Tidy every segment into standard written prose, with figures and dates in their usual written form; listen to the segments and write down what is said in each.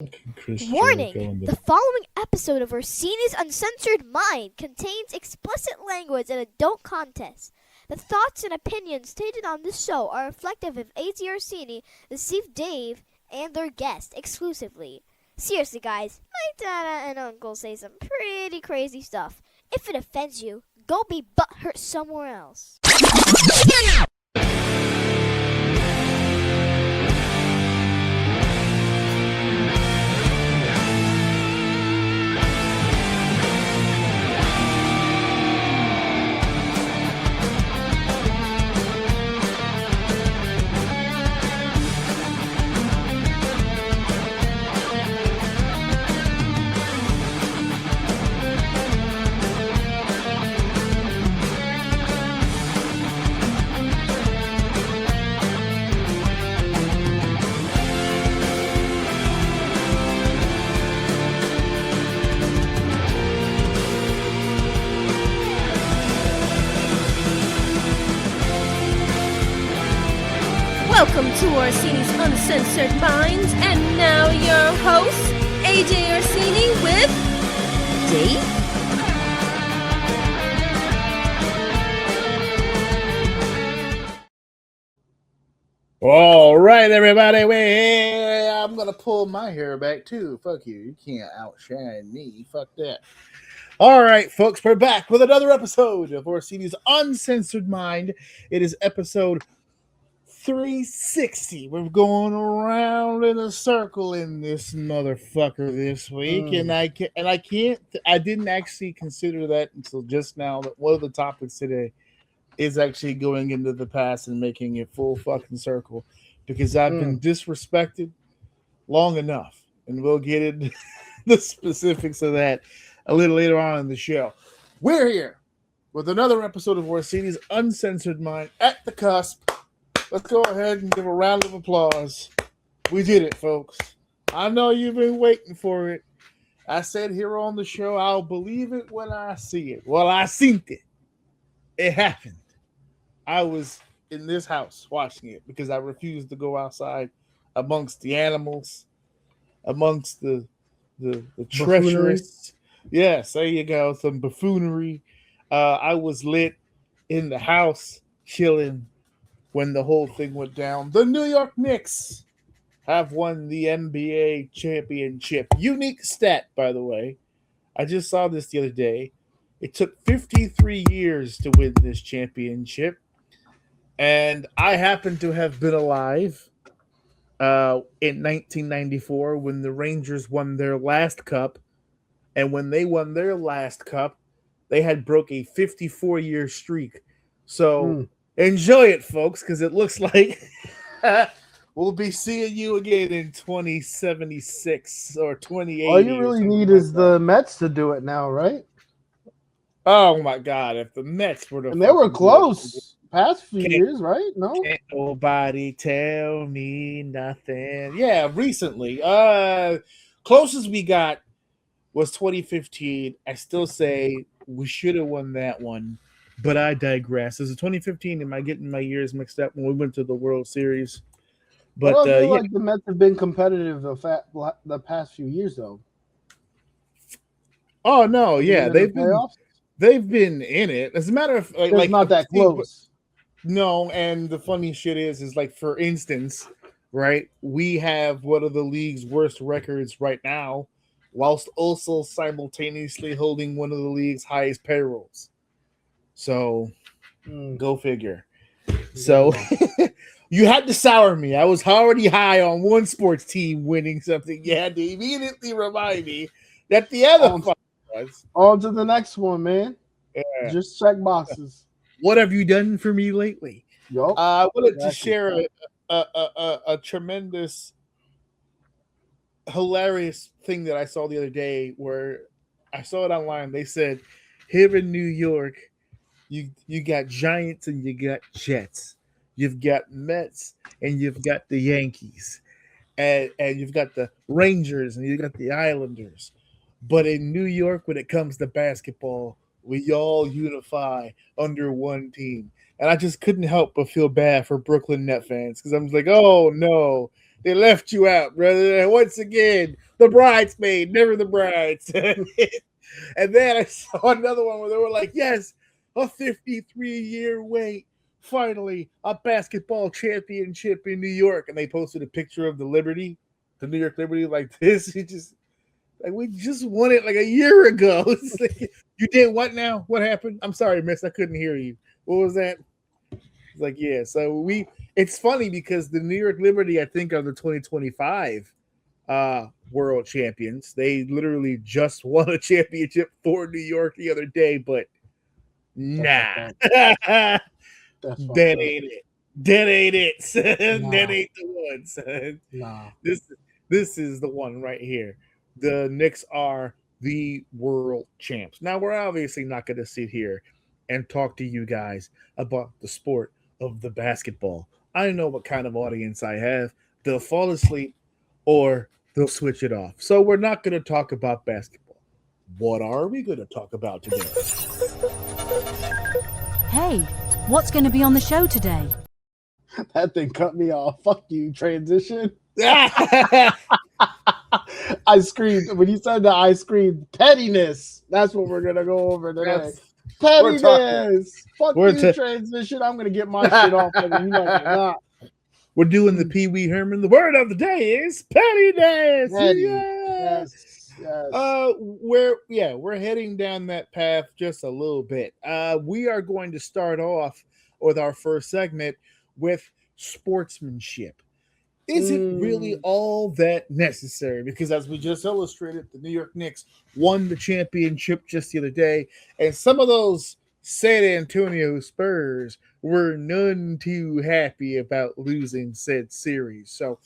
Warning! The following episode of Orsini's Uncensored Mind contains explicit language and adult content. The thoughts and opinions stated on this show are reflective of AJ Orsini, the Steve Dave, and their guest exclusively. Seriously, guys, my dada and uncle say some pretty crazy stuff. If it offends you, go be butthurt somewhere else. Welcome to Orsini's Uncensored Minds, and now your host, AJ Orsini with Dave. All right, everybody. I'm going to pull my hair back, too. Fuck you. You can't outshine me. Fuck that. All right, folks. We're back with another episode of Orsini's Uncensored Mind. It is episode 360. We're going around in a circle in this motherfucker this week, and I didn't actually consider that until just now. That one of the topics today is actually going into the past and making it full fucking circle, because I've been disrespected long enough, and we'll get into the specifics of that a little later on in the show. We're here with another episode of Orsini's Uncensored Mind at the cusp. Let's go ahead and give a round of applause. We did it, folks. I know you've been waiting for it. I said here on the show, I'll believe it when I see it. Well, I seen it. It happened. I was in this house watching it because I refused to go outside amongst the animals, amongst the treacherous. Yes, there you go. Some buffoonery. I was lit in the house, chilling, when the whole thing went down. The New York Knicks have won the NBA championship. Unique stat, by the way. I just saw this the other day. It took 53 years to win this championship. And I happen to have been alive in 1994 when the Rangers won their last cup. And when they won their last cup, they had broke a 54-year streak. So enjoy it, folks, because it looks like we'll be seeing you again in 2076 or 28. All you really need is the Mets to do it now, right? Oh my God! If the Mets were to, and they were close past few years, right? No, can't nobody tell me nothing. Yeah, recently, closest we got was 2015. I still say we should have won that one. But I digress. Is it 2015? Am I getting my years mixed up when we went to the World Series? But I feel like the Mets have been competitive the past few years, though. Oh no, yeah, they've been in it. As a matter of like not that close. No, and the funny shit is like, for instance, right? We have one of the league's worst records right now, whilst also simultaneously holding one of the league's highest payrolls. So, go figure. So, you had to sour me. I was already high on one sports team winning something. You had to immediately remind me that the other was. On to the next one, man. Yeah. Just check boxes. What have you done for me lately? Yep. I wanted to share a tremendous, hilarious thing that I saw the other day, where I saw it online. They said, here in New York, you got Giants and you got Jets. You've got Mets and you've got the Yankees. And you've got the Rangers and you've got the Islanders. But in New York, when it comes to basketball, we all unify under one team. And I just couldn't help but feel bad for Brooklyn Net fans, because I'm like, oh, no, They left you out, brother. And once again, the bridesmaid, never the brides. And then I saw another one where they were like, yes, a 53-year wait. Finally, a basketball championship in New York. And they posted a picture of the Liberty, the New York Liberty, like this. It just, like, we just won it like a year ago. It's like, you did what now? What happened? I'm sorry, miss. I couldn't hear you. What was that? It's like, yeah. So it's funny because the New York Liberty, I think, are the 2025 world champions. They literally just won a championship for New York the other day, but nah. That ain't it. That ain't it. Nah. That ain't the one, son. Nah. This is the one right here. The Knicks are the world champs. Now, we're obviously not going to sit here and talk to you guys about the sport of the basketball. I know what kind of audience I have. They'll fall asleep or they'll switch it off. So we're not going to talk about basketball. What are we going to talk about today? Hey, what's going to be on the show today? That thing cut me off. Fuck you, transition. I screamed. When you said that, I screamed, pettiness. That's what we're going to go over today. Pettiness. Fuck you, transition. I'm going to get my shit off. And you like, nah. We're doing the Pee Wee Herman. The word of the day is pettiness. Yes. We're heading down that path just a little bit. We are going to start off with our first segment with sportsmanship. Is it really all that necessary? Because as we just illustrated, the New York Knicks won the championship just the other day, and some of those San Antonio Spurs were none too happy about losing said series. So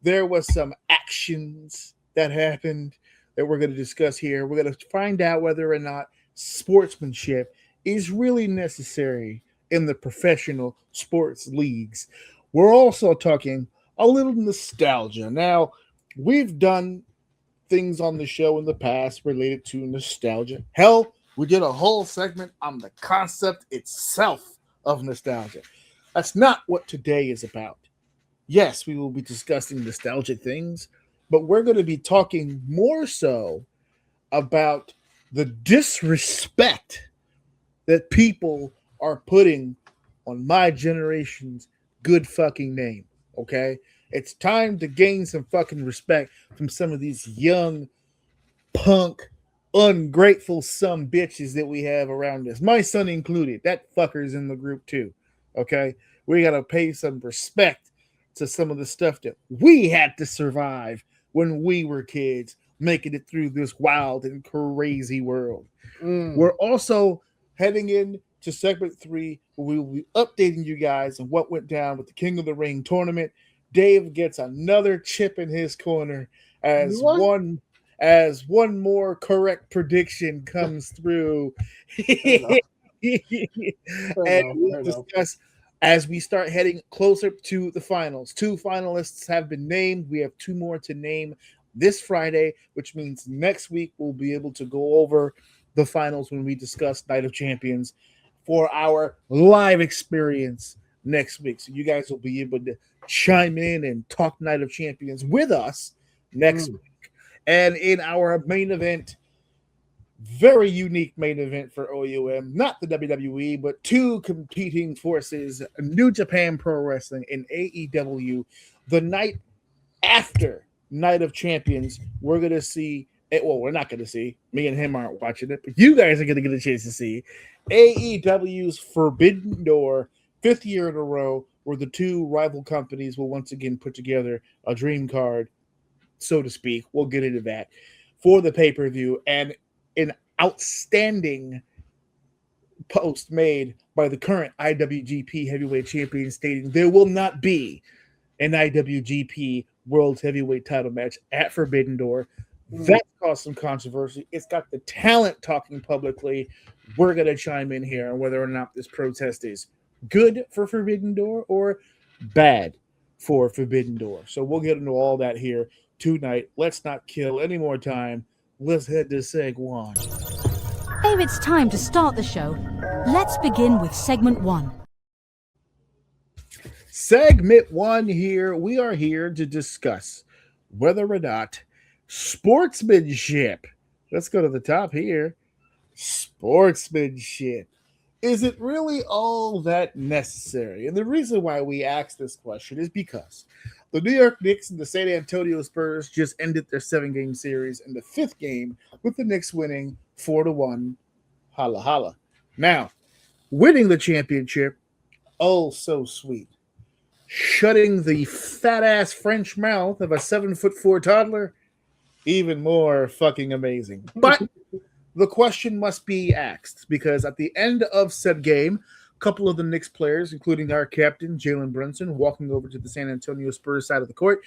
there was some actions that happened that we're going to discuss here. We're going to find out whether or not sportsmanship is really necessary in the professional sports leagues. We're also talking a little nostalgia. Now, we've done things on the show in the past related to nostalgia. Hell, we did a whole segment on the concept itself of nostalgia. That's not what today is about. Yes, we will be discussing nostalgic things, but we're going to be talking more so about the disrespect that people are putting on my generation's good fucking name. Okay, it's time to gain some fucking respect from some of these young, punk, ungrateful some bitches that we have around us. My son included. That fucker's in the group too. Okay, we gotta pay some respect to some of the stuff that we had to survive when we were kids, making it through this wild and crazy world. We're also heading in to segment 3, where we will be updating you guys on what went down with the King of the Ring tournament. Dave gets another chip in his corner as one more correct prediction comes through. And we'll discuss as we start heading closer to the finals. 2 finalists have been named. We have 2 more to name this Friday, which means next week we'll be able to go over the finals when we discuss Night of Champions for our live experience next week. So you guys will be able to chime in and talk Night of Champions with us next week. And in our main event, very unique main event for OUM, not the WWE, but 2 competing forces, New Japan Pro Wrestling and AEW. The night after Night of Champions, we're going to see, well, we're not going to see, me and him aren't watching it, but you guys are going to get a chance to see AEW's Forbidden Door, 5th year in a row, where the 2 rival companies will once again put together a dream card, so to speak. We'll get into that for the pay-per-view. And an outstanding post made by the current IWGP Heavyweight Champion stating there will not be an IWGP World Heavyweight title match at Forbidden Door. That caused some controversy. It's got the talent talking publicly. We're going to chime in here on whether or not this protest is good for Forbidden Door or bad for Forbidden Door. So we'll get into all that here tonight. Let's not kill any more time. Let's head to Seg 1. Dave, it's time to start the show. Let's begin with segment 1. Segment 1 here. We are here to discuss whether or not sportsmanship. Let's go to the top here. Sportsmanship. Is it really all that necessary? And the reason why we ask this question is because the New York Knicks and the San Antonio Spurs just ended their 7-game series in the 5th game with the Knicks winning 4-1. Holla holla. Now, winning the championship, oh so sweet. Shutting the fat ass French mouth of a 7'4" toddler, even more fucking amazing. But the question must be asked because at the end of said game, a couple of the Knicks players, including our captain, Jalen Brunson, walking over to the San Antonio Spurs side of the court,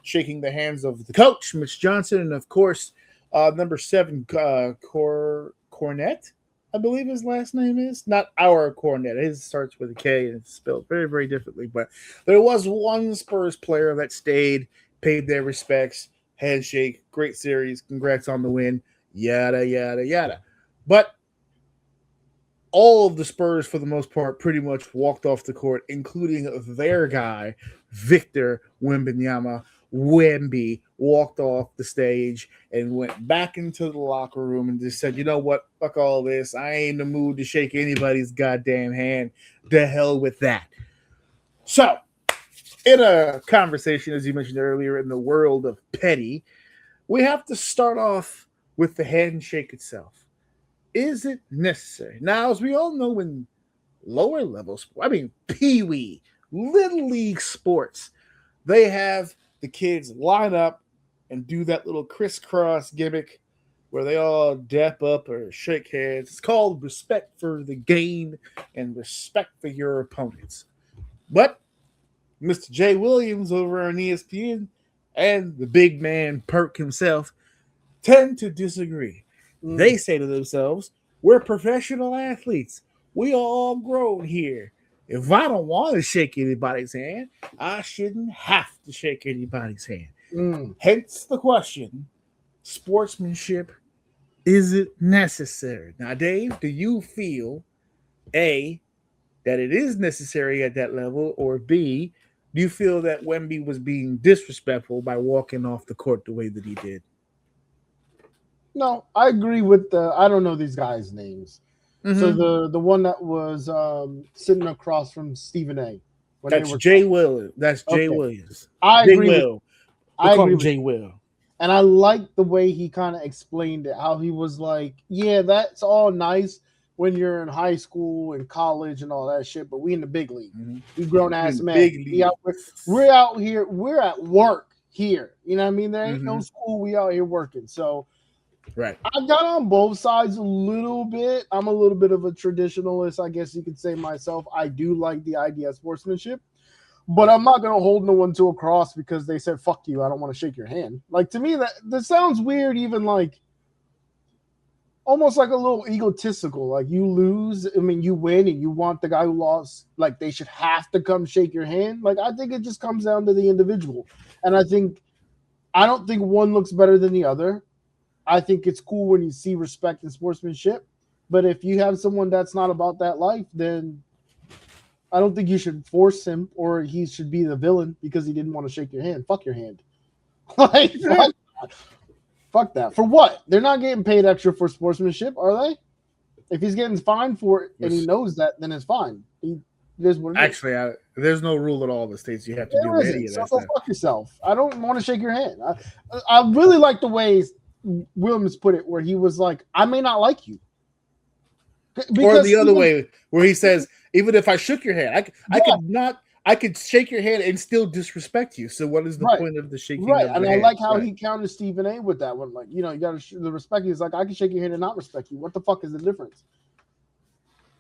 shaking the hands of the coach, Mitch Johnson, and of course, number 7, Cornette, I believe his last name is. Not our Cornette. His starts with a K and it's spelled very, very differently. But there was one Spurs player that stayed, paid their respects, handshake, great series, congrats on the win. Yada, yada, yada. But all of the Spurs, for the most part, pretty much walked off the court, including their guy, Victor Wembanyama. Wemby walked off the stage and went back into the locker room and just said, you know what? Fuck all this. I ain't in the mood to shake anybody's goddamn hand. The hell with that. So, in a conversation, as you mentioned earlier, in the world of petty, we have to start off with the handshake itself. Is it necessary? Now, as we all know in lower levels, pee-wee, little league sports, they have the kids line up and do that little crisscross gimmick where they all dap up or shake hands. It's called respect for the game and respect for your opponents. But Mr. Jay Williams over on ESPN and the big man Perk himself tend to disagree. They say to themselves, we're professional athletes. We all grown here. If I don't want to shake anybody's hand, I shouldn't have to shake anybody's hand. Hence the question, sportsmanship, is it necessary? Now, Dave, do you feel, A, that it is necessary at that level, or B, do you feel that Wemby was being disrespectful by walking off the court the way that he did? No, I agree with I don't know these guys' names. Mm-hmm. So the one that was sitting across from Stephen A. That's Jay Williams. That's Jay Williams. I Jay agree. Will. I call him Jay Will. And I like the way he kind of explained it. How he was like, "Yeah, that's all nice when you're in high school and college and all that shit, but we in the big league. Mm-hmm. We grown ass men. We're out here. We're at work here. You know what I mean? There ain't no school. We out here working. So." Right. I got on both sides a little bit. I'm a little bit of a traditionalist, I guess you could say myself. I do like the idea of sportsmanship, but I'm not going to hold no one to a cross because they said, fuck you, I don't want to shake your hand. Like, to me, that sounds weird, even like almost like a little egotistical. Like, you lose, you win, and you want the guy who lost, like, they should have to come shake your hand. Like, I think it just comes down to the individual. And I don't think one looks better than the other. I think it's cool when you see respect and sportsmanship, but if you have someone that's not about that life, then I don't think you should force him or he should be the villain because he didn't want to shake your hand. Fuck your hand. Like, fuck that. For what? They're not getting paid extra for sportsmanship, are they? If he's getting fined for it and he knows that, then it's fine. Actually, there's no rule at all that states you have to do any of that stuff. Fuck yourself. I don't want to shake your hand. I really like the ways Williams put it, where he was like, I may not like you. Or the other way, where he says, even if I shook your hand, I could shake your hand and still disrespect you. So what is the point of the shaking? Right. And I like how he countered Stephen A with that one. Like, you got the respect. He's like, I can shake your hand and not respect you. What the fuck is the difference?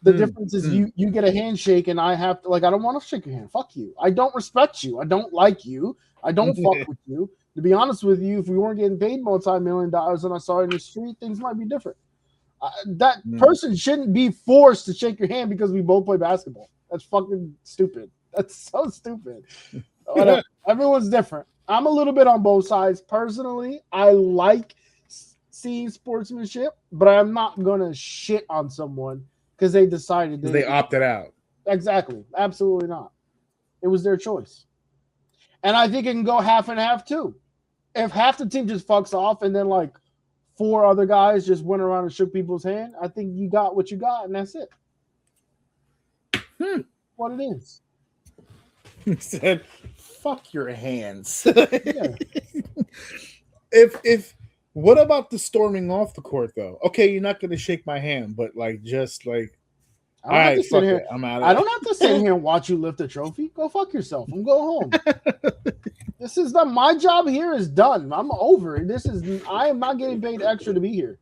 The difference is you get a handshake and I have to, like, I don't want to shake your hand. Fuck you. I don't respect you. I don't like you. I don't fuck with you. To be honest with you, if we weren't getting paid multi-million dollars and I saw it in the street, things might be different. That person shouldn't be forced to shake your hand because we both play basketball. That's fucking stupid. That's so stupid. Everyone's different. I'm a little bit on both sides. Personally, I like seeing sportsmanship, but I'm not going to shit on someone because they decided they opted out. Exactly. Absolutely not. It was their choice. And I think it can go half and half too. If half the team just fucks off and then like 4 other guys just went around and shook people's hand, I think you got what you got and that's it. What it is. He said, "Fuck your hands." Yeah. If what about the storming off the court though? Okay, you're not gonna shake my hand, but like just like I don't have to sit here. I'm out of I don't have to sit here and watch you lift a trophy. Go fuck yourself. I'm going home. This is not my job here is done. I'm over it. I am not getting paid extra to be here.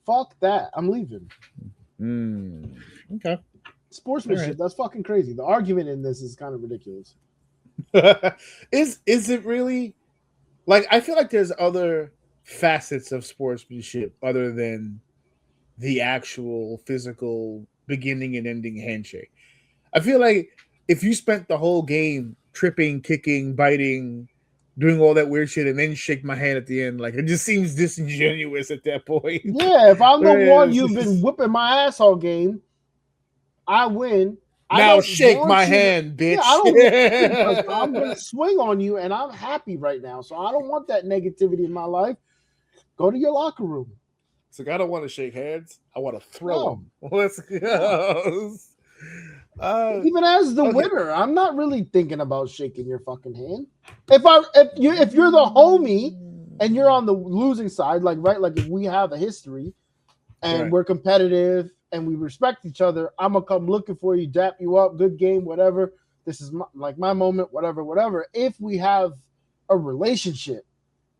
Fuck that. I'm leaving. Okay. Sportsmanship, right. that's fucking crazy. The argument in this is kind of ridiculous. Is it really like I feel like there's other facets of sportsmanship other than the actual physical beginning and ending handshake. I feel like if you spent the whole game tripping, kicking, biting, doing all that weird shit and then shake my hand at the end, like it just seems disingenuous at that point. Yeah, if I'm the one you've been whipping my ass all game, I win. Now shake my hand, bitch. Yeah, I don't. I'm gonna swing on you, and I'm happy right now. So I don't want that negativity in my life. Go to your locker room. So I don't want to shake hands. I want to throw them. Let's go. Even as the winner, I'm not really thinking about shaking your fucking hand. If you're the homie and you're on the losing side, like if we have a history and we're competitive and we respect each other, I'm gonna come looking for you, dap you up, good game, whatever. This is my moment, whatever. If we have a relationship,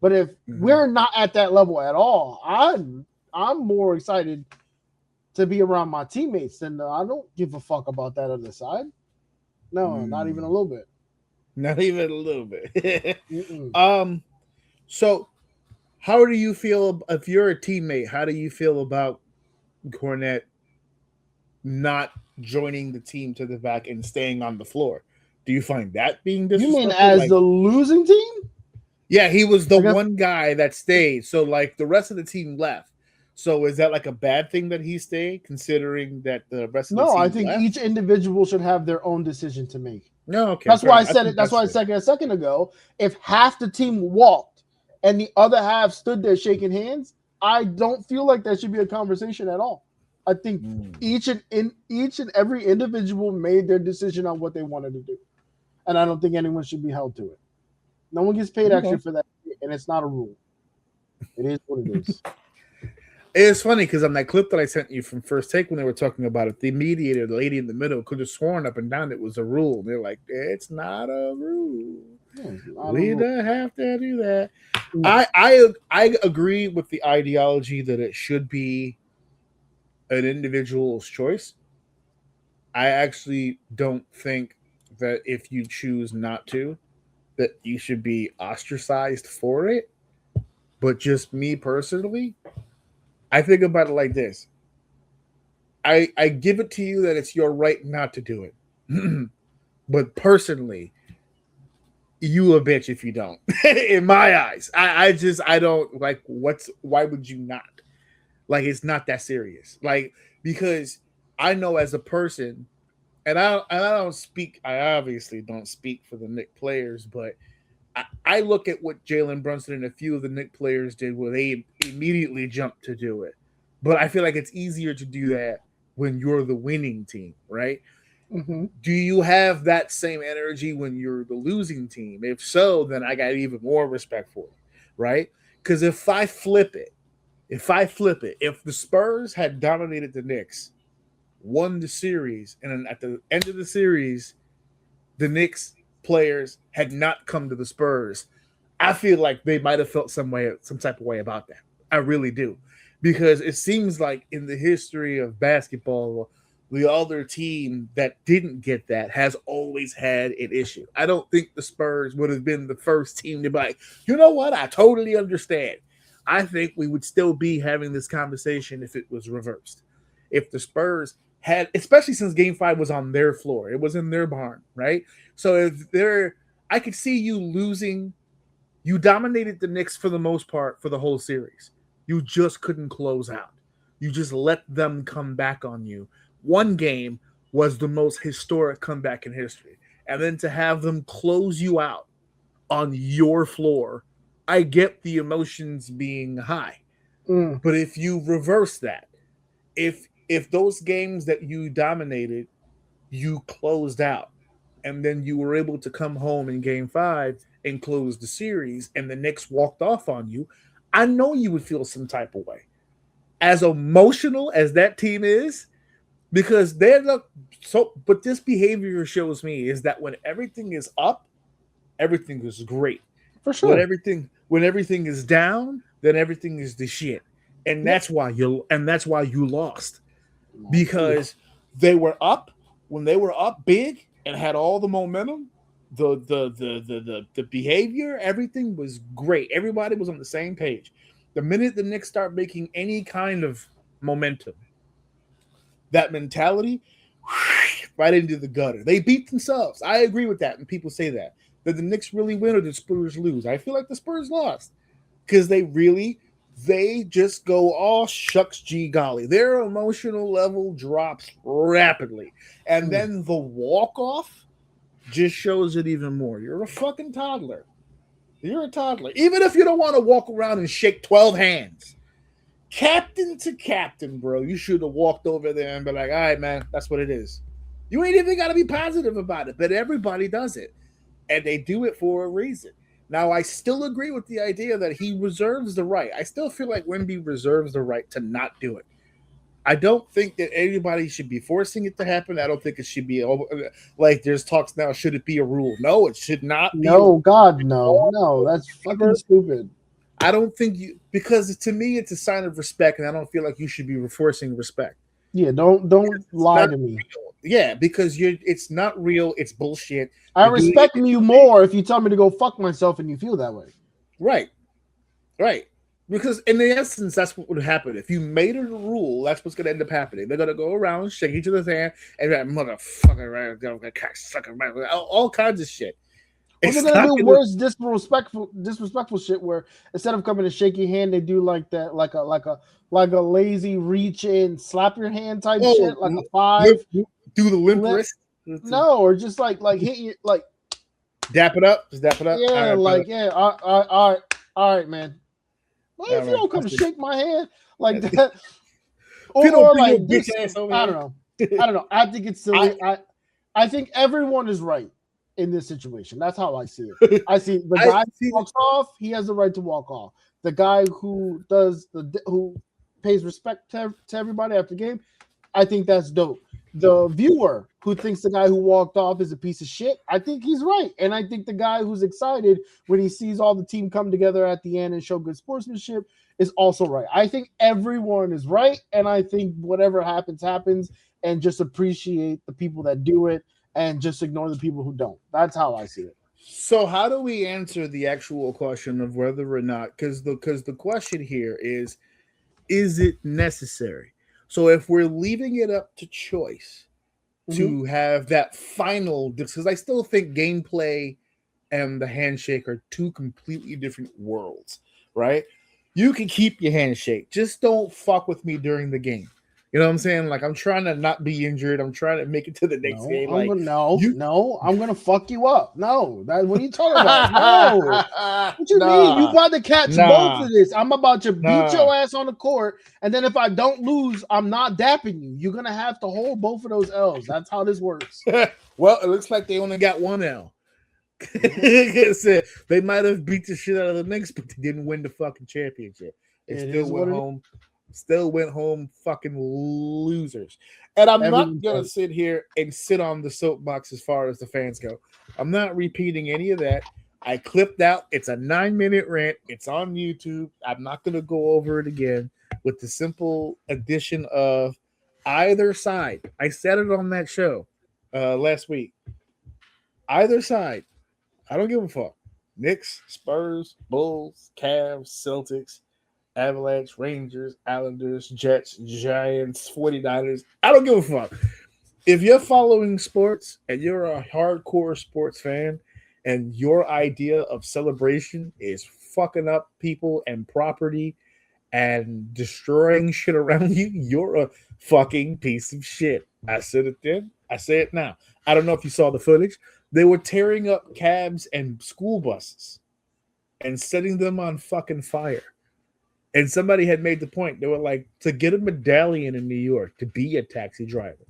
but if we're not at that level at all, I'm more excited to be around my teammates than I don't give a fuck about that other side. No, not even a little bit. Not even a little bit. So how do you feel if you're a teammate? How do you feel about Cornette not joining the team to the back and staying on the floor? Do you find that being disrespectful? You mean as the losing team? Yeah, he was the one guy that stayed. So like the rest of the team left. So is that like a bad thing that he stayed, considering that the rest of the team No, I think left? each individual should have their own decision to make. No, okay. That's why I said it. That's why I said it a second ago. If half the team walked and the other half stood there shaking hands, I don't feel like that should be a conversation at all. I think each and every individual made their decision on what they wanted to do, and I don't think anyone should be held to it. No one gets paid extra for that, and it's not a rule. It is what it is. It's funny because on that clip that I sent you from First Take when they were talking about it, the mediator, the lady in the middle, could have sworn up and down it was a rule. They're like, it's not a rule. We don't have to do that. No. I agree with the ideology that it should be an individual's choice. I actually don't think that if you choose not to, that you should be ostracized for it. But just me personally, I think about it like this. I give it to you that it's your right not to do it. But personally, you a bitch if you don't. In my eyes. I don't like why would you not? Like it's not that serious. Like because I know as a person, and I obviously don't speak for the Knicks players, but I look at what Jalen Brunson and a few of the Knicks players did where they immediately jumped to do it. But I feel like it's easier to do that when you're the winning team, right? Mm-hmm. Do you have that same energy when you're the losing team? If so, then I got even more respect for it, right? Because if I flip it, if the Spurs had dominated the Knicks, won the series, and then at the end of the series, the Knicks players had not come to the Spurs, I feel like they might have felt some type of way about that. I really do. Because it seems like in the history of basketball, the other team that didn't get that has always had an issue. I don't think the Spurs would have been the first team to be like, you know what? I totally understand. I think we would still be having this conversation if it was reversed. If the Spurs had, especially since Game 5 was on their floor. It was in their barn, right? So I could see you losing. You dominated the Knicks for the most part for the whole series. You just couldn't close out. You just let them come back on you. One game was the most historic comeback in history. and then to have them close you out on your floor, I get the emotions being high. But if you reverse that, if those games that you dominated, you closed out, and then you were able to come home in game 5 and close the series, and the Knicks walked off on you, I know you would feel some type of way. As emotional as that team is, because they're not so, but this behavior shows me is that when everything is up, everything is great. For sure. When everything is down, then everything is the shit. And that's why you lost. Because they were up, when they were up big and had all the momentum, the behavior, everything was great. Everybody was on the same page. The minute the Knicks start making any kind of momentum, that mentality right into the gutter. They beat themselves. I agree with that. And people say that. Did the Knicks really win or did the Spurs lose? I feel like the Spurs lost because they just go, oh, shucks, gee golly. Their emotional level drops rapidly. And then the walk-off just shows it even more. You're a fucking toddler. You're a toddler. Even if you don't want to walk around and shake 12 hands. Captain to captain, bro. You should have walked over there and be like, all right, man, that's what it is. You ain't even got to be positive about it, but everybody does it. And they do it for a reason. Now, I still agree with the idea that he reserves the right. I still feel like Wemby reserves the right to not do it. I don't think that anybody should be forcing it to happen. I don't think it should be like there's talks now. Should it be a rule? No, it should not be. No, God, no. No, that's fucking stupid. I don't think because to me, it's a sign of respect, and I don't feel like you should be forcing respect. Yeah, don't lie to me. Real. Yeah, because it's not real. It's bullshit. I respect you more if you tell me to go fuck myself and you feel that way. Right. Because in the essence, that's what would happen. If you made it a rule, that's what's going to end up happening. They're going to go around, shake each other's hand, and that motherfucker, all kinds of shit. Well, they're going to do worse disrespectful shit where instead of coming to shake your hand, they do like that, like a lazy reach in, slap your hand type shit, like a 5. Do the limp wrist. No, or just like hit you, like dap it up. Just dap it up. Yeah, all right, man. Well, if you don't come to shake my hand like that, or like this, I don't know. I think it's silly. I think everyone is right in this situation. That's how I see it. I see the guy who walks off, he has the right to walk off. The guy who pays respect to everybody after the game, I think that's dope. The viewer who thinks the guy who walked off is a piece of shit, I think he's right. And I think the guy who's excited when he sees all the team come together at the end and show good sportsmanship is also right. I think everyone is right. And I think whatever happens, and just appreciate the people that do it and just ignore the people who don't. That's how I see it. So how do we answer the actual question of whether or not, because the question here is it necessary? So if we're leaving it up to choice to have that final, because I still think gameplay and the handshake are two completely different worlds, right? You can keep your handshake. Just don't fuck with me during the game. You know what I'm saying? Like, I'm trying to not be injured. I'm trying to make it to the next game. I'm going to fuck you up. No. What are you talking about? No. What you mean? You about to catch both of this. I'm about to beat your ass on the court, and then if I don't lose, I'm not dapping you. You're going to have to hold both of those L's. That's how this works. Well, it looks like they only got one L. They might have beat the shit out of the Knicks, but they didn't win the fucking championship. They still went home fucking losers. And I'm not going to sit here and sit on the soapbox as far as the fans go. I'm not repeating any of that. I clipped out. It's a 9-minute rant. It's on YouTube. I'm not going to go over it again with the simple addition of either side. I said it on that show last week. Either side. I don't give a fuck. Knicks, Spurs, Bulls, Cavs, Celtics, Avalanche, Rangers, Islanders, Jets, Giants, 49ers. I don't give a fuck. If you're following sports and you're a hardcore sports fan and your idea of celebration is fucking up people and property and destroying shit around you, you're a fucking piece of shit. I said it then. I say it now. I don't know if you saw the footage, They were tearing up cabs and school buses and setting them on fucking fire. And somebody had made the point. They were like, to get a medallion in New York to be a taxi driver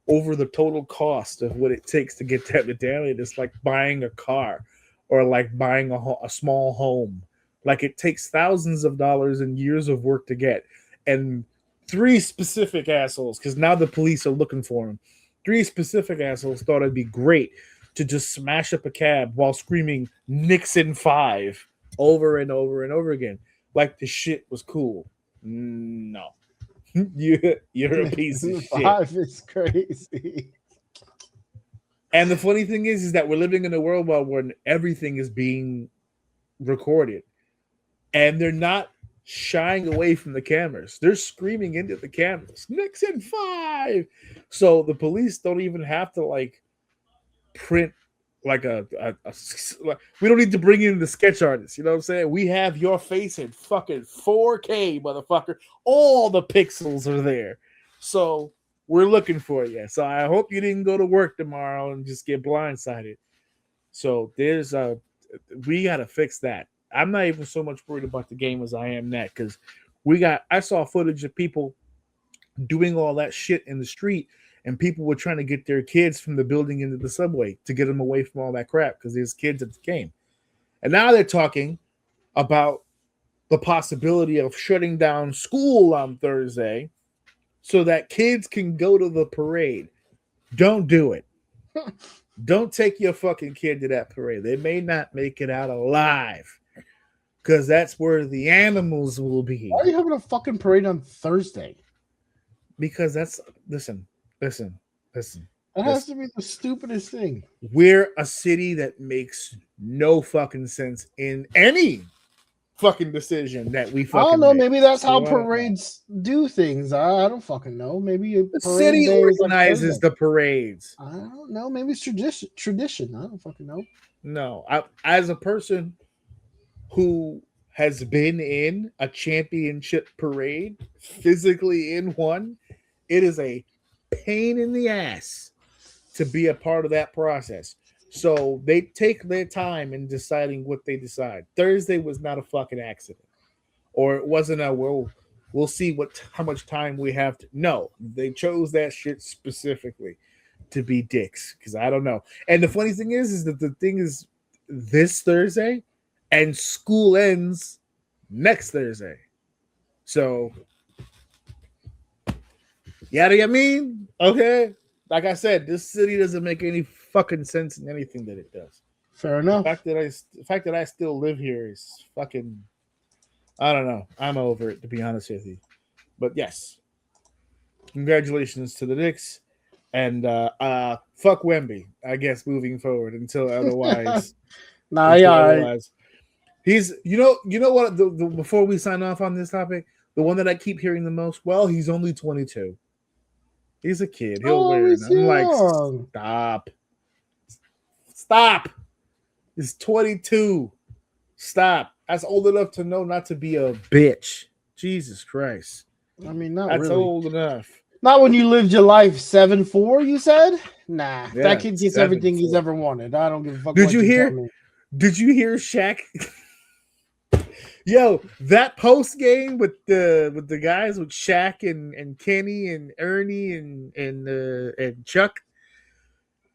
over the total cost of what it takes to get that medallion, it's like buying a car or like buying a small home. Like it takes thousands of dollars and years of work to get. And 3 specific assholes, because now the police are looking for them. 3 specific assholes thought it'd be great to just smash up a cab while screaming Nixon 5 over and over and over again. Like the shit was cool. No. You're a piece of shit. 5 is crazy. And the funny thing is that we're living in a world where everything is being recorded. And they're not shying away from the cameras. They're screaming into the cameras, Nixon 5. So the police don't even have to like print like we don't need to bring in the sketch artists. You know what I'm saying? We have your face in fucking 4K, motherfucker. All the pixels are there. So we're looking for you. So I hope you didn't go to work tomorrow and just get blindsided. So we got to fix that. I'm not even so much worried about the game as I am that, because I saw footage of people doing all that shit in the street, and people were trying to get their kids from the building into the subway to get them away from all that crap because there's kids at the game. And now they're talking about the possibility of shutting down school on Thursday so that kids can go to the parade. Don't do it. Don't take your fucking kid to that parade. They may not make it out alive because that's where the animals will be. Why are you having a fucking parade on Thursday? Because listen. That has to be the stupidest thing. We're a city that makes no fucking sense in any fucking decision that we fucking I don't know. make. Maybe that's how parades do things. I don't fucking know. Maybe the city organizes the parades. I don't know. Maybe it's tradition. I don't fucking know. No, as a person who has been in a championship parade, physically in one, it is a pain in the ass to be a part of that process. So they take their time in deciding what they decide. Thursday was not a fucking accident, or it wasn't we'll see how much time we have to. No, they chose that shit specifically to be dicks, because I don't know. And the funny thing is that the thing is this Thursday and school ends next Thursday. So yeah, do you mean? Okay. Like I said, this city doesn't make any fucking sense in anything that it does. Fair enough. The fact that I still live here is fucking, I don't know. I'm over it, to be honest with you. But yes, congratulations to the Knicks, and fuck Wemby, I guess, moving forward until otherwise. Otherwise. He's, you know what? Before we sign off on this topic, the one that I keep hearing the most. Well, he's only 22. He's a kid. He'll learn. I'm like, stop. He's 22. Stop. That's old enough to know not to be a bitch. Jesus Christ. I mean, not That's really. old enough. Not when you lived your life 7-4, you said? Nah, Yeah, that kid gets everything 7-4. he's ever wanted. I don't give a fuck. Did you hear Shaq? Yo, that post game with the guys with Shaq and Kenny and Ernie and Chuck,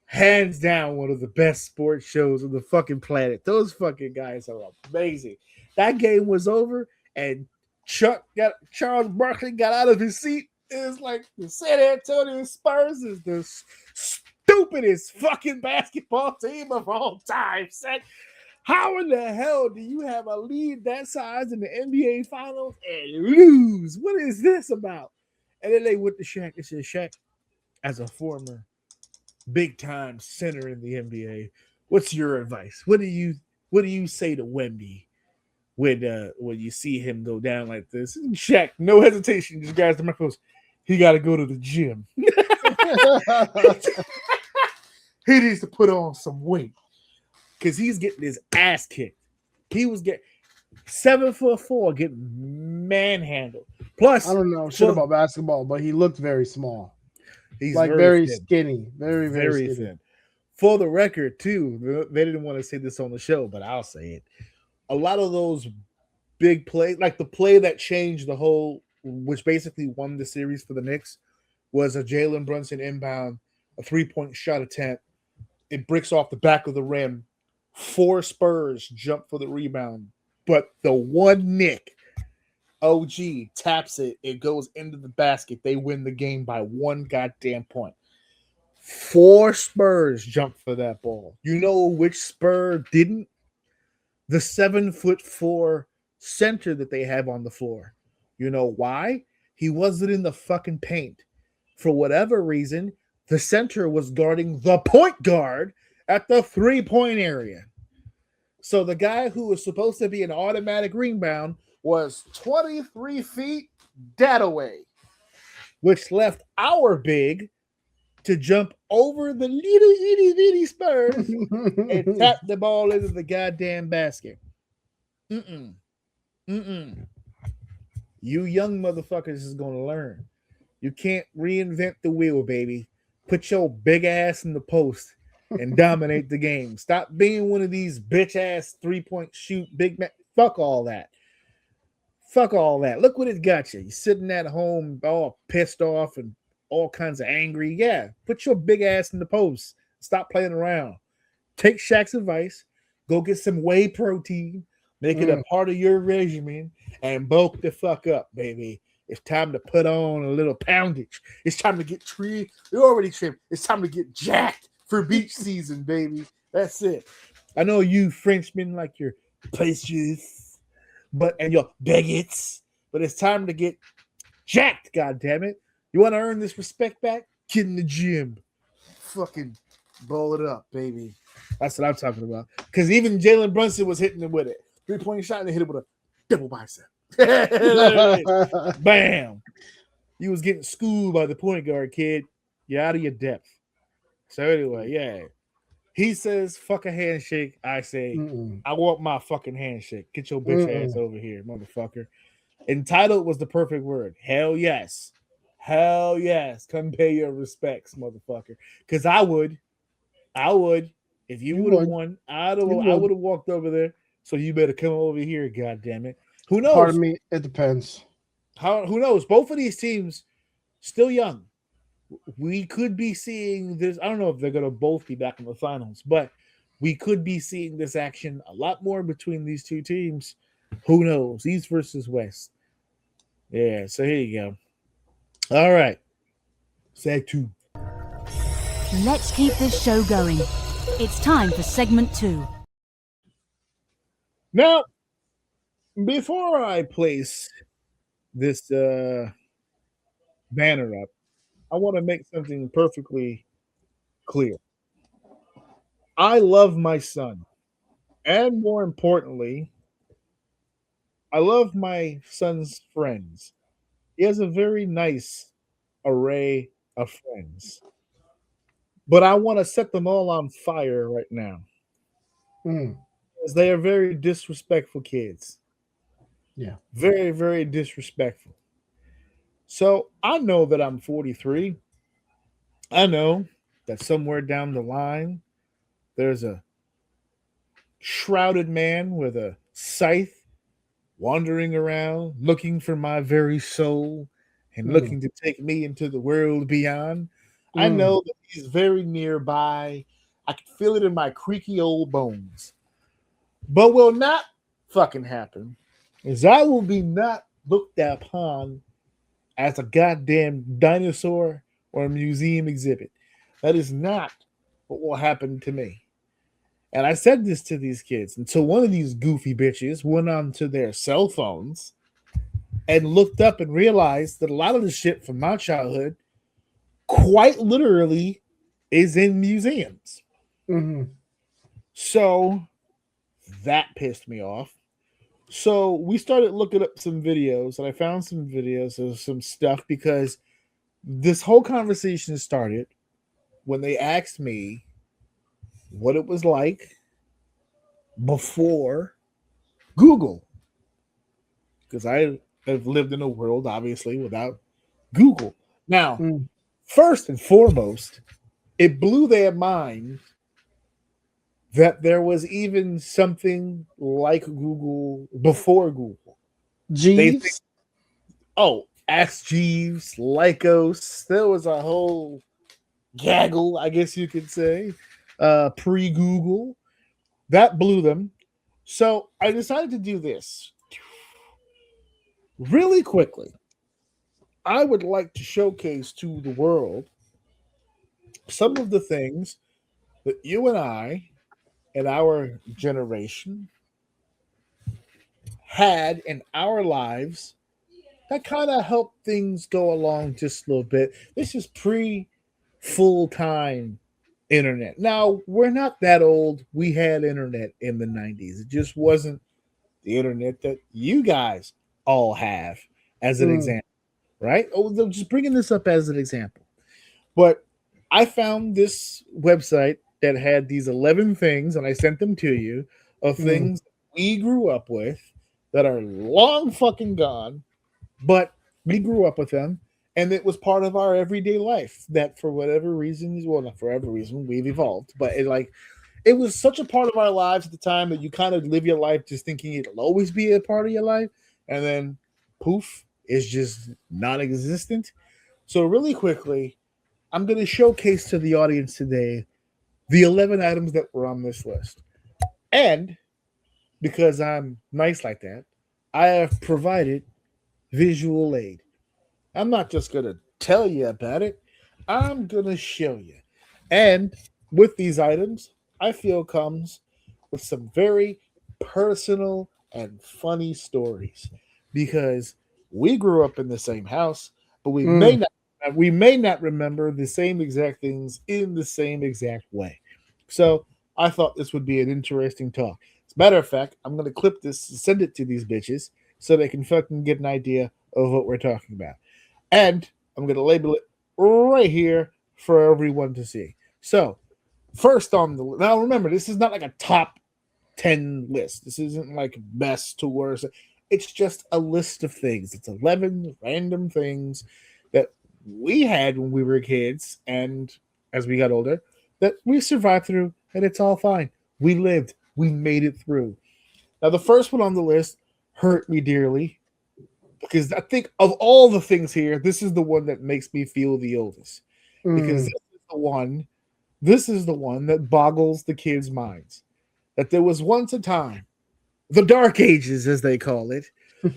hands down one of the best sports shows on the fucking planet. Those fucking guys are amazing. That game was over and Charles Barkley got out of his seat. It was like the San Antonio Spurs is the stupidest fucking basketball team of all time. Said, how in the hell do you have a lead that size in the NBA Finals and lose? What is this about? And then they went to Shaq and said, Shaq, as a former big-time center in the NBA, what's your advice? What do you say to Wemby when you see him go down like this? And Shaq, no hesitation, just grabs the microphone. He got to go to the gym. He needs to put on some weight. Because he's getting his ass kicked. He was getting 7'4", getting manhandled. Plus, I don't know shit about basketball, but he looked very small. He's like very skinny. Very, very skinny. thin. for the record, too, they didn't want to say this on the show, but I'll say it. A lot of those big plays, like the play that changed the whole, which basically won the series for the Knicks, was a Jalen Brunson inbound, a 3-point shot attempt. It bricks off the back of the rim. 4 Spurs jump for the rebound, but the one Knick, OG, taps it. It goes into the basket. They win the game by 1 goddamn point. 4 Spurs jump for that ball. You know which Spur didn't? The 7'4" center that they have on the floor. You know why? He wasn't in the fucking paint. For whatever reason, the center was guarding the point guard at the 3-point area. So the guy who was supposed to be an automatic rebound was 23 feet dead away, which left our big to jump over the little itty bitty Spurs and tap the ball into the goddamn basket. You young motherfuckers is going to learn. You can't reinvent the wheel, baby. Put your big ass in the post and dominate the game. Stop being one of these bitch ass 3-point shoot big man. Fuck all that. Fuck all that. Look what it got you. You're sitting at home all pissed off and all kinds of angry. Yeah, put your big ass in the post. Stop playing around. Take Shaq's advice. Go get some whey protein. Make it a part of your regimen and bulk the fuck up, baby. It's time to put on a little poundage. It's time to get trimmed. You're already trimmed. It's time to get jacked for beach season, baby. That's it. I know you Frenchmen like your places, and your baguettes, but it's time to get jacked, goddammit. You want to earn this respect back? Get in the gym. Fucking ball it up, baby. That's what I'm talking about. Because even Jalen Brunson was hitting him with it. 3-point shot and they hit it with a double bicep. Bam. You was getting schooled by the point guard, kid. You're out of your depth. So anyway, yeah. He says, fuck a handshake. I say, I want my fucking handshake. Get your bitch ass over here, motherfucker. Entitled was the perfect word. Hell yes. Hell yes. Come pay your respects, motherfucker. Because I would. If you would have won, I would have walked over there. So you better come over here, goddammit. Who knows? Pardon me, it depends. Who knows? Both of these teams still young. We could be seeing this. I don't know if they're going to both be back in the finals, but we could be seeing this action a lot more between these two teams. Who knows? East versus West. Yeah, so here you go. All right. Seg 2. Let's keep this show going. It's time for segment 2. Now, before I place this banner up, I want to make something perfectly clear. I love my son. And more importantly, I love my son's friends. He has a very nice array of friends. But I want to set them all on fire right now. Because they are very disrespectful kids. Yeah. Very, very disrespectful. So I know that I'm 43. I know that somewhere down the line, there's a shrouded man with a scythe wandering around looking for my very soul and looking to take me into the world beyond. I know that he's very nearby. I can feel it in my creaky old bones. But will not fucking happen is I will be not looked upon as a goddamn dinosaur or a museum exhibit. That is not what will happen to me. And I said this to these kids until one of these goofy bitches went onto their cell phones and looked up and realized that a lot of the shit from my childhood quite literally is in museums. So that pissed me off. So we started looking up some videos, and I found some videos of some stuff because this whole conversation started when they asked me what it was like before Google. Because I have lived in a world, obviously, without Google. Now, first and foremost, it blew their mind that there was even something like Google before Google. They think, Jeeves. oh, Ask Jeeves, Lycos. There was a whole gaggle, I guess you could say, pre-Google. That blew them. So I decided to do this really quickly. I would like to showcase to the world some of the things that you and I and our generation had in our lives that kind of helped things go along just a little bit. This is pre full time internet. Now, we're not that old. We had internet in the 90s. It just wasn't the internet that you guys all have, as an Mm, example, right? Oh, I'm just bringing this up as an example. But I found this website that had these 11 things, and I sent them to you, of mm, things we grew up with that are long fucking gone, but we grew up with them, and it was part of our everyday life that for whatever reasons, well, not for every reason, we've evolved, but it was such a part of our lives at the time that you kind of live your life just thinking it'll always be a part of your life, and then poof, it's just non-existent. So really quickly, I'm going to showcase to the audience today the 11 items that were on this list. And because I'm nice like that, I have provided visual aid. I'm not just going to tell you about it, I'm going to show you. And with these items, I feel comes with some very personal and funny stories because we grew up in the same house, but mm. we may not remember the same exact things in the same exact way. So I thought this would be an interesting talk. As a matter of fact, I'm going to clip this, send it to these bitches so they can fucking get an idea of what we're talking about. And I'm going to label it right here for everyone to see. So, first on the now, remember, this is not like a top 10 list. This isn't like best to worst. It's just a list of things. It's 11 random things that we had when we were kids and as we got older that we survived through, and it's all fine. We lived, we made it through. Now, the first one on the list hurt me dearly because I think of all the things here, this is the one that makes me feel the oldest because Mm. this is the one that boggles the kids' minds. That there was once a time, the Dark Ages, as they call it,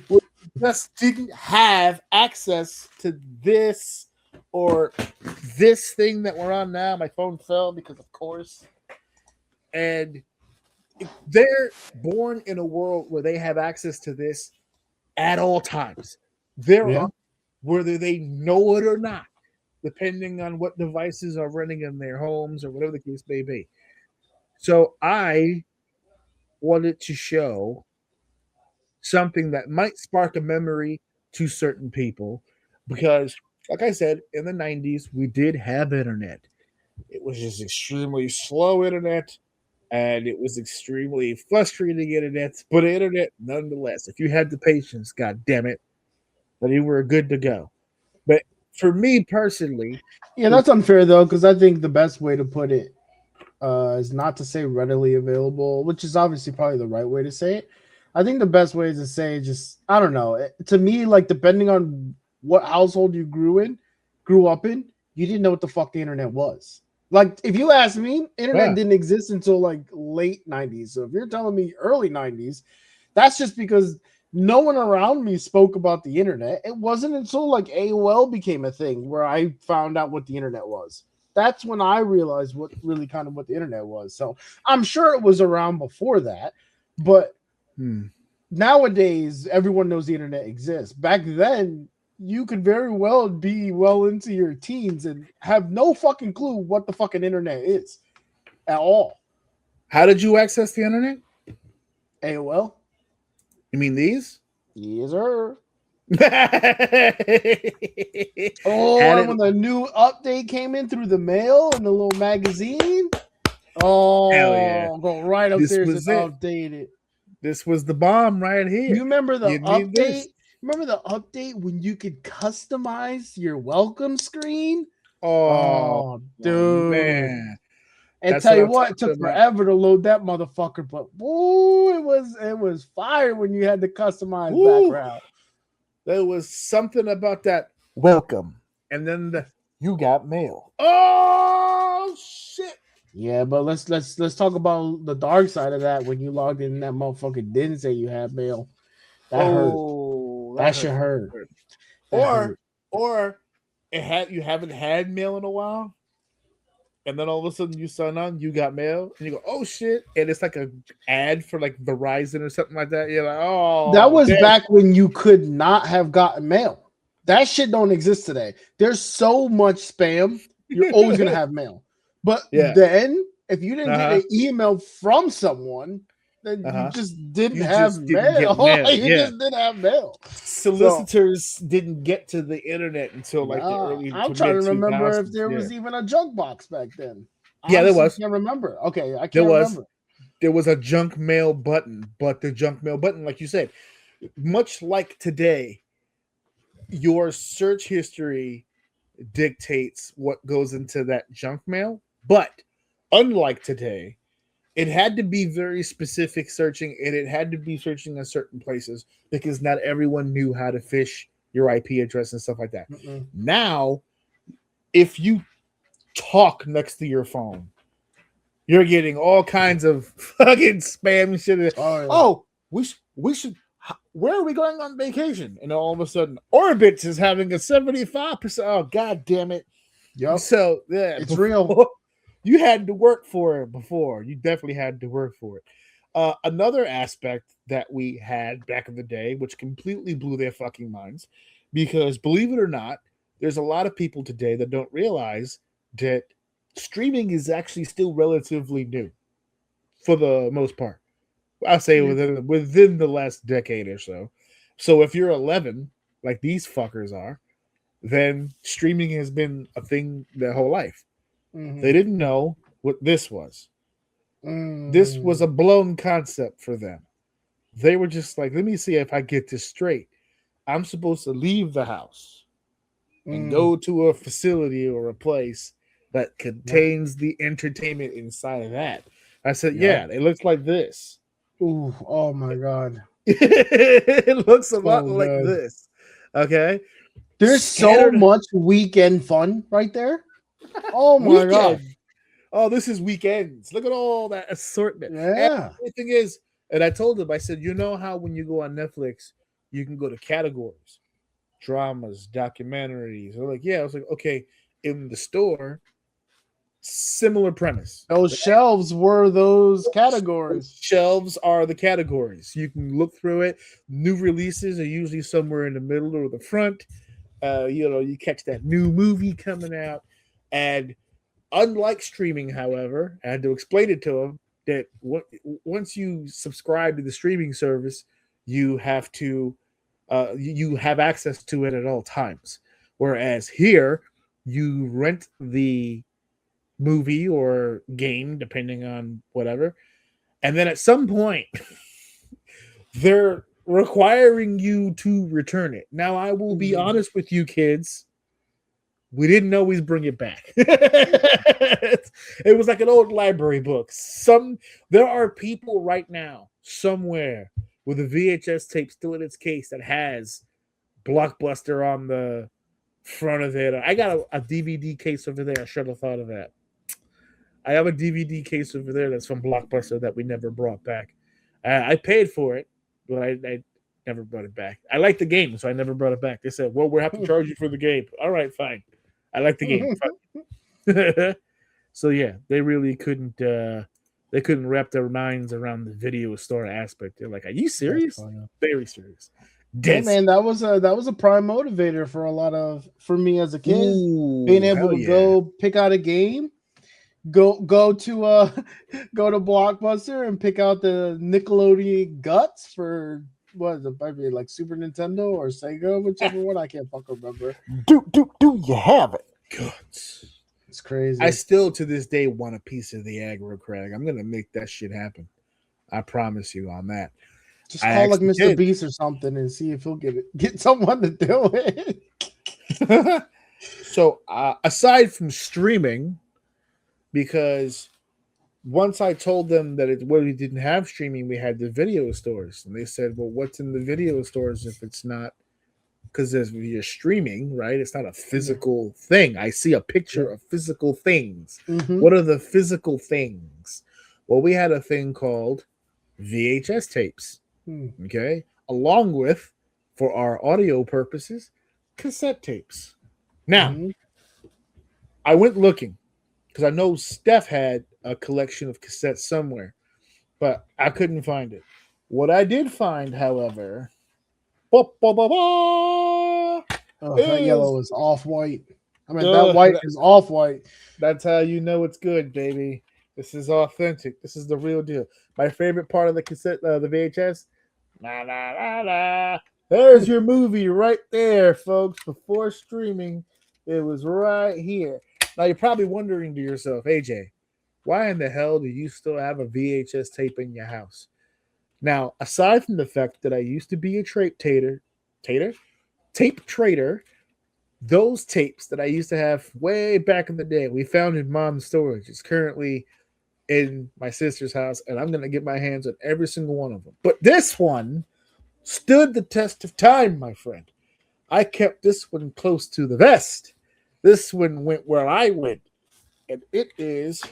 where you just didn't have access to this or this thing that we're on now. My phone fell because, of course, and they're born in a world where they have access to this at all times. They're Yeah. on whether they know it or not, depending on what devices are running in their homes or whatever the case may be. So I wanted to show something that might spark a memory to certain people because, like I said, in the 90s, we did have internet. It was just extremely slow internet and it was extremely frustrating internet, but internet nonetheless. If you had the patience, god damn it, then you were good to go. But for me personally, Yeah, the that's unfair though, because I think the best way to put it is not to say readily available, which is obviously probably the right way to say it. I think the best way is to say just I don't know. To me, like depending on what household you grew up in, you didn't know what the fuck the internet was. Like if you ask me, internet yeah, didn't exist until like late 90s. So if you're telling me early 90s, that's just because no one around me spoke about the internet. It wasn't until like AOL became a thing where I found out what the internet was. That's when I realized what really kind of what the internet was. So I'm sure it was around before that, but hmm. nowadays everyone knows the internet exists. Back then, you could very well be well into your teens and have no fucking clue what the fucking internet is at all. How did you access the internet? AOL, You mean these? yes, sir. Had Oh, and it when the new update came in through the mail and the little magazine, hell yeah. oh, go right This upstairs and was it. update it. This was the bomb right You here. remember the You need update? this. Remember the update when you could customize your welcome screen? Oh, Oh, oh dude. man. And That's tell you I'm what, it took talking about. forever to load that motherfucker, but woo, it was fire when you had the customized Woo. background. There was something about that welcome, and then you got mail. Oh shit! Yeah, but let's talk about the dark side of that. When you logged in, that motherfucker didn't say you had mail. That hurt. That should hurt. Or you haven't had mail in a while, and then all of a sudden you sign on, you got mail, and you go, oh shit, and it's like a ad for like Verizon or something like that. You're like, oh, that was damn. back when you could not have gotten mail. That shit don't exist today. There's so much spam. You're always gonna have mail. But then, if you didn't get an email from someone, then you just didn't have mail. You just didn't have mail. Solicitors didn't get to the internet until like the early. I'm trying to remember if there was even a junk box back then. Yeah, there was. I can't remember. Okay, I can't remember. There was a junk mail button, but the junk mail button, like you said, much like today, your search history dictates what goes into that junk mail. But unlike today, it had to be very specific searching, and it had to be searching in certain places because not everyone knew how to fish your IP address and stuff like that. Now, if you talk next to your phone, you're getting all kinds of fucking spam shit. Oh, we should. Where are we going on vacation? And all of a sudden, Orbitz is having a 75%. Oh, god damn it! Yep. So yeah, it's real. You had to work for it before. You definitely had to work for it. Another aspect that we had back in the day, which completely blew their fucking minds, because believe it or not, there's a lot of people today that don't realize that streaming is actually still relatively new for the most part. I'll say within the last decade or so. So if you're 11, like these fuckers are, then streaming has been a thing their whole life. They didn't know what this was. This was a blown concept for them. They were just like, let me see if I get this straight. I'm supposed to leave the house and go to a facility or a place that contains the entertainment inside of that. I said, yeah, it looks like this. Ooh, oh my god. It looks a lot like this. Okay. There's so much weekend fun right there. Oh my god. Oh, this is weekends. Look at all that assortment. Yeah. And the thing is, and I told him, I said, you know how when you go on Netflix, you can go to categories, dramas, documentaries. They're like, yeah. I was like, okay, in the store, similar premise. Those shelves were those categories. Shelves are the categories. You can look through it. New releases are usually somewhere in the middle or the front. You catch that new movie coming out. And unlike streaming, however, I had to explain it to him that once you subscribe to the streaming service, you have to you have access to it at all times. Whereas here, you rent the movie or game, depending on whatever, and then at some point, they're requiring you to return it. Now, I will be honest with you, kids. We didn't always bring it back. It was like an old library book. There are people right now somewhere with a VHS tape still in its case that has Blockbuster on the front of it. I got a DVD case over there. I should have thought of that. I have a DVD case over there that's from Blockbuster that we never brought back. I paid for it, but I never brought it back. I like the game, so I never brought it back. They said, well, we'll have to charge you for the game. All right, fine. I like the game. So yeah, they really couldn't wrap their minds around the video store aspect. They're like, are you serious? Very serious. Yeah, man, that was a prime motivator for me as a kid. Being able to go pick out a game, go to Blockbuster and pick out the Nickelodeon Guts for what is it, maybe like Super Nintendo or Sega, whichever one. I can't fucking remember. Do you have it? Guts. It's crazy. I still to this day want a piece of the aggro crag. I'm gonna make that shit happen. I promise you on that. Just call like Mr. Beast or something and see if he'll get someone to do it. So aside from streaming, because once I told them that we didn't have streaming, we had the video stores, and they said, "Well, what's in the video stores if it's not?" Because you're streaming, right? It's not a physical thing. I see a picture of physical things. Mm-hmm. What are the physical things? Well, we had a thing called VHS tapes, okay, along with, for our audio purposes, cassette tapes. Now, I went looking because I know Steph had a collection of cassettes somewhere, but I couldn't find it. What I did find, however, that yellow is off-white. I mean, that white is off-white. That's how you know it's good, baby. This is authentic. This is the real deal. My favorite part of the cassette, the VHS. La, la, la, la. There's your movie right there, folks. Before streaming, it was right here. Now, you're probably wondering to yourself, AJ, why in the hell do you still have a VHS tape in your house? Now, aside from the fact that I used to be a tape trader, those tapes that I used to have way back in the day, we found in mom's storage. It's currently in my sister's house, and I'm going to get my hands on every single one of them. But this one stood the test of time, my friend. I kept this one close to the vest. This one went where I went, and it is,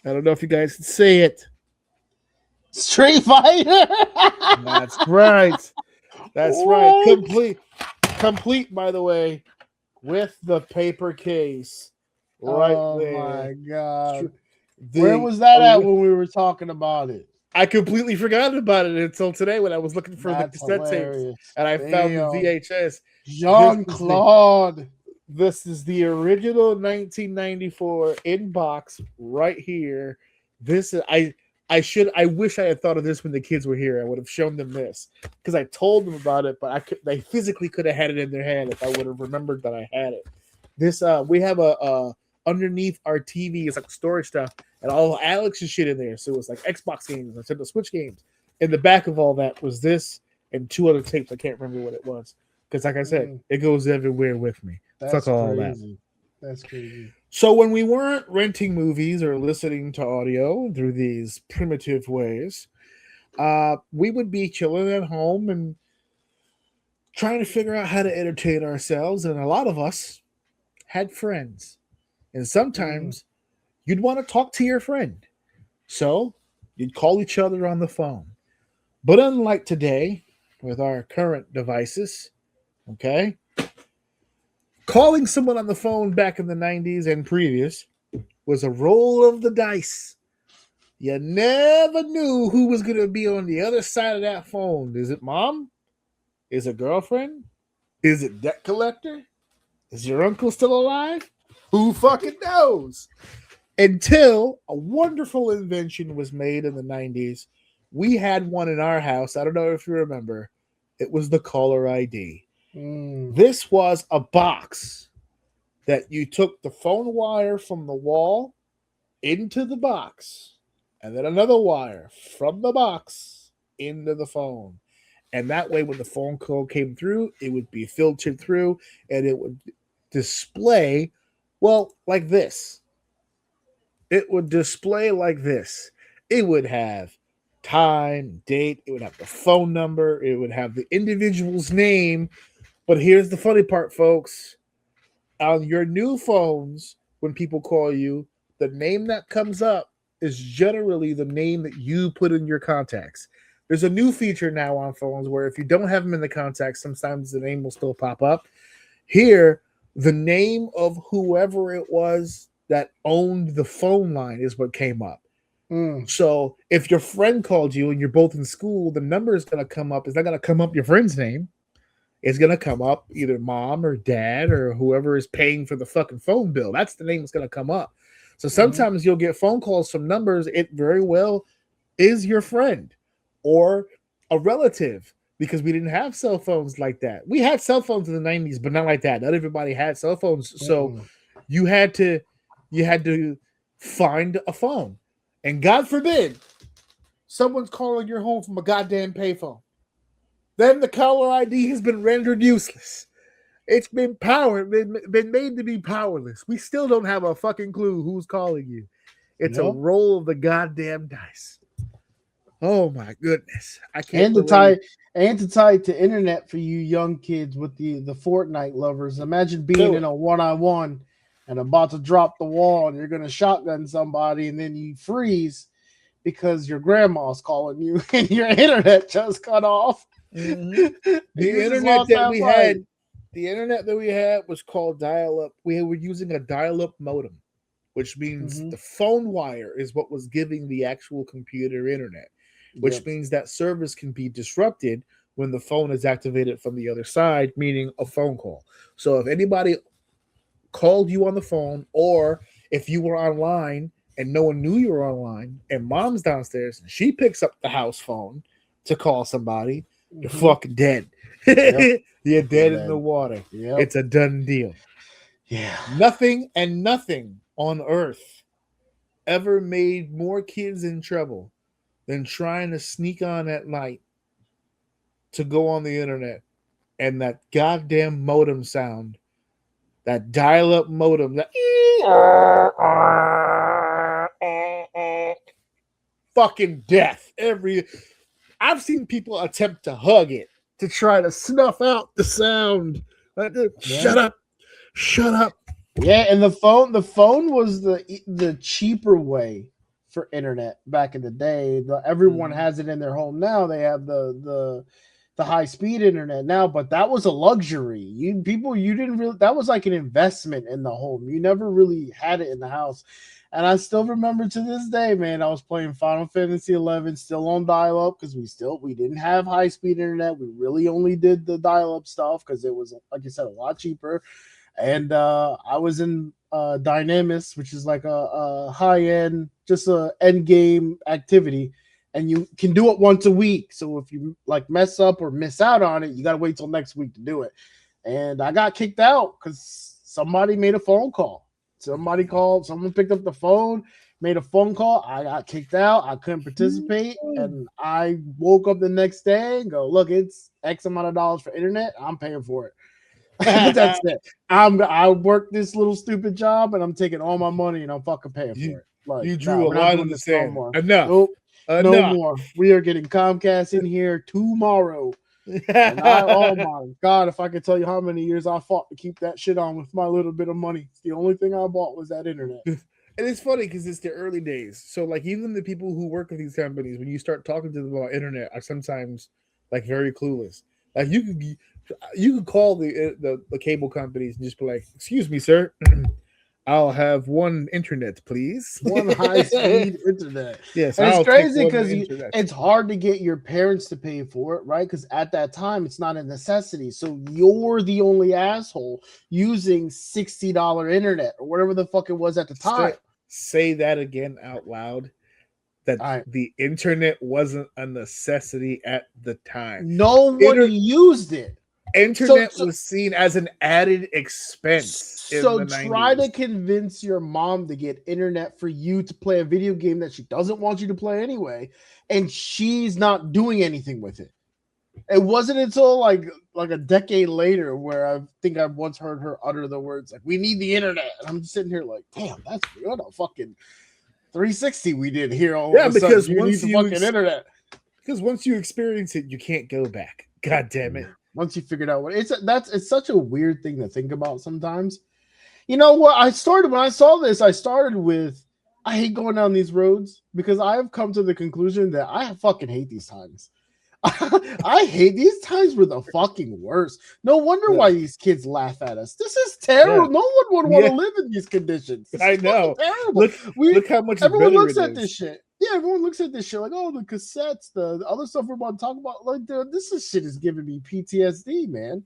I don't know if you guys can say it. Street Fighter. That's right. That's right. Complete, by the way, with the paper case right there. Oh my god! Where was that at when we were talking about it? I completely forgot about it until today when I was looking for the cassette tapes, and I found the VHS. Jean-Claude. This is the original 1994 in box right here. This is I wish I had thought of this when the kids were here. I would have shown them this because I told them about it, but they physically could have had it in their hand if I would have remembered that I had it. This we have a underneath our TV is like storage stuff and all Alex's shit in there. So it was like Xbox games, Nintendo Switch games. In the back of all that was this and two other tapes. I can't remember what it was because, like I said, it goes everywhere with me. Fuck all that. That's crazy. So when we weren't renting movies or listening to audio through these primitive ways, we would be chilling at home and trying to figure out how to entertain ourselves. And a lot of us had friends. And sometimes you'd want to talk to your friend. So you'd call each other on the phone. But unlike today, with our current devices, okay, calling someone on the phone back in the 90s and previous was a roll of the dice. You never knew who was going to be on the other side of that phone. Is it mom? Is it girlfriend? Is it debt collector? Is your uncle still alive? Who fucking knows? Until a wonderful invention was made in the 90s. We had one in our house. I don't know if you remember. It was the caller ID. This was a box that you took the phone wire from the wall into the box, and then another wire from the box into the phone. And that way, when the phone call came through, it would be filtered through, and it would display, well, like this. It would display like this. It would have time, date, it would have the phone number, it would have the individual's name. But here's the funny part, folks. On your new phones, when people call you, the name that comes up is generally the name that you put in your contacts. There's a new feature now on phones where if you don't have them in the contacts, sometimes the name will still pop up. Here, the name of whoever it was that owned the phone line is what came up. So if your friend called you and you're both in school, the number is going to come up. It's not going to come up your friend's name. It's going to come up either mom or dad or whoever is paying for the fucking phone bill. That's the name that's going to come up. So sometimes you'll get phone calls from numbers. It very well is your friend or a relative because we didn't have cell phones like that. We had cell phones in the 90s, but not like that. Not everybody had cell phones. So you had to find a phone. And God forbid someone's calling your home from a goddamn payphone. Then the caller ID has been rendered useless. It's been made to be powerless. We still don't have a fucking clue who's calling you. It's a Yep. roll of the goddamn dice. Oh my goodness. I can't And to believe tie it to internet for you young kids with the Fortnite lovers. Imagine being Do in it. a 1-on-1 and about to drop the wall and you're gonna shotgun somebody and then you freeze because your grandma's calling you and your internet just cut off. Mhm. You The just internet lost that we fight. had, the internet that we had was called dial-up. We were using a dial-up modem, which means Mhm. the phone wire is what was giving the actual computer internet, which Yep. means that service can be disrupted when the phone is activated from the other side, meaning a phone call. So if anybody called you on the phone, or if you were online and no one knew you were online, and mom's downstairs and she picks up the house phone to call somebody, you're Mhm. fucking dead. Yep. You're dead in Dead. the water. Yep. It's a done deal. Yeah. Nothing and nothing on earth ever made more kids in trouble than trying to sneak on at night to go on the internet, and that goddamn modem sound, that dial-up modem, that fucking death. I've seen people attempt to hug it to try to snuff out the sound. Shut up. Shut up. Yeah, and the phone was the cheaper way for internet back in the day. Everyone has it in their home now. They have the high speed internet now, but that was a luxury. You didn't really, that was like an investment in the home. You never really had it in the house. And I still remember to this day, man, I was playing Final Fantasy 11 still on dial up because we didn't have high speed internet. We really only did the dial up stuff because it was, like you said, a lot cheaper. And I was in Dynamis, which is like a high end, just a end game activity, and you can do it once a week. So if you like mess up or miss out on it, you got to wait till next week to do it. And I got kicked out because somebody made a phone call. Somebody called, someone picked up the phone, made a phone call. I got kicked out. I couldn't participate. And I woke up the next day and go, look, it's X amount of dollars for internet. I'm paying for it. That's it. I work this little stupid job and I'm taking all my money and I'm fucking paying for it. Like, You nah, drew a we're not line doing in the this no sand. more. Enough. Nope. No Enough. more. We are getting Comcast in here tomorrow. And oh my God, if I could tell you how many years I fought to keep that shit on with my little bit of money. It's the only thing I bought was that internet. And it's funny because it's the early days. So like even the people who work with these companies, when you start talking to them about internet, are sometimes like very clueless. Like you could call the cable companies and just be like, "Excuse me, sir, I'll have one internet, please. One high speed internet." Yes, And I'll it's crazy take one because internet. it's hard to get your parents to pay for it, right? Because at that time, it's not a necessity. So you're the only asshole using $60 internet or whatever the fuck it was at the time. Say that again out loud. That I- the internet wasn't a necessity at the time. No one used it. Internet So- was seen as an added expense in So the try 90s. to convince your mom to get internet for you to play a video game that she doesn't want you to play anyway, and she's not doing anything with it. It wasn't until like a decade later where I think I once heard her utter the words like, "We need the internet," and I'm sitting here like, "Damn, that's what a fucking 360 we did here." All Yeah, of a because sudden, you need once the you fucking internet. Because once you experience it, you can't go back. God damn it. Once you figured out what it's such a weird thing to think about sometimes. You know what? When I saw this, I started with, I hate going down these roads because I have come to the conclusion that I fucking hate these times. I hate these times were the fucking worst. No wonder why these kids laugh at us. This is terrible. Yeah. No one would want to Yeah. live in these conditions. This I is know. fucking terrible. Look how much Everyone better looks it at is. this shit. Yeah, everyone looks at this shit like, oh, the cassettes, the other stuff we're about to talk about. Like, shit is giving me PTSD, man.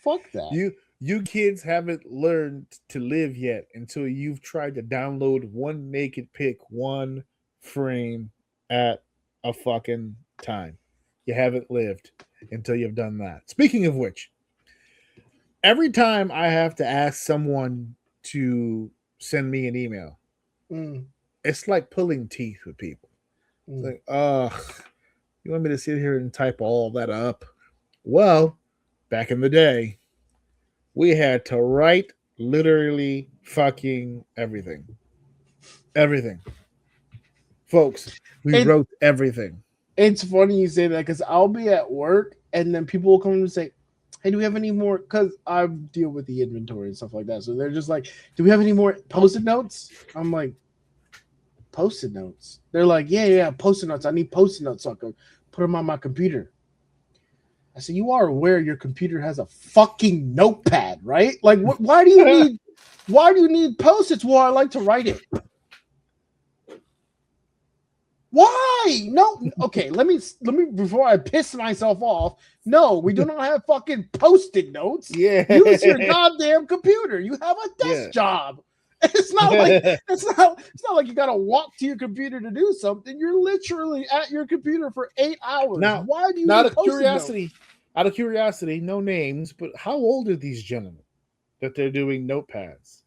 Fuck that. You kids haven't learned to live yet until you've tried to download one naked pic, one frame at a fucking time. You haven't lived until you've done that. Speaking of which, every time I have to ask someone to send me an email, it's like pulling teeth with people. It's like, you want me to sit here and type all that up? Well, back in the day, we had to write literally fucking everything. Everything. folks. We wrote everything. It's funny you say that because I'll be at work and then people will come and say, hey, do we have any more? Because I deal with the inventory and stuff like that. So they're just like, do we have any more Post-it notes? I'm like, Post-it notes? They're like, yeah, Post-it notes. I need Post-it notes so I can put them on my computer. I said, you are aware your computer has a fucking notepad, right? Like, why do you need Post-its? Well, I like to write it. Why? No. Okay, let me before I piss myself off. No, we do not have fucking Post-it notes. Yeah. Use your goddamn computer. You have a desk job. It's not like you gotta walk to your computer to do something. You're literally at your computer for 8 hours. Now, why do you out need of curiosity, no names, but how old are these gentlemen that they're doing notepads?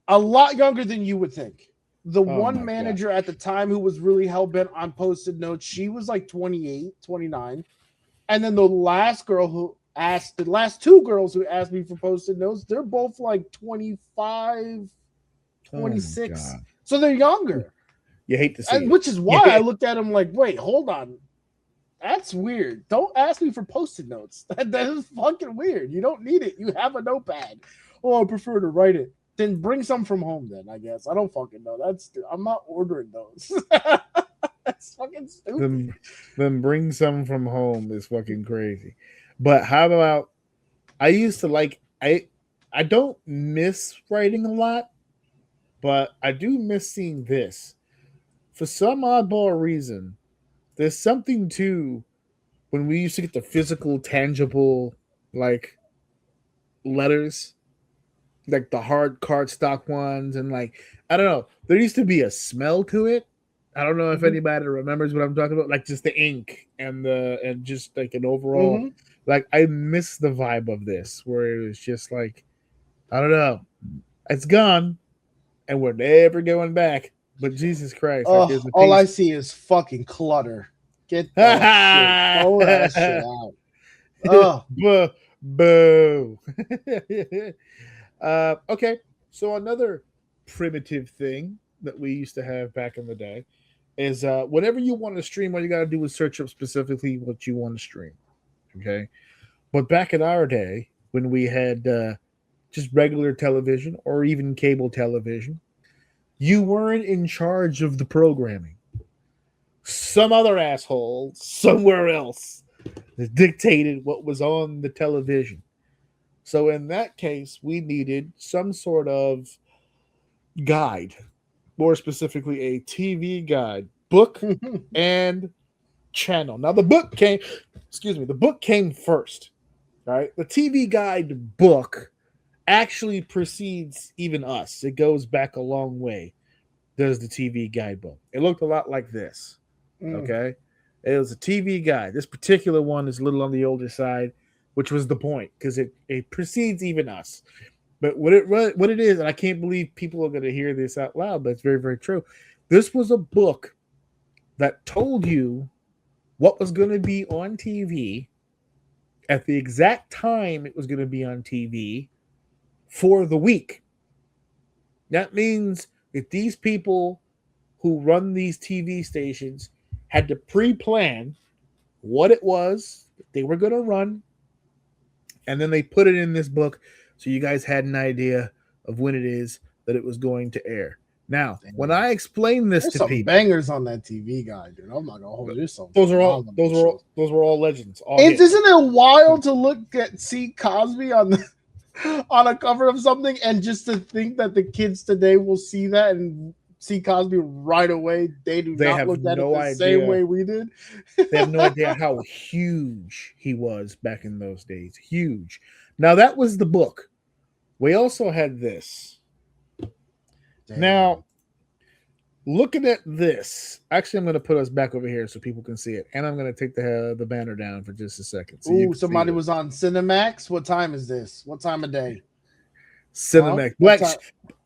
A lot younger than you would think. The one my manager at the time who was really hell-bent on Post-it notes, she was like 28, 29. And then the last two girls who asked me for Post-it notes, they're both like 25, 26. So they're younger. You hate to see it. Which is why I looked at them like, wait, hold on. That's weird. Don't ask me for Post-it notes. That is fucking weird. You don't need it. You have a notepad. Oh, I prefer to write it. Then bring some from home then, I guess. I don't fucking know. I'm not ordering those. That's fucking stupid. Then bring some from home is fucking crazy. But how about I used to like I don't miss writing a lot, but I do miss seeing this. For some oddball reason, there's something to when we used to get the physical, tangible, like letters. Like the hard cardstock ones, and like I don't know, there used to be a smell to it. I don't know if anybody remembers what I'm talking about, like just the ink and just like an overall. Like I miss the vibe of this, where it was just like I don't know, it's gone, and we're never going back. But Jesus Christ, like, all I see is fucking clutter. Get that shit. Throw that shit out. Boo. Okay, so another primitive thing that we used to have back in the day is whenever you want to stream, all you got to do is search up specifically what you want to stream. Okay, but back in our day, when we had just regular television or even cable television, you weren't in charge of the programming. Some other asshole somewhere else dictated what was on the television. So in that case, we needed some sort of guide, more specifically a TV guide, book and channel. Now the book came first, right? The TV guide book actually precedes even us. It goes back a long way. Does the TV guidebook. It looked a lot like this, okay? It was a TV guide. This particular one is a little on the older side, which was the point, because it precedes even us. But what it is, and I can't believe people are going to hear this out loud, but it's very, very true. This was a book that told you what was going to be on TV at the exact time it was going to be on TV for the week. That means that these people who run these TV stations had to pre-plan what it was that they were going to run, and then they put it in this book so you guys had an idea of when it is that it was going to air. Now, when I explain this to people, bangers on that TV guy, dude. I'm not gonna hold you. Those were all legends. Isn't it wild to see Cosby on a cover of something, and just to think that the kids today will see that and see Cosby right away? They not look at it the same way we did. They have no idea how huge he was back in those days. Huge. Now that was the book. We also had this. Damn. Now, looking at this, actually, I'm going to put us back over here so people can see it, and I'm going to take the banner down for just a second. So somebody was on Cinemax. What time is this? What time of day? Cinemax.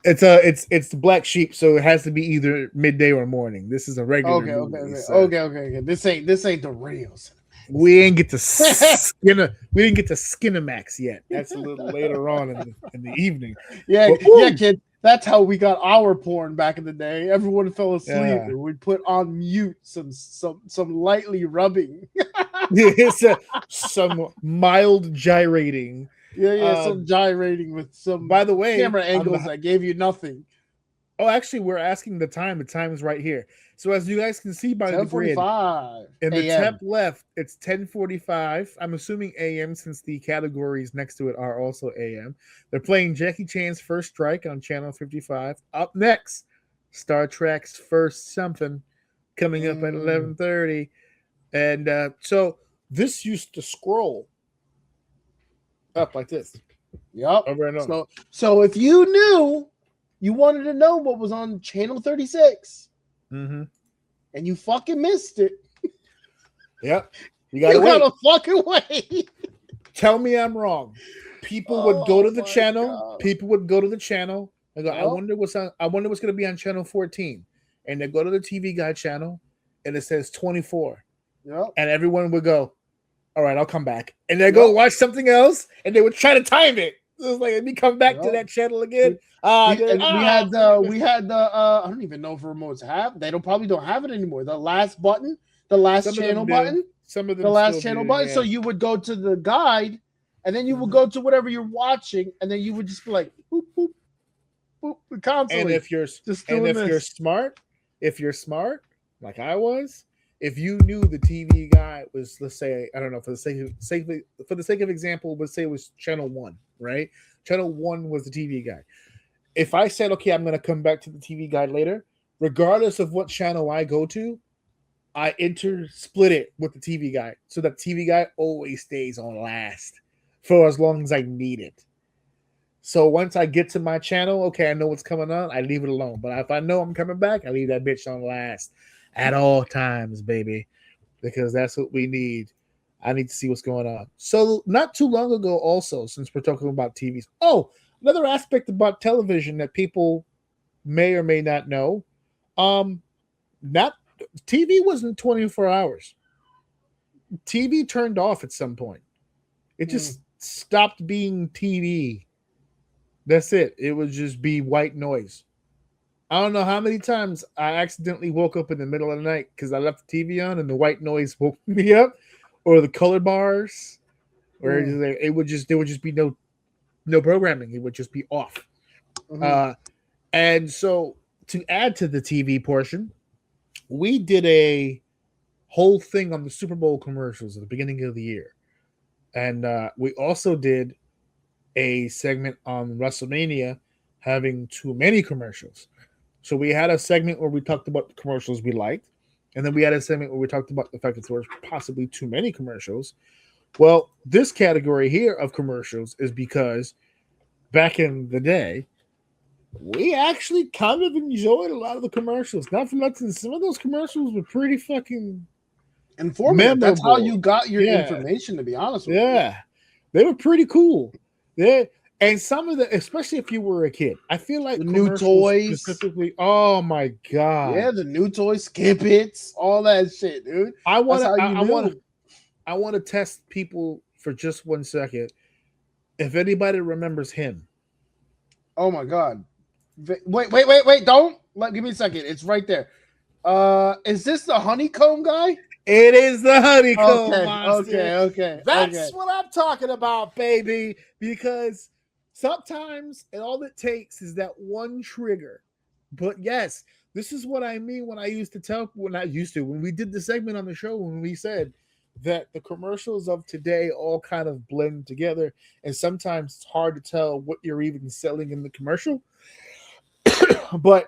It's the Black Sheep, so it has to be either midday or morning. This is a regular. Okay. This ain't the real Cinemax. We didn't get to Skinemax yet. That's a little later on in the evening. Yeah, kid. That's how we got our porn back in the day. Everyone fell asleep Yeah. and we'd put on mute some lightly rubbing. It's some mild gyrating. Some gyrating with some By the way, camera angles that gave you nothing. Oh, actually, we're asking the time. The time is right here. So as you guys can see by the grid, 10:45 in the a.m. top left, it's 10:45. I'm assuming AM since the categories next to it are also AM. They're playing Jackie Chan's First Strike on channel 55. Up next, Star Trek's First Something coming up at 11:30. And so this used to scroll up like this. Yep. Over and over. So if you knew, you wanted to know what was on channel 36, Mm-hmm. and you fucking missed it. Yep. You gotta fucking wait. Tell me I'm wrong. People would go to the channel. God. People would go to the channel and go, Yep. I wonder what's going to be on channel 14. And they go to the TV Guide channel and it says 24. Yep. And everyone would go, all right, I'll come back. And they go watch something else and they would try to time it. It was like, let me come back to that channel again. We had the I don't even know if remotes have. They probably don't have it anymore. The last button, the last channel button. Some of them the last still channel do, button. yeah. So you would go to the guide, and then you would go to whatever you're watching, and then you would just be like, boop, boop, boop, constantly. And if you're smart, like I was, if you knew the TV guy was, let's say, I don't know, for the sake of example, let's say it was channel 1, right? Channel 1 was the TV guy. If I said, okay, I'm going to come back to the TV guide later, regardless of what channel I go to, I split it with the TV guide. So that TV guide always stays on last for as long as I need it. So once I get to my channel, okay, I know what's coming on, I leave it alone. But if I know I'm coming back, I leave that bitch on last at all times, baby, because that's what we need. I need to see what's going on. So not too long ago also, since we're talking about TVs. Oh, another aspect about television that people may or may not know. TV wasn't 24 hours. TV turned off at some point. It just stopped being TV. That's it. It would just be white noise. I don't know how many times I accidentally woke up in the middle of the night because I left the TV on and the white noise woke me up, or the color bars, or there would just be no programming. It would just be off. And so to add to the TV portion, we did a whole thing on the Super Bowl commercials at the beginning of the year. And we also did a segment on WrestleMania having too many commercials. So we had a segment where we talked about the commercials we liked. And then we had a segment where we talked about the fact that there were possibly too many commercials. Well, this category here of commercials is because back in the day, we actually kind of enjoyed a lot of the commercials. Not for nothing, some of those commercials were pretty fucking informative. That's how you got your information, to be honest with you. Yeah, they were pretty cool. And some of the, especially if you were a kid, I feel like the new toys, specifically. Oh my god! Yeah, the new toys, skip it, all that shit, dude. I want to test people for just 1 second. If anybody remembers him. Oh my god! Wait! Don't give me a second. It's right there. Is this the honeycomb guy? It is the honeycomb monster. Okay. That's what I'm talking about, baby. Because sometimes all it takes is that one trigger. But yes, this is what I mean when we did the segment on the show, when we said that the commercials of today all kind of blend together, and sometimes it's hard to tell what you're even selling in the commercial. But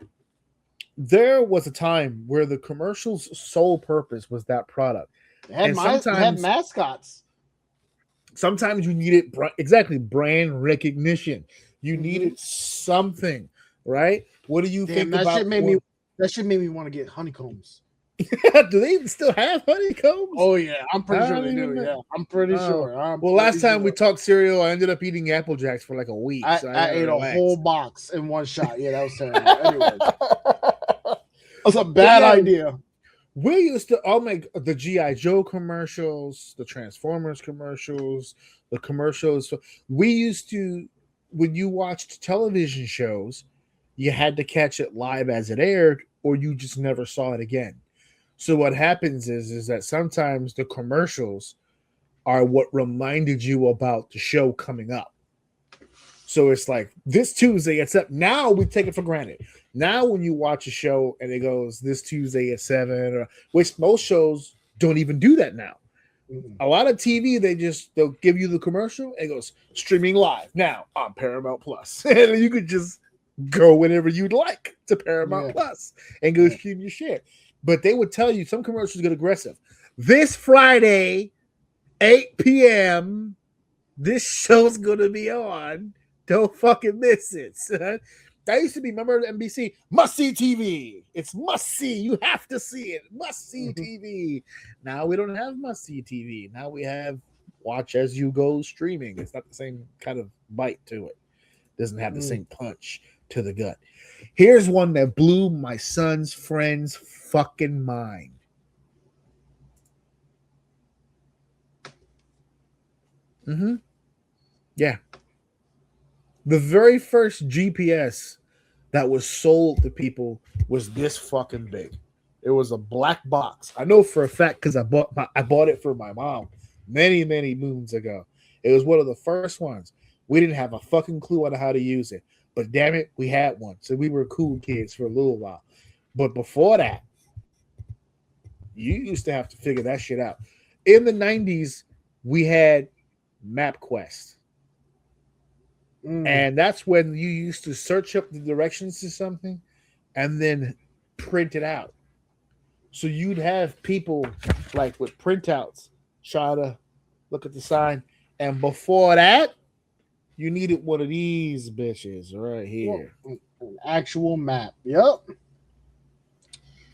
there was a time where the commercial's sole purpose was that product. It had mascots. Sometimes you needed brand recognition. You needed something, right? What do you think about that? Shit made me want to get honeycombs. Do they even still have honeycombs? Oh yeah, I'm pretty sure they do. Yeah, I'm pretty sure. Last time we talked cereal, I ended up eating Apple Jacks for like a week. I ate a whole box in one shot. Yeah, that was terrible. Anyway, that's a bad idea. We used to make the G.I. Joe commercials, the Transformers commercials, the commercials. We used to, when you watched television shows, you had to catch it live as it aired, or you just never saw it again. So what happens is that sometimes the commercials are what reminded you about the show coming up. So it's like this Tuesday, except now we take it for granted. Now when you watch a show and it goes this Tuesday at 7, or which most shows don't even do that now. A lot of TV, they'll give you the commercial and it goes streaming live now on Paramount Plus. And you could just go whenever you'd like to Paramount Plus and go stream your shit. But they would tell you some commercials get aggressive. This Friday, 8 p.m., this show's gonna be on. Don't fucking miss it. That used to be, remember NBC, must see TV. It's must see. You have to see it. Must see TV. Now we don't have must see TV. Now we have watch as you go streaming. It's not the same kind of bite to it. Doesn't have the same punch to the gut. Here's one that blew my son's friend's fucking mind. Yeah. The very first GPS that was sold to people was this fucking big. It was a black box. I know for a fact because I bought it for my mom many, many moons ago. It was one of the first ones. We didn't have a fucking clue on how to use it. But damn it, we had one. So we were cool kids for a little while. But before that, you used to have to figure that shit out. In the 90s, we had MapQuest. And that's when you used to search up the directions to something and then print it out. So you'd have people like with printouts try to look at the sign. And before that, you needed one of these bitches right here. An actual map. Yep.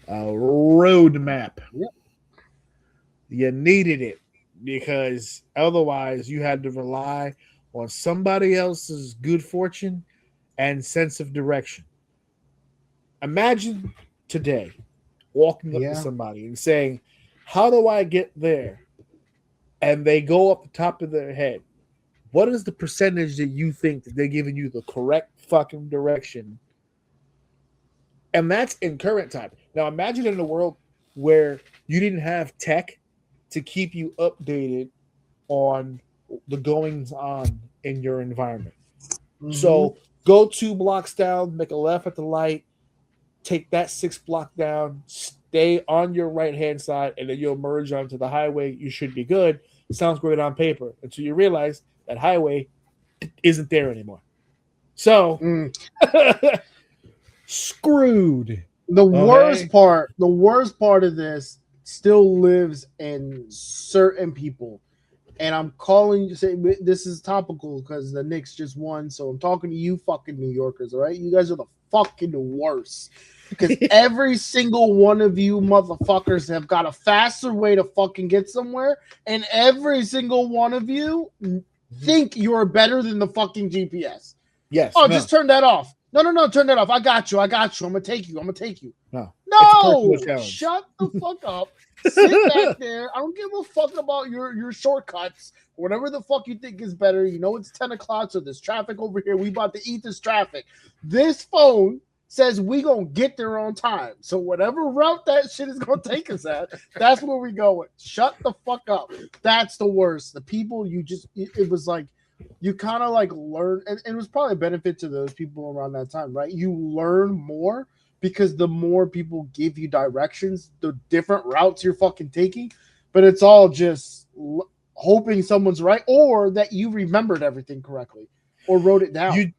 A road map. Yep. You needed it because otherwise you had to rely on somebody else's good fortune and sense of direction. Imagine today walking up to somebody and saying, how do I get there? And they go up the top of their head. What is the percentage that you think that they're giving you the correct fucking direction? And that's in current time. Now imagine in a world where you didn't have tech to keep you updated on the goings on in your environment. So go 2 blocks down, make a left at the light, take that 6 block down, stay on your right hand side, and then you'll merge onto the highway. You should be good. It sounds great on paper until you realize that highway isn't there anymore. So screwed. The worst part of this still lives in certain people. And I'm calling to say this is topical because the Knicks just won. So I'm talking to you fucking New Yorkers, all right? You guys are the fucking worst. Because every single one of you motherfuckers have got a faster way to fucking get somewhere. And every single one of you think you're better than the fucking GPS. Yes. Oh, just turn that off. No, turn that off. I got you. I'm gonna take you. No. Shut the fuck up. Sit back there. I don't give a fuck about your shortcuts. Whatever the fuck you think is better. You know it's 10 o'clock, so there's traffic over here. We about to eat this traffic. This phone says we gonna get there on time. So whatever route that shit is gonna take us at, that's where we going. Shut the fuck up. That's the worst. The people it was like you kind of like learn, and it was probably a benefit to those people around that time, right? You learn more because the more people give you directions, the different routes you're fucking taking, but it's all just hoping someone's right or that you remembered everything correctly or wrote it down.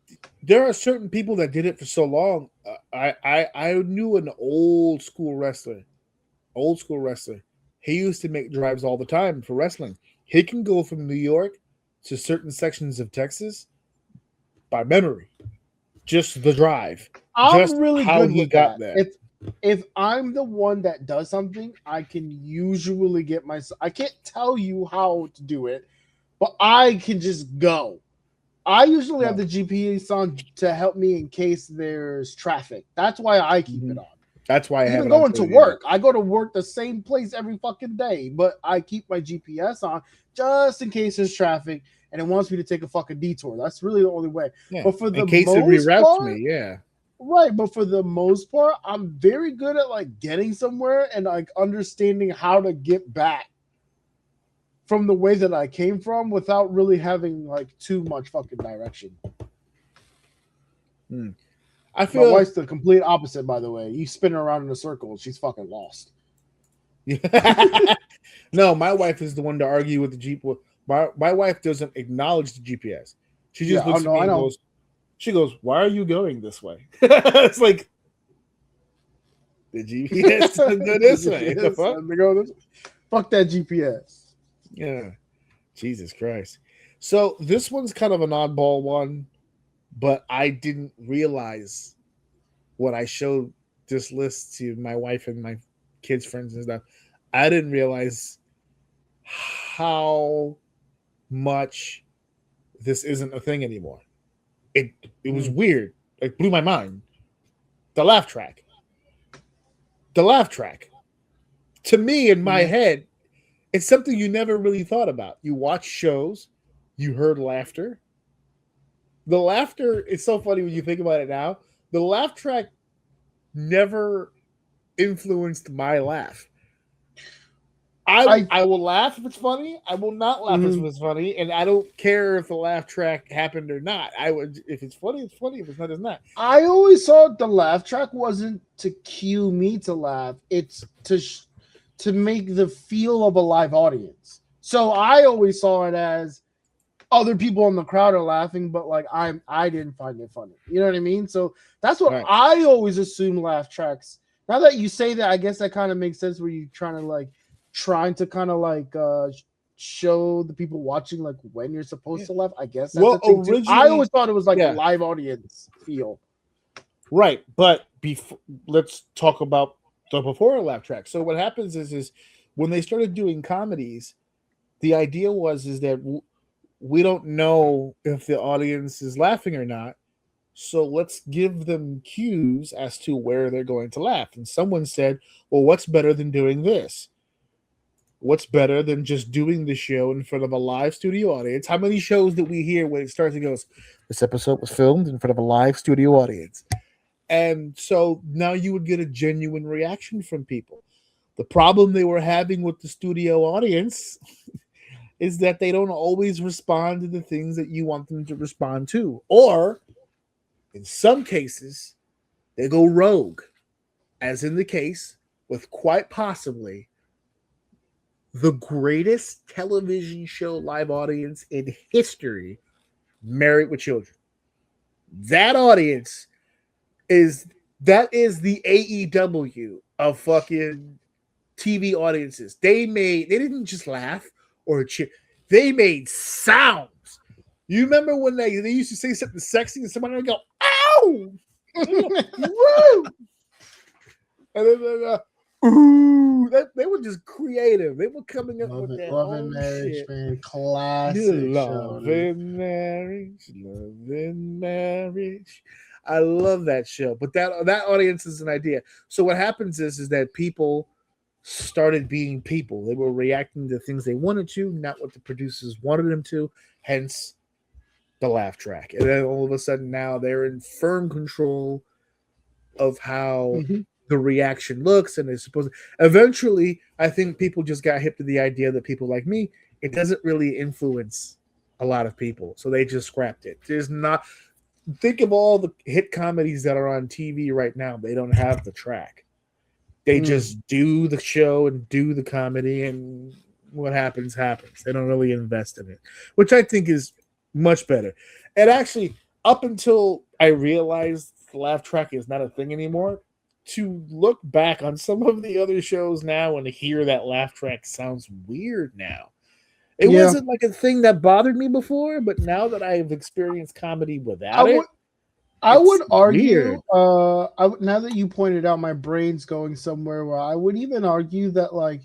There are certain people that did it for so long. I knew an old school wrestler. He used to make drives all the time for wrestling. He can go from New York to certain sections of Texas by memory. Just the drive. I'm really how good he with got that. there. If I'm the one that does something, I can usually get myself. I can't tell you how to do it, but I can just go. I usually have the GPS on to help me in case there's traffic. That's why I keep it on. That's why I even going to work. I go to work the same place every fucking day, but I keep my GPS on just in case there's traffic and it wants me to take a fucking detour. That's really the only way. Yeah. But for the in case most it reroutes part, me, yeah. Right, but for the most part, I'm very good at like getting somewhere and like understanding how to get back from the way that I came from without really having like too much fucking direction. I My feel wife's the complete opposite, by the way. You spin her around in a circle, she's fucking lost. no, my wife is the one to argue with the Jeep. My wife doesn't acknowledge the GPS. She just Yeah, looks at me I and know. goes, "Why are you going this way?" It's like the GPS doesn't go this way. The fuck? Fuck that GPS. Yeah, Jesus Christ. So this one's kind of an oddball one, but I didn't realize when I showed this list to my wife and my kids' friends and stuff. I didn't realize how much this isn't a thing anymore. It was weird. It blew my mind. The laugh track. The laugh track. To me, in my head, it's something you never really thought about. You watch shows, you heard laughter. The laughter is so funny when you think about it now. The laugh track never influenced my laugh. I will laugh if it's funny. I will not laugh if it's funny, and I don't care if the laugh track happened or not. I would, if it's funny, it's funny. If it's not, it's not. I always thought the laugh track wasn't to cue me to laugh; it's to make the feel of a live audience. So I always saw it as other people in the crowd are laughing, but like I didn't find it funny. You know what I mean? So that's what I always assume laugh tracks. Now that you say that, I guess that kind of makes sense. Where you're trying to kind of like show the people watching like when you're supposed to laugh. I guess that's the thing too. I always thought it was like a live audience feel. Right, but let's talk about the before laugh track. So what happens is when they started doing comedies, the idea was that we don't know if the audience is laughing or not. So let's give them cues as to where they're going to laugh. And someone said, well, what's better than doing this? What's better than just doing the show in front of a live studio audience? How many shows did we hear when it starts and goes, this episode was filmed in front of a live studio audience? And so now you would get a genuine reaction from people. The problem they were having with the studio audience is that they don't always respond to the things that you want them to respond to. Or in some cases, they go rogue, as in the case with quite possibly the greatest television show live audience in history, Married with Children. That audience is the AEW of fucking TV audiences. They didn't just laugh or cheer. They made sounds. You remember when they used to say something sexy and somebody would go, ow! Woo! And then they go, ooh, they were just creative. They were coming up with their own Marriage, shit. man, classic. Love and marriage. I love that show. But that audience is an idea. So what happens is that people started being people. They were reacting to things they wanted to, not what the producers wanted them to. Hence the laugh track. And then all of a sudden now they're in firm control of how the reaction looks, and they're supposed to. Eventually, I think people just got hip to the idea that people like me, it doesn't really influence a lot of people, so they just scrapped it. There's not. Think of all the hit comedies that are on TV right now. They don't have the track. They just do the show and do the comedy, and what happens. They don't really invest in it, which I think is much better. And actually, up until I realized the laugh track is not a thing anymore, to look back on some of the other shows now and to hear that laugh track sounds weird now. It wasn't like a thing that bothered me before, but now that I've experienced comedy without it, I would argue, now that you pointed out, my brain's going somewhere where I would even argue that like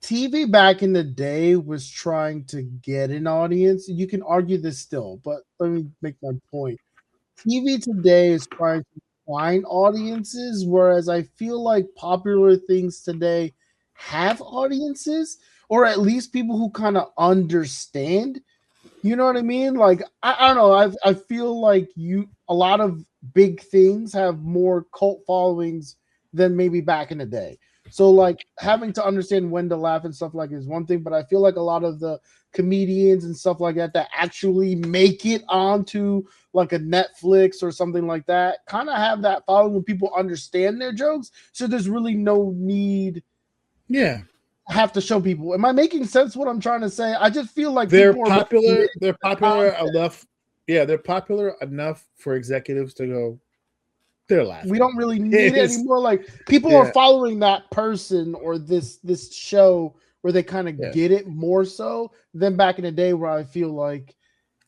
TV back in the day was trying to get an audience. You can argue this still, but let me make my point. TV today is trying to find audiences, whereas I feel like popular things today have audiences, or at least people who kind of understand. You know what I mean? Like I don't know. I feel like a lot of big things have more cult followings than maybe back in the day. So like having to understand when to laugh and stuff like is one thing, but I feel like a lot of the comedians and stuff like that actually make it onto like a Netflix or something like that kind of have that following when people understand their jokes. So there's really no need have to show people. Am I making sense what I'm trying to say? I just feel like they're people popular. are They're popular enough. Yeah, they're popular enough for executives to go. They're laughing. We don't really need it anymore. Like people are following that person or this show where they kind of get it more so than back in the day where I feel like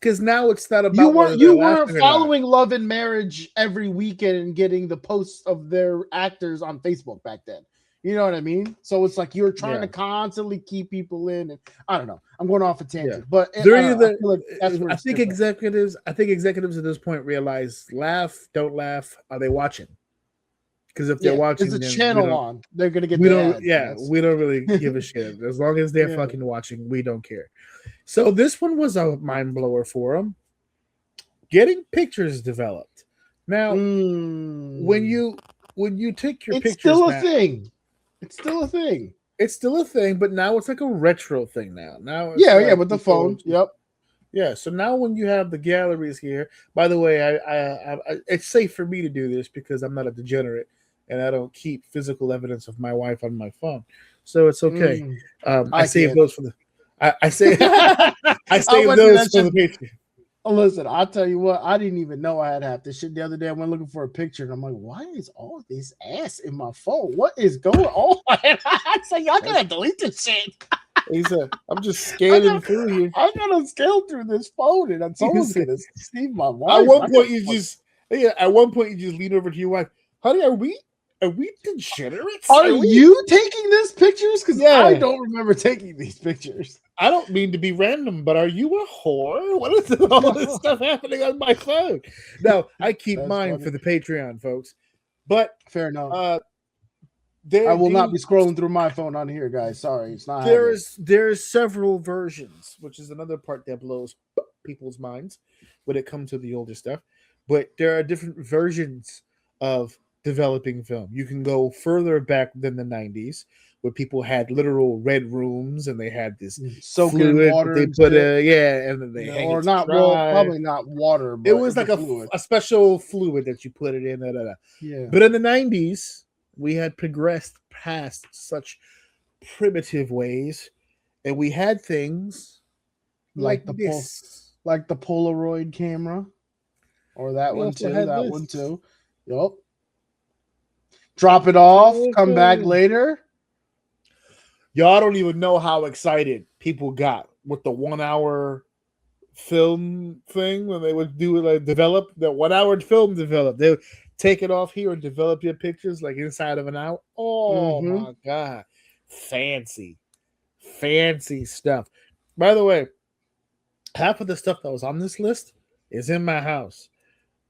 because now it's not about you weren't following Love and Marriage every weekend and getting the posts of their actors on Facebook back then. You know what I mean? So it's like you're trying to constantly keep people in, and I don't know. I'm going off a tangent, but I think executives at this point realize laugh, don't laugh. Are they watching? Because if they're watching, there's a channel on. They're gonna get. We don't really give a shit. As long as they're fucking watching, we don't care. So this one was a mind blower for them. Getting pictures developed. Now, when you take your pictures, still a thing. It's still a thing. It's still a thing, but now it's like a retro thing now. Now, with the phone. Yep. Yeah. So now when you have the galleries here, by the way, I it's safe for me to do this because I'm not a degenerate and I don't keep physical evidence of my wife on my phone, so it's okay. I save those for the. I save those for the Patreon. Listen, I'll tell you what, I didn't even know I had half this shit the other day. I went looking for a picture and I'm like, why is all this ass in my phone? What is going on? I said, y'all gotta delete this shit. He said, I'm just scaling through here. I gotta scale through this phone and someone's gonna see my wife. At one point you just lean over to your wife. Honey, are we degenerates? Are you taking these pictures? Because I don't remember taking these pictures. I don't mean to be random, but are you a whore? What is all this stuff happening on my phone? No, I keep mine for the Patreon, folks. But fair enough. I will not be scrolling through my phone on here, guys. Sorry, it's not. There's several versions, which is another part that blows people's minds when it comes to the older stuff. But there are different versions of developing film. You can go further back than the 90s, where people had literal red rooms and they had this soaking in water. They put and then they hang or not probably not water. But it was like a special fluid that you put it in. Yeah. But in the 90s, we had progressed past such primitive ways, and we had things like this, like the Polaroid camera, or that one too. That one too. Yup. Drop it off. Come back later. Y'all don't even know how excited people got with the 1 hour film thing when they would do develop that 1 hour film develop. They would take it off here and develop your pictures like inside of an hour. Oh my God. Fancy stuff. By the way, half of the stuff that was on this list is in my house.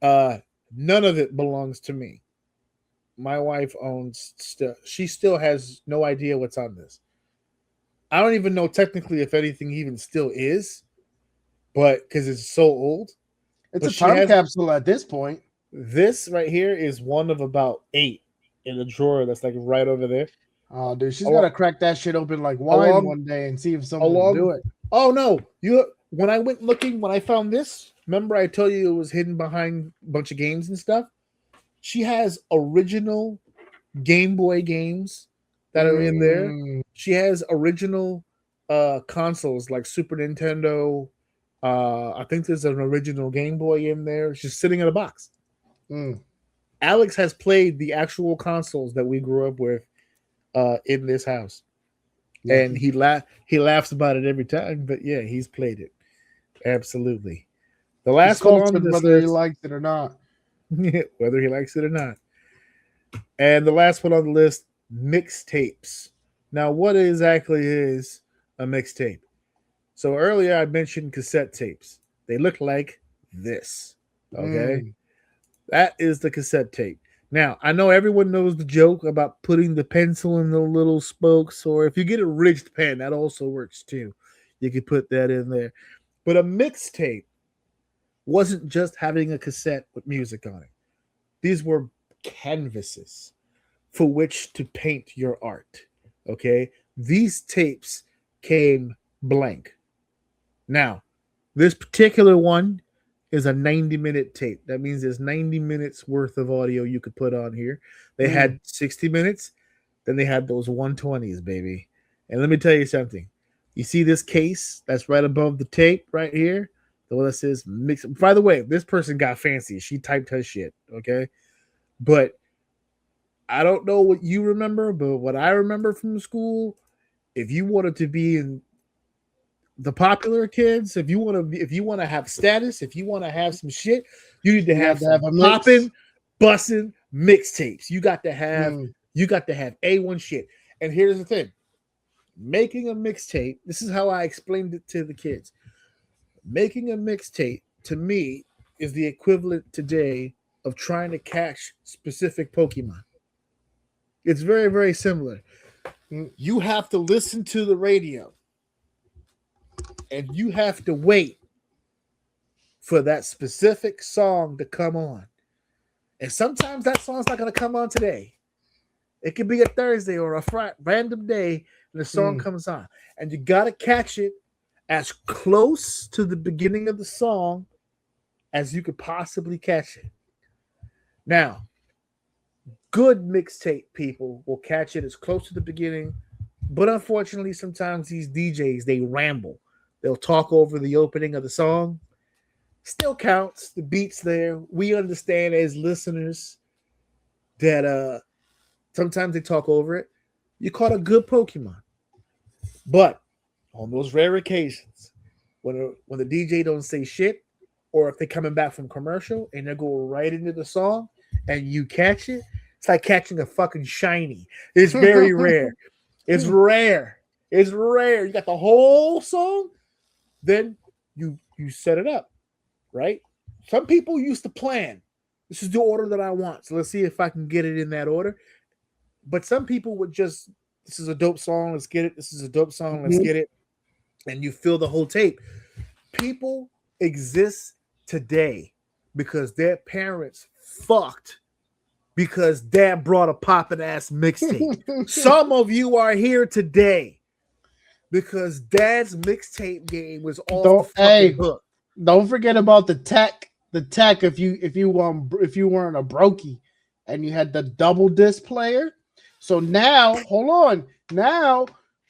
None of it belongs to me. My wife owns stuff. She still has no idea what's on this. I don't even know technically if anything even still is, but because it's so old. It's a time capsule at this point. This right here is one of about 8 in the drawer that's like right over there. Oh, dude, she's got to crack that shit open like wine one day and see if someone will do it. Oh, no. When I went looking, when I found this, remember I told you it was hidden behind a bunch of games and stuff? She has original Game Boy games that are in there. She has original consoles like Super Nintendo. I think there's an original Game Boy in there. She's sitting in a box. Alex has played the actual consoles that we grew up with in this house. And he laughs about it every time. But yeah, he's played it. Absolutely. The last one on this whether he likes it or not. Whether he likes it or not. And the last one on the list, mixtapes. Now, what exactly is a mixtape? So earlier I mentioned cassette tapes. They look like this. Okay. That is the cassette tape. Now, I know everyone knows the joke about putting the pencil in the little spokes, or if you get a ridged pen, that also works too. You could put that in there. But a mixtape wasn't just having a cassette with music on it. These were canvases for which to paint your art. Okay? These tapes came blank. Now, this particular one is a 90-minute tape. That means there's 90 minutes worth of audio you could put on here. They had 60 minutes, then they had those 120s, baby. And let me tell you something. You see this case that's right above the tape right here? The one that says mix. By the way, this person got fancy. She typed her shit, okay? But I don't know what you remember, but what I remember from school, if you wanted to be in the popular kids, if you want to have status, if you want to have some shit, you need to have a popping, bussing mixtapes. You got to have A1 shit. And here's the thing. Making a mixtape, this is how I explained it to the kids. Making a mixtape to me is the equivalent today of trying to catch specific Pokemon. It's very, very similar. You have to listen to the radio and you have to wait for that specific song to come on. And sometimes that song's not going to come on today. It could be a Thursday or a random day and the song comes on. And you got to catch it as close to the beginning of the song as you could possibly catch it. Now, good mixtape people will catch it as close to the beginning, but unfortunately, sometimes these DJs, they ramble. They'll talk over the opening of the song. Still counts. The beat's there. We understand as listeners that sometimes they talk over it. You caught a good Pokemon. But on those rare occasions, when the DJ don't say shit, or if they're coming back from commercial and they go right into the song and you catch it, it's like catching a fucking shiny. It's very rare. It's rare. It's rare. You got the whole song, then you set it up, right? Some people used to plan. This is the order that I want. So let's see if I can get it in that order. But some people would just, this is a dope song, let's get it. This is a dope song, let's get it. And you fill the whole tape. People exist today because their parents fucked because dad brought a poppin' ass mixtape. Some of you are here today because dad's mixtape game was off the fucking hook. Don't forget about the tech. The tech, if you weren't a brokey and you had the double disc player. So now, hold on. Now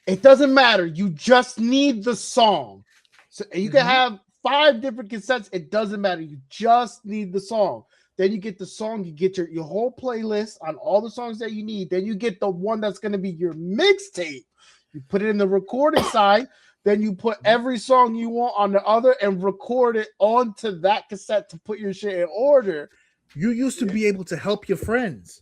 it doesn't matter. You just need the song. So you can have 5 different cassettes. It doesn't matter. You just need the song. Then you get the song. You get your whole playlist on all the songs that you need. Then you get the one that's going to be your mixtape. You put it in the recording side. Then you put every song you want on the other and record it onto that cassette to put your shit in order. You used to be able to help your friends.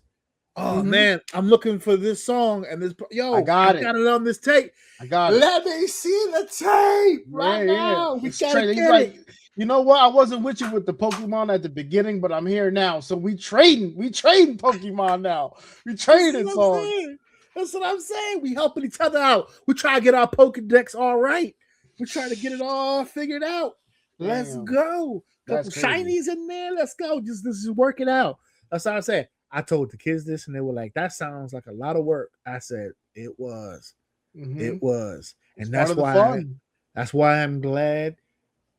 Oh man, I'm looking for this song and this. Yo, I got it on this tape. I got it. Let me see the tape right now. We gotta get it. You know what? I wasn't with you with the Pokemon at the beginning, but I'm here now. So we trading Pokemon now. We trading songs. That's what I'm saying. We helping each other out. We try to get our Pokedex all right. We're trying to get it all figured out. Let's go. Couple shinies in there. Let's go. This is working out. That's what I said. I told the kids this, and they were like, "That sounds like a lot of work." I said, "It was, it was," and that's why I'm glad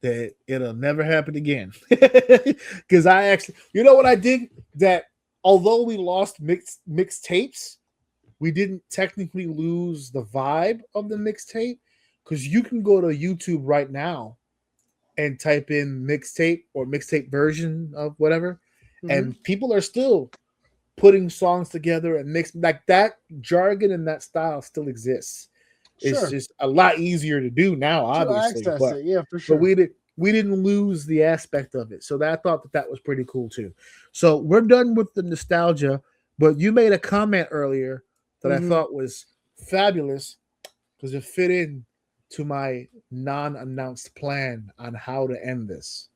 that it'll never happen again. Because I actually, you know what I did? That although we lost mixed tapes, we didn't technically lose the vibe of the mixtape, because you can go to YouTube right now and type in mixtape or mixtape version of whatever, and people are still putting songs together and mix, like that jargon and that style still exists. It's just a lot easier to do now, obviously. But, yeah, for sure. But we didn't lose the aspect of it. So I thought that was pretty cool too. So we're done with the nostalgia, but you made a comment earlier that I thought was fabulous because it fit in to my non-announced plan on how to end this.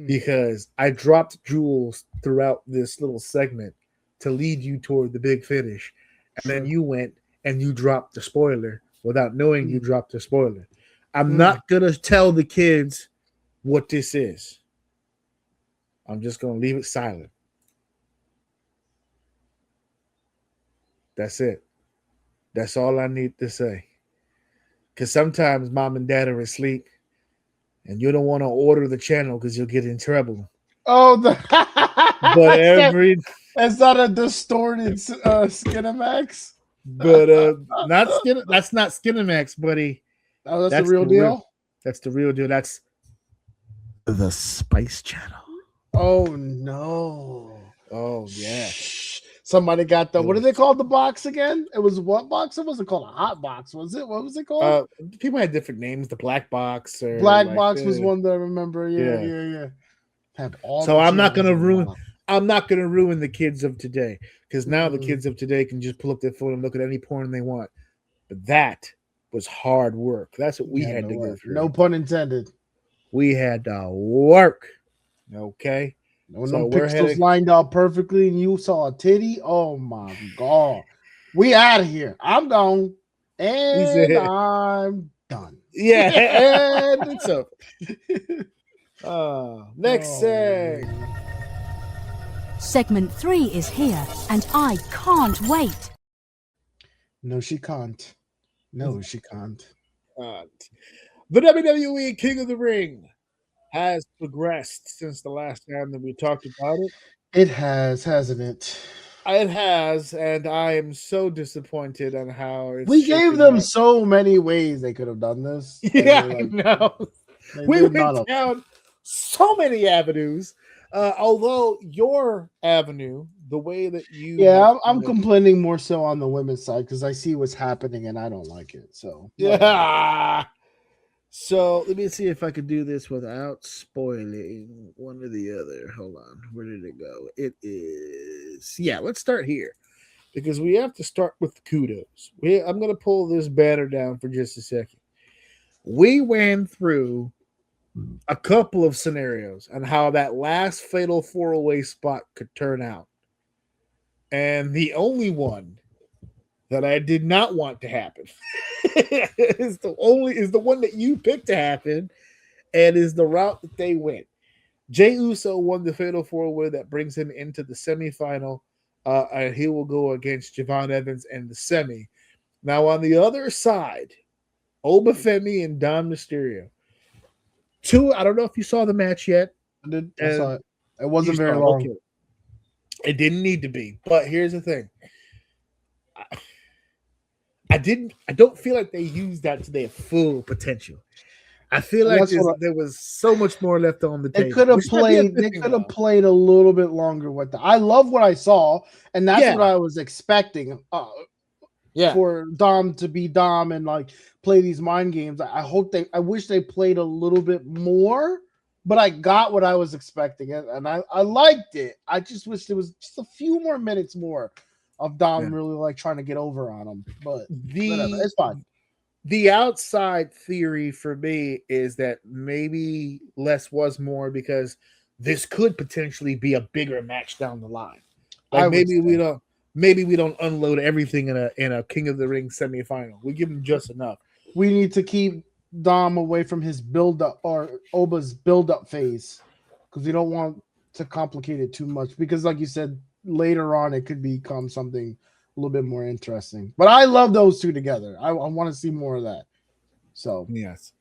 Because I dropped jewels throughout this little segment to lead you toward the big finish. And then you went and you dropped the spoiler without knowing you dropped the spoiler. I'm not going to tell the kids what this is. I'm just going to leave it silent. That's it. That's all I need to say. Because sometimes mom and dad are asleep, and you don't want to order the channel because you'll get in trouble. Oh, But every is that a distorted Skinamax? but not skin. That's not Skinamax, buddy. Oh, that's the real deal. That's the real deal. That's the Spice Channel. Oh no. Oh yeah. Somebody got the, what do they call the box again? It was what box? It wasn't called a hot box, was it? What was it called? People had different names. The black box or Black box was one that I remember. Yeah. Had all so I'm not gonna ruin. I'm not gonna ruin the kids of today because now the kids of today can just pull up their phone and look at any porn they want. But that was hard work. That's what we had to go through. No pun intended. We had to work. Okay. When so them pixels lined up perfectly and you saw a titty, oh my god. We out of here. I'm gone. And I'm done. Yeah, and it's over. Next segment. Segment 3 is here, and I can't wait. No, she can't. No, she can't. The WWE King of the Ring has progressed since the last time that we talked about it. It has, hasn't it? It has, and I am so disappointed on how it's we gave them so many ways they could have done this. Yeah, I know. We went down so many avenues. Although your avenue, the way that you... Yeah, I'm complaining more so on the women's side because I see what's happening and I don't like it. So yeah. So let me see if I could do this without spoiling one or the other. Hold on. Where did it go? It is... Yeah, let's start here. Because we have to start with the kudos. I'm going to pull this banner down for just a second. We ran through a couple of scenarios on how that last fatal 4-way spot could turn out. And the only one that I did not want to happen is the one that you picked to happen and is the route that they went. Jey Uso won the fatal 4-way that brings him into the semifinal, and he will go against Javon Evans in the semi. Now on the other side, Obafemi and Dom Mysterio. I don't know if you saw the match yet. I saw it. It wasn't very long. Okay. It didn't need to be. But here's the thing. I don't feel like they used that to their full potential. I feel like there was so much more left on the table. They could have played a little bit longer with that. I love what I saw, and that's what I was expecting. For Dom to be Dom and like play these mind games. I wish they played a little bit more, but I got what I was expecting and I liked it. I just wish there was just a few more minutes more of Dom really like trying to get over on him. But whatever, it's fine. The outside theory for me is that maybe less was more because this could potentially be a bigger match down the line. Like maybe we don't unload everything in a King of the Ring semifinal. We give him just enough. We need to keep Dom away from his build-up or Oba's build-up phase because we don't want to complicate it too much because, like you said, later on it could become something a little bit more interesting. But I love those two together. I want to see more of that. So yes.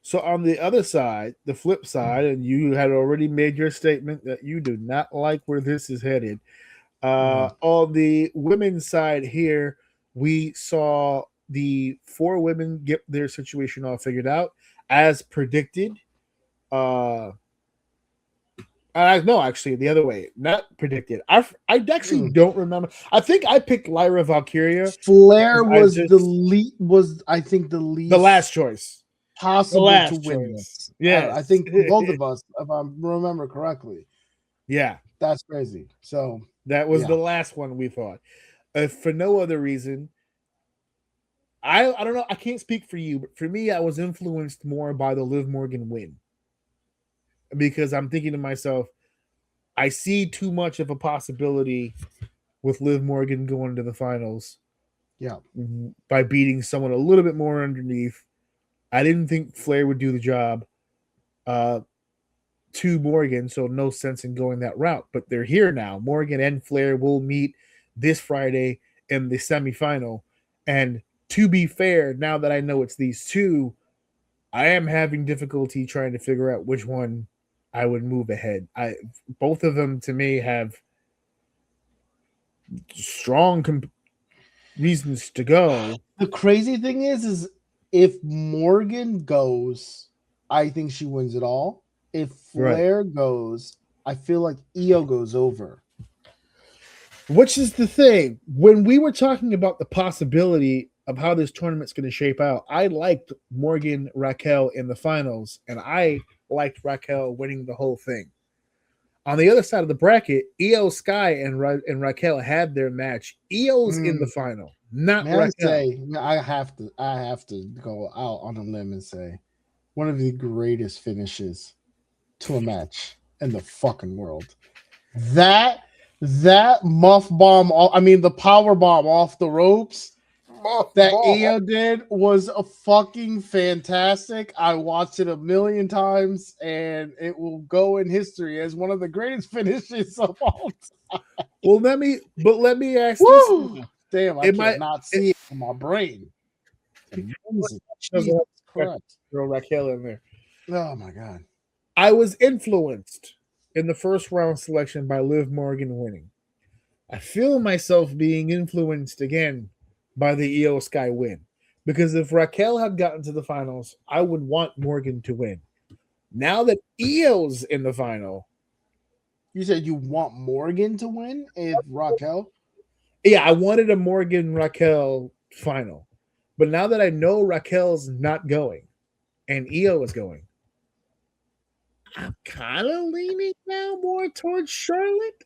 So on the other side, the flip side, and you had already made your statement that you do not like where this is headed. On the women's side here, we saw the 4 women get their situation all figured out as predicted. No, actually, the other way, not predicted. I actually don't remember. I think I picked Lyra Valkyria. Flair was the least. The last choice possible to win this. Yeah, I think both of us, if I remember correctly. Yeah, that's crazy. So. That was the last one we thought. For no other reason. I don't know. I can't speak for you, but for me, I was influenced more by the Liv Morgan win. Because I'm thinking to myself, I see too much of a possibility with Liv Morgan going to the finals. Yeah. By beating someone a little bit more underneath. I didn't think Flair would do the job. To Morgan, so no sense in going that route. But they're here now. Morgan and Flair will meet this Friday in the semifinal. And to be fair, now that I know it's these two, I am having difficulty trying to figure out which one I would move ahead. Both of them to me have strong reasons to go. The crazy thing is if Morgan goes, I think she wins it all. If Flair goes, I feel like Io goes over. Which is the thing. When we were talking about the possibility of how this tournament's going to shape out, I liked Morgan Raquel in the finals, and I liked Raquel winning the whole thing. On the other side of the bracket, Io Sky and Raquel had their match. Io's in the final, not Raquel. I have to go out on a limb and say one of the greatest finishes to a match in the fucking world. That muff bomb, the power bomb off the ropes that Io did was a fucking fantastic. I watched it a million times, and it will go in history as one of the greatest finishes of all time. Well, let me ask this. Damn, I cannot see it in my brain. Jesus Christ. Throw Raquel in there. Oh my God. I was influenced in the first round selection by Liv Morgan winning. I feel myself being influenced again by the Io Sky win. Because if Raquel had gotten to the finals, I would want Morgan to win. Now that Io's in the final. You said you want Morgan to win if Raquel? Yeah, I wanted a Morgan Raquel final. But now that I know Raquel's not going and Io is going, I'm kind of leaning now more towards Charlotte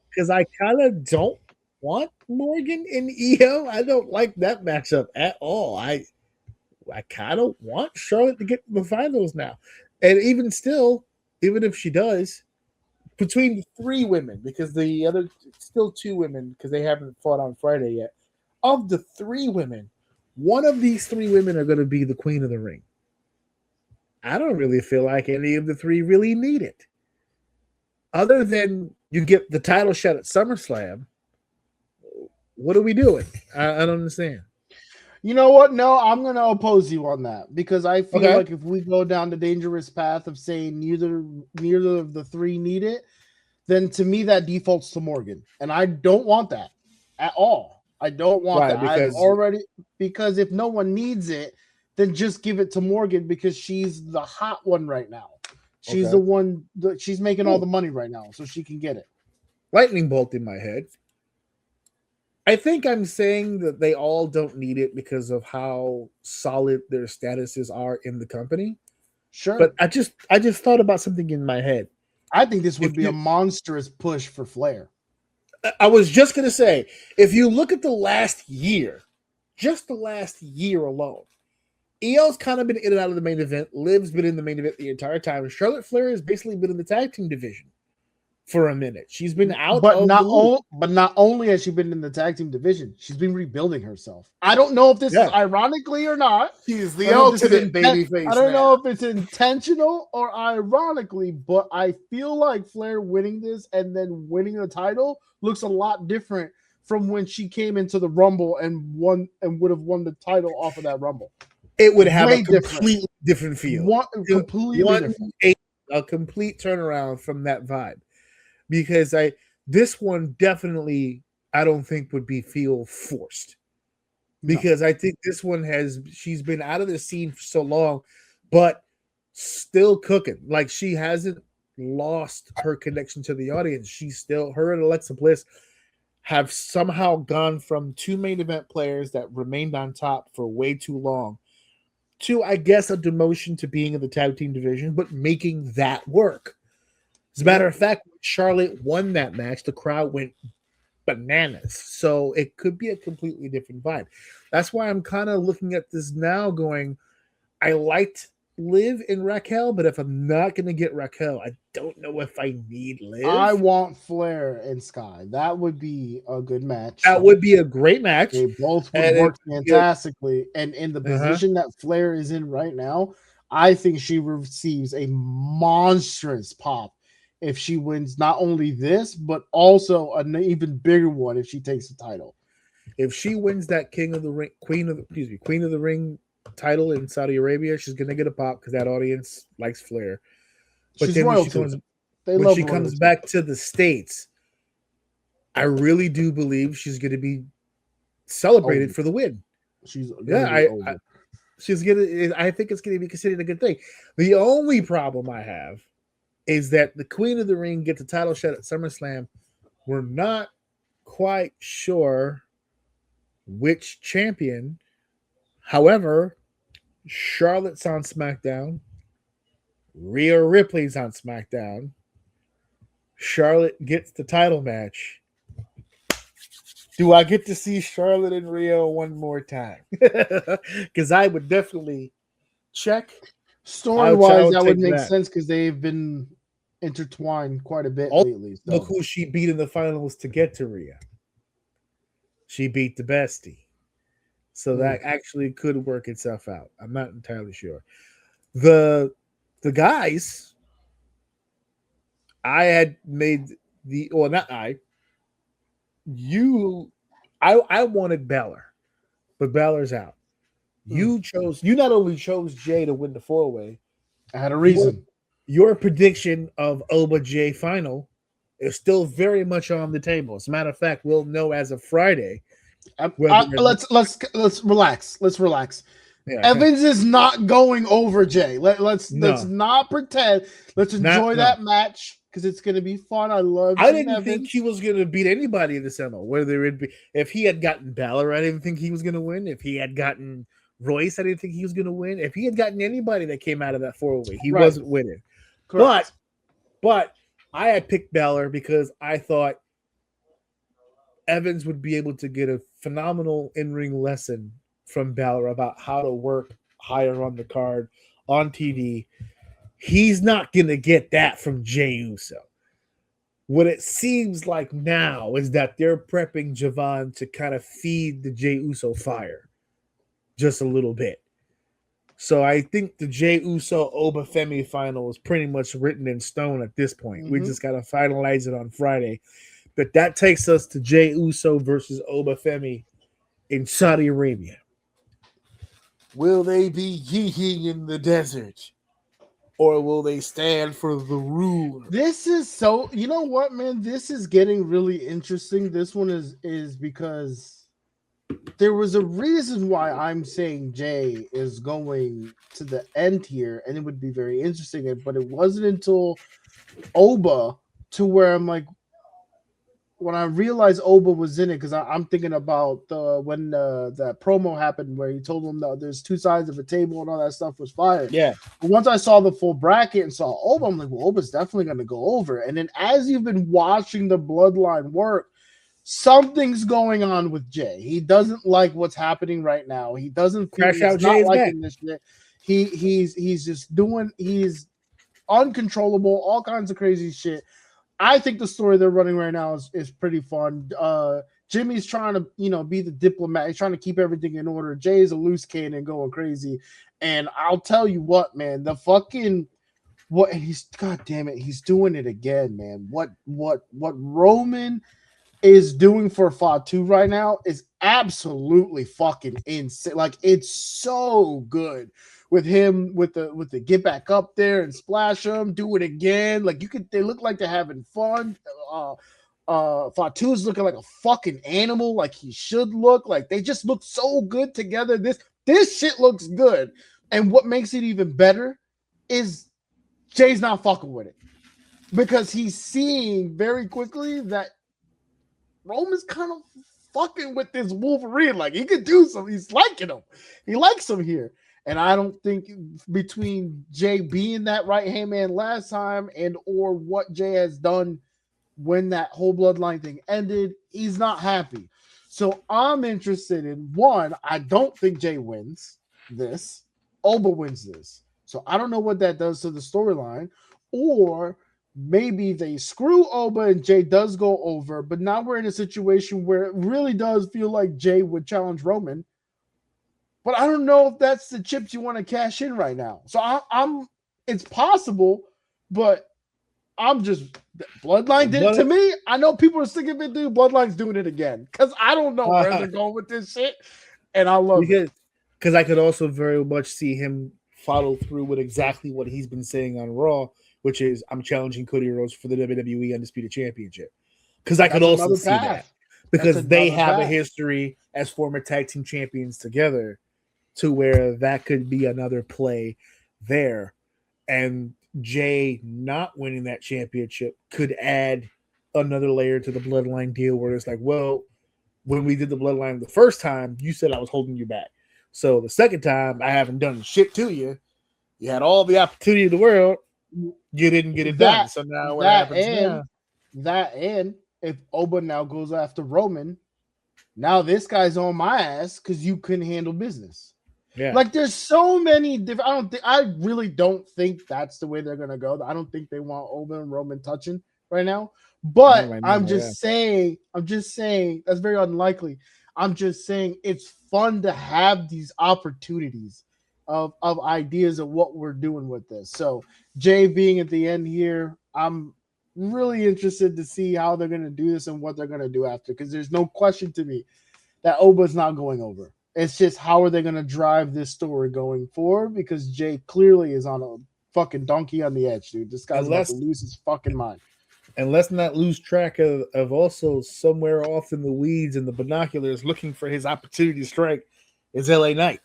because I kind of don't want Morgan and Io. I don't like that matchup at all. I kind of want Charlotte to get to the finals now. And even still, even if she does, between the three women, because the other still two women, because they haven't fought on Friday yet, of the three women, one of these three women are going to be the queen of the ring. I don't really feel like any of the three really need it. Other than you get the title shot at SummerSlam, what are we doing? I don't understand. You know what? No, I'm going to oppose you on that because I feel like if we go down the dangerous path of saying neither of the three need it, then to me that defaults to Morgan. And I don't want that at all. I don't want that. Because if no one needs it, then just give it to Morgan because she's the hot one right now. She's the one that she's making all the money right now, so she can get it. Lightning bolt in my head. I think I'm saying that they all don't need it because of how solid their statuses are in the company. Sure. But I just thought about something in my head. I think this would be a monstrous push for Flair. I was just going to say, if you look at the last year, just the last year alone, Io's kind of been in and out of the main event. Liv's been in the main event the entire time. Charlotte Flair has basically been in the tag team division for a minute. She's been out, but not only has she been in the tag team division, she's been rebuilding herself. I don't know if this is ironically or not. She's the ultimate babyface. I don't know if it's intentional or ironically, but I feel like Flair winning this and then winning the title looks a lot different from when she came into the Rumble and won and would have won the title off of that Rumble. It would have a completely different feel. A complete turnaround from that vibe. Because this one definitely I don't think would feel forced. Because I think this one she's been out of the scene for so long, but still cooking. Like she hasn't lost her connection to the audience. She's still, her and Alexa Bliss have somehow gone from two main event players that remained on top for way too long to, I guess, a demotion to being in the tag team division, but making that work. As a matter of fact, when Charlotte won that match, the crowd went bananas. So it could be a completely different vibe. That's why I'm kind of looking at this now going, I liked Liv and Raquel, but if I'm not going to get Raquel, I don't know if I need Liv. I want Flair and Sky. That would be a good match. That would be a great match. They both would work fantastically. And in the position that Flair is in right now, I think she receives a monstrous pop if she wins not only this, but also an even bigger one if she takes the title. If she wins that Queen of the Ring title in Saudi Arabia, she's gonna get a pop because that audience likes Flair. But She's then royalty. They when love she comes royalty. back to the States, I really do believe she's gonna be celebrated Over. for the win. She's I she's gonna. I think it's gonna be considered a good thing. The only problem I have is that the Queen of the Ring gets a title shot at SummerSlam. We're not quite sure which champion. However, Charlotte's on SmackDown. Rhea Ripley's on SmackDown. Charlotte gets the title match. Do I get to see Charlotte and Rhea one more time? Because I would definitely check. Story-wise, that would make sense because they've been intertwined quite a bit lately. So. Look who she beat in the finals to get to Rhea. She beat the bestie. So that actually could work itself out. I'm not entirely sure. The guys, I had made I wanted Balor, but Balor's out. You not only chose Jay to win the 4-way. I had a reason. Your prediction of Oba Jay final is still very much on the table. As a matter of fact, we'll know as of Friday. Let's relax. Let's relax. Yeah, Evans is not going over Jay. Let's not pretend. Let's enjoy that match because it's going to be fun. I didn't think he was going to beat anybody in the semi. Whether it be if he had gotten Balor, I didn't think he was going to win. If he had gotten Royce, I didn't think he was going to win. If he had gotten anybody that came out of that 4-way, he wasn't winning. Correct. But I had picked Balor because I thought Evans would be able to get a phenomenal in-ring lesson from Balor about how to work higher on the card, on TV. He's not going to get that from Jey Uso. What it seems like now is that they're prepping Javon to kind of feed the Jey Uso fire just a little bit. So I think the Jey Uso Oba Femi final is pretty much written in stone at this point. We just got to finalize it on Friday. But that takes us to Jey Uso versus Oba Femi in Saudi Arabia. Will they be yeeting in the desert? Or will they stand for the rule? This is so, you know what, man? This is getting really interesting. This one is because there was a reason why I'm saying Jay is going to the end here, and it would be very interesting. But it wasn't until Oba to where I'm like, when I realized Oba was in it, because I'm thinking about when that promo happened where he told him that there's two sides of a table and all that stuff was fired. Yeah. But once I saw the full bracket and saw Oba, I'm like, well, Oba's definitely going to go over. And then as you've been watching the bloodline work, something's going on with Jay. He doesn't like what's happening right now. He doesn't feel Crash out he's not Jay's liking back. this shit. He's just doing, he's uncontrollable, all kinds of crazy shit. I think the story they're running right now is pretty fun. Jimmy's trying to, be the diplomat. He's trying to keep everything in order. Jay's a loose cannon going crazy. And I'll tell you what, man, and he's, God damn it, he's doing it again, man. What Roman is doing for Fatu right now is absolutely fucking insane. Like, it's so good. With him, with the get back up there and splash them, do it again. Like they look like they're having fun. Fatu's looking like a fucking animal, like he should look. Like they just look so good together. This shit looks good. And what makes it even better is Jay's not fucking with it because he's seeing very quickly that Roman's kind of fucking with this Wolverine. Like he could do something. He's liking him. He likes him here. And I don't think between Jay being that right-hand man last time and or what Jay has done when that whole bloodline thing ended, he's not happy. So I'm interested in, one, I don't think Jay wins this. Oba wins this. So I don't know what that does to the storyline. Or maybe they screw Oba and Jay does go over, but now we're in a situation where it really does feel like Jay would challenge Roman. But I don't know if that's the chips you want to cash in right now. So I'm it's possible, but I'm just Bloodline did to me. I know people are sick of it, dude. Bloodline's doing it again because I don't know where they're going with this shit, and I love it. Because I could also very much see him follow through with exactly what he's been saying on Raw, which is I'm challenging Cody Rhodes for the WWE Undisputed Championship. Because I could also see that because they have a history as former tag team champions together, to where that could be another play there, and Jay not winning that championship could add another layer to the Bloodline deal where it's like, well, when we did the Bloodline the first time, you said I was holding you back. So the second time, I haven't done shit to you. You had all the opportunity in the world. You didn't get it done. So now what happens now? And if Oba now goes after Roman, now this guy's on my ass because you couldn't handle business. Yeah. Like there's so many different. I really don't think that's the way they're gonna go. I don't think they want Oba and Roman touching right now. But I'm just saying that's very unlikely. I'm just saying it's fun to have these opportunities of ideas of what we're doing with this. So Jay being at the end here, I'm really interested to see how they're going to do this and what they're going to do after, because there's no question to me that Oba's not going over. It's just how are they going to drive this story going forward, because Jay clearly is on a fucking donkey on the edge, dude. This guy's about to lose his fucking mind. And let's not lose track of also somewhere off in the weeds and the binoculars looking for his opportunity to strike is LA Knight.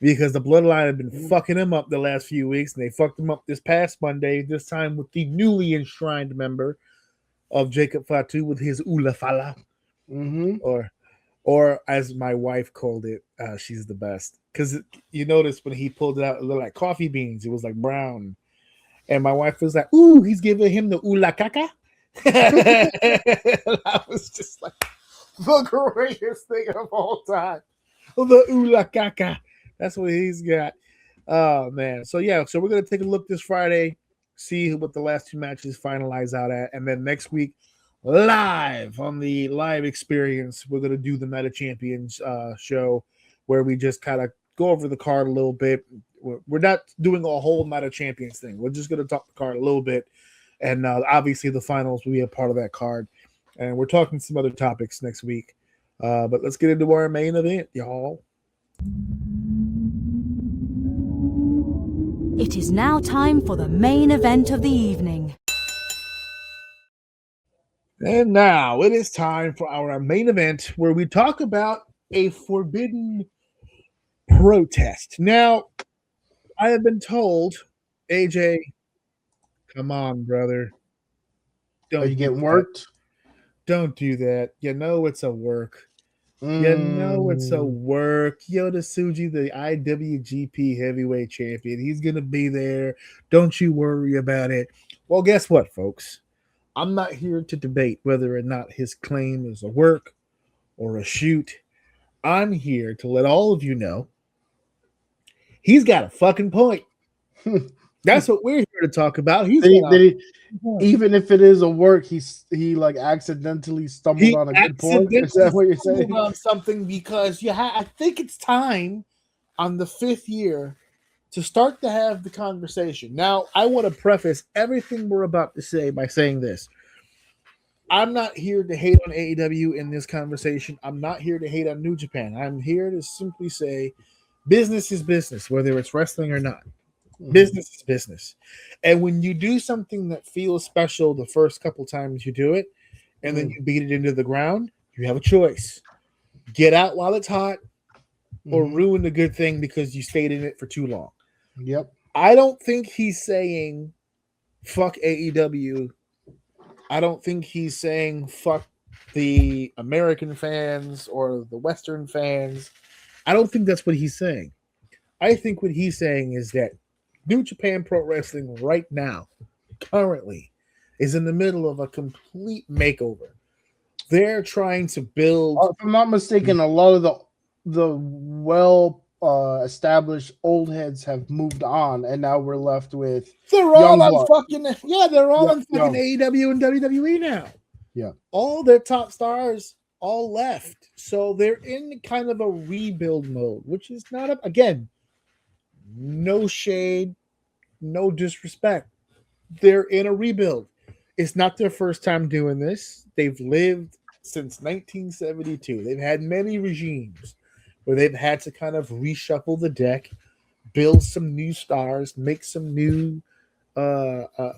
Because the Bloodline have been fucking him up the last few weeks, and they fucked him up this past Monday, this time with the newly enshrined member of Jacob Fatu with his Ula Fala. Or as my wife called it, she's the best. Because you notice when he pulled it out, it looked like coffee beans. It was like brown. And my wife was like, ooh, he's giving him the Ula Caca. I was just like, the greatest thing of all time. The Ula Caca. That's what he's got. Oh, man. So, yeah. So, we're going to take a look this Friday, see what the last two matches finalize out at. And then next week, live on the live experience, we're going to do the Night of Champions show where we just kind of go over the card a little bit. We're not doing a whole Night of Champions thing. We're just going to talk the card a little bit. And obviously, the finals will be a part of that card. And we're talking some other topics next week. But let's get into our main event, y'all. It is now time for the main event of the evening. And now it is time for our main event where we talk about a forbidden protest. Now, I have been told, AJ, come on, brother. Are you getting worked? Don't do that. You know it's a work. You know it's a work. Yota Tsuji, the IWGP Heavyweight Champion, he's going to be there. Don't you worry about it. Well, guess what, folks? I'm not here to debate whether or not his claim is a work or a shoot. I'm here to let all of you know he's got a fucking point. That's what we're here to talk about. Even if it is a work, he like accidentally stumbled on a good point. Is that what you're saying? On something, because I think it's time on the 5th year to start to have the conversation. Now, I want to preface everything we're about to say by saying this. I'm not here to hate on AEW in this conversation. I'm not here to hate on New Japan. I'm here to simply say business is business, whether it's wrestling or not. Business is business. And when you do something that feels special the first couple times you do it, and then you beat it into the ground, you have a choice. Get out while it's hot, or ruin the good thing because you stayed in it for too long. Yep. I don't think he's saying fuck AEW. I don't think he's saying fuck the American fans or the Western fans. I don't think that's what he's saying. I think what he's saying is that New Japan Pro Wrestling right now, currently, is in the middle of a complete makeover. They're trying to build. If I'm not mistaken, a lot of the established old heads have moved on, and now we're left with. They're all on fucking AEW and WWE now. Yeah, all their top stars all left, so they're in kind of a rebuild mode, which is not again. No shade, no disrespect. they're in a rebuild. It's not their first time doing this. They've lived since 1972. They've had many regimes where they've had to kind of reshuffle the deck, build some new stars, make some new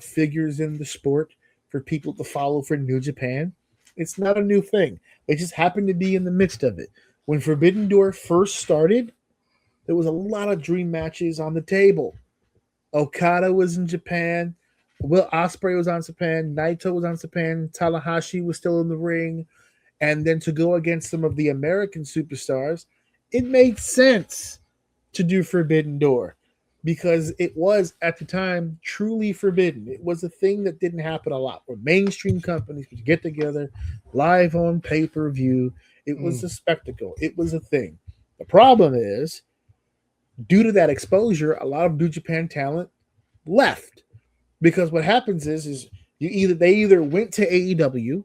figures in the sport for people to follow for New Japan. It's not a new thing. They just happen to be in the midst of it. When Forbidden Door first started, there was a lot of dream matches on the table. Okada was in Japan. Will Ospreay was on Japan. Naito was on Japan. Tanahashi was still in the ring. And then to go against some of the American superstars, it made sense to do Forbidden Door because it was, at the time, truly forbidden. It was a thing that didn't happen a lot where mainstream companies would get together live on pay-per-view. It was a spectacle. It was a thing. The problem is, due to that exposure, a lot of New Japan talent left because what happens is they either went to AEW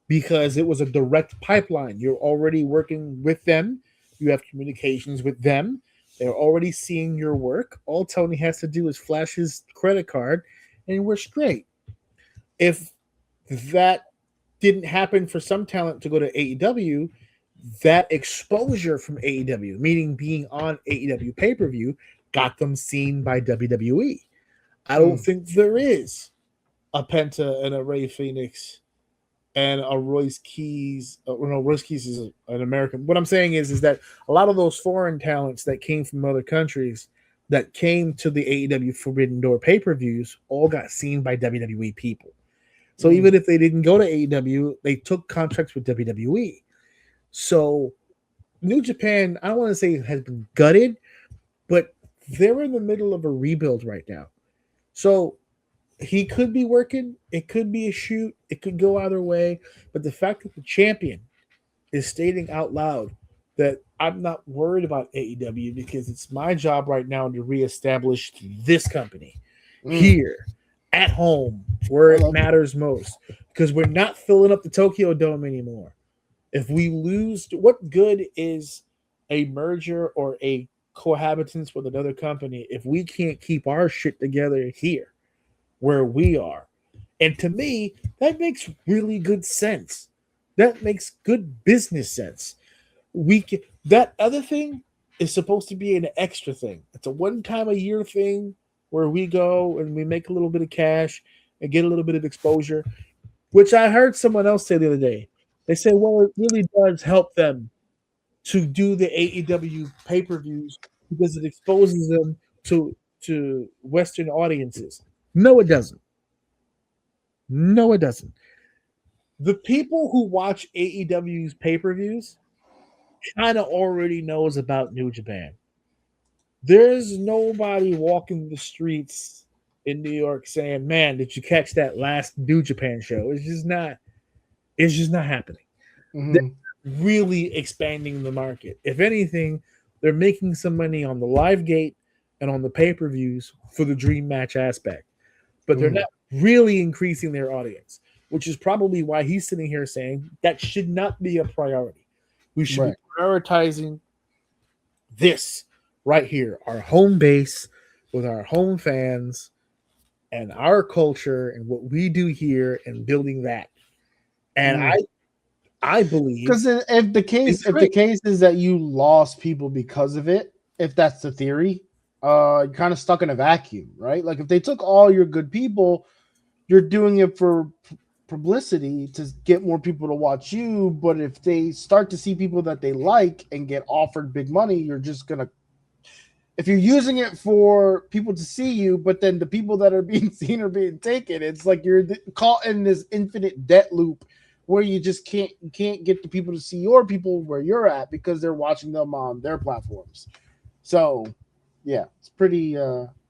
because it was a direct pipeline. You're already working with them. You have communications with them. They're already seeing your work. All Tony has to do is flash his credit card and we're straight. If that didn't happen for some talent to go to AEW, that exposure from AEW, meaning being on AEW pay-per-view, got them seen by WWE. I don't think there is a Penta and a Ray Phoenix and a Royce Keys. No, Royce Keys is an American. What I'm saying is that a lot of those foreign talents that came from other countries that came to the AEW Forbidden Door pay-per-views all got seen by WWE people. So even if they didn't go to AEW, they took contracts with WWE. So New Japan, I don't want to say has been gutted, but they're in the middle of a rebuild right now. So he could be working. It could be a shoot. It could go either way. But the fact that the champion is stating out loud that I'm not worried about AEW because it's my job right now to reestablish this company here at home where it matters most, because we're not filling up the Tokyo Dome anymore. If we lose, what good is a merger or a cohabitance with another company if we can't keep our shit together here where we are? And to me, that makes really good sense. That makes good business sense. That other thing is supposed to be an extra thing. It's a one-time-a-year thing where we go and we make a little bit of cash and get a little bit of exposure, which I heard someone else say the other day. They say, well, it really does help them to do the AEW pay-per-views because it exposes them to Western audiences. No, it doesn't. No, it doesn't. The people who watch AEW's pay-per-views kind of already knows about New Japan. There's nobody walking the streets in New York saying, man, did you catch that last New Japan show? It's just not happening. They're really expanding the market. If anything, they're making some money on the live gate and on the pay-per-views for the dream match aspect. But they're not really increasing their audience, which is probably why he's sitting here saying that should not be a priority. We should be prioritizing this right here, our home base with our home fans and our culture and what we do here and building that. And I believe, because if the case is that you lost people because of it, if that's the theory, you're kind of stuck in a vacuum, right? Like if they took all your good people, you're doing it for publicity to get more people to watch you. But if they start to see people that they like and get offered big money, you're just gonna. If you're using it for people to see you, but then the people that are being seen are being taken, it's like you're caught in this infinite debt loop where you just can't get the people to see your people where you're at because they're watching them on their platforms. So, yeah, it's pretty.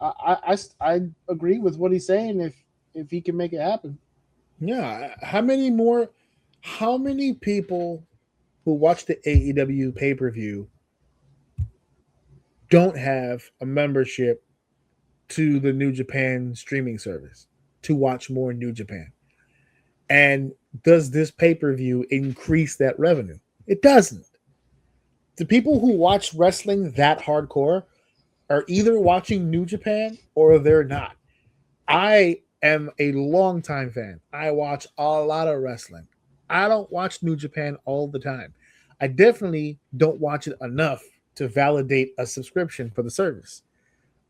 I agree with what he's saying. If he can make it happen. Yeah, how many people who watch the AEW pay-per-view don't have a membership to the New Japan streaming service to watch more New Japan? And does this pay-per-view increase that revenue? It doesn't. The people who watch wrestling that hardcore are either watching New Japan or they're not. I am a longtime fan. I watch a lot of wrestling. I don't watch New Japan all the time. I definitely don't watch it enough to validate a subscription for the service.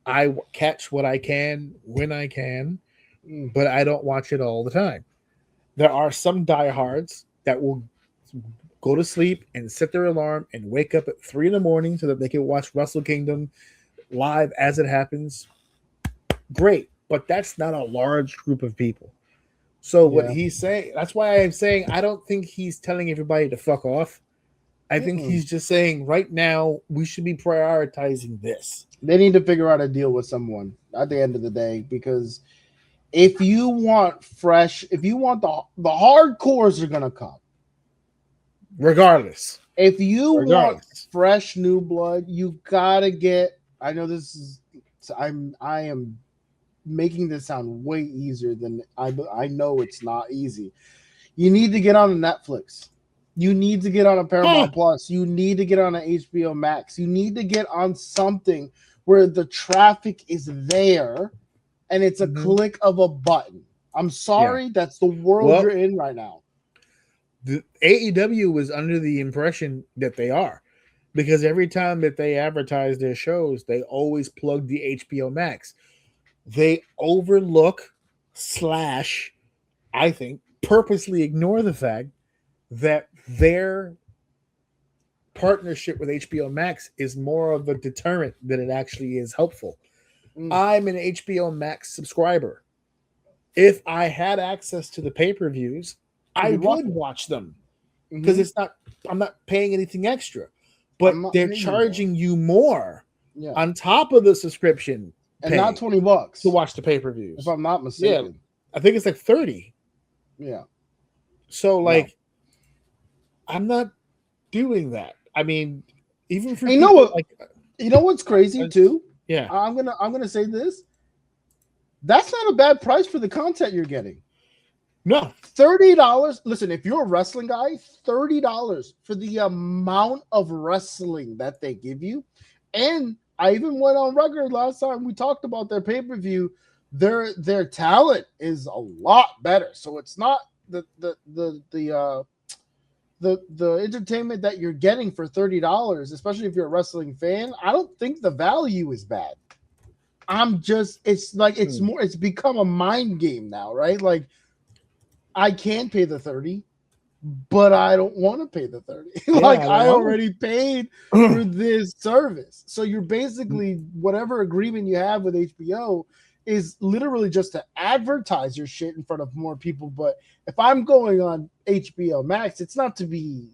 I catch what I can when I can, but I don't watch it all the time. There are some diehards that will go to sleep and set their alarm and wake up at 3 a.m. so that they can watch Wrestle Kingdom live as it happens. Great, but that's not a large group of people. So what he's saying, that's why I'm saying I don't think he's telling everybody to fuck off. I think he's just saying right now we should be prioritizing this. They need to figure out a deal with someone at the end of the day, because if you want fresh, if you want the hardcores are gonna come. Regardless. If you want fresh new blood, you gotta get. I know this is. I am making this sound way easier than I know it's not easy. You need to get on a Netflix. You need to get on a Paramount Plus. You need to get on an HBO Max. You need to get on something where the traffic is there and it's a click of a button. I'm sorry, that's the world you're in right now. The AEW was under the impression that they are, because every time that they advertise their shows, they always plug the HBO Max. They overlook / I think purposely ignore the fact that their partnership with HBO Max is more of a deterrent than it actually is helpful. I'm an HBO Max subscriber. If I had access to the pay-per-views, I would watch them because it's not. I'm not paying anything extra, but they're charging you more on top of the subscription, and not $20 to watch the pay-per-views. If I'm not mistaken, I think it's like 30. Yeah. So I'm not doing that. I mean, even for you know what's crazy too? Yeah, I'm gonna say this. That's not a bad price for the content you're getting. No, $30. Listen, if you're a wrestling guy, $30 for the amount of wrestling that they give you. And I even went on record last time we talked about their pay-per-view. Their talent is a lot better. So it's not the entertainment that you're getting for $30, especially if you're a wrestling fan. I don't think the value is bad. It's become a mind game now, right? Like, I can't pay the 30, but I don't want to pay the 30. I already paid for this service. So you're basically, whatever agreement you have with HBO is literally just to advertise your shit in front of more people. But if I'm going on HBO Max, it's not to be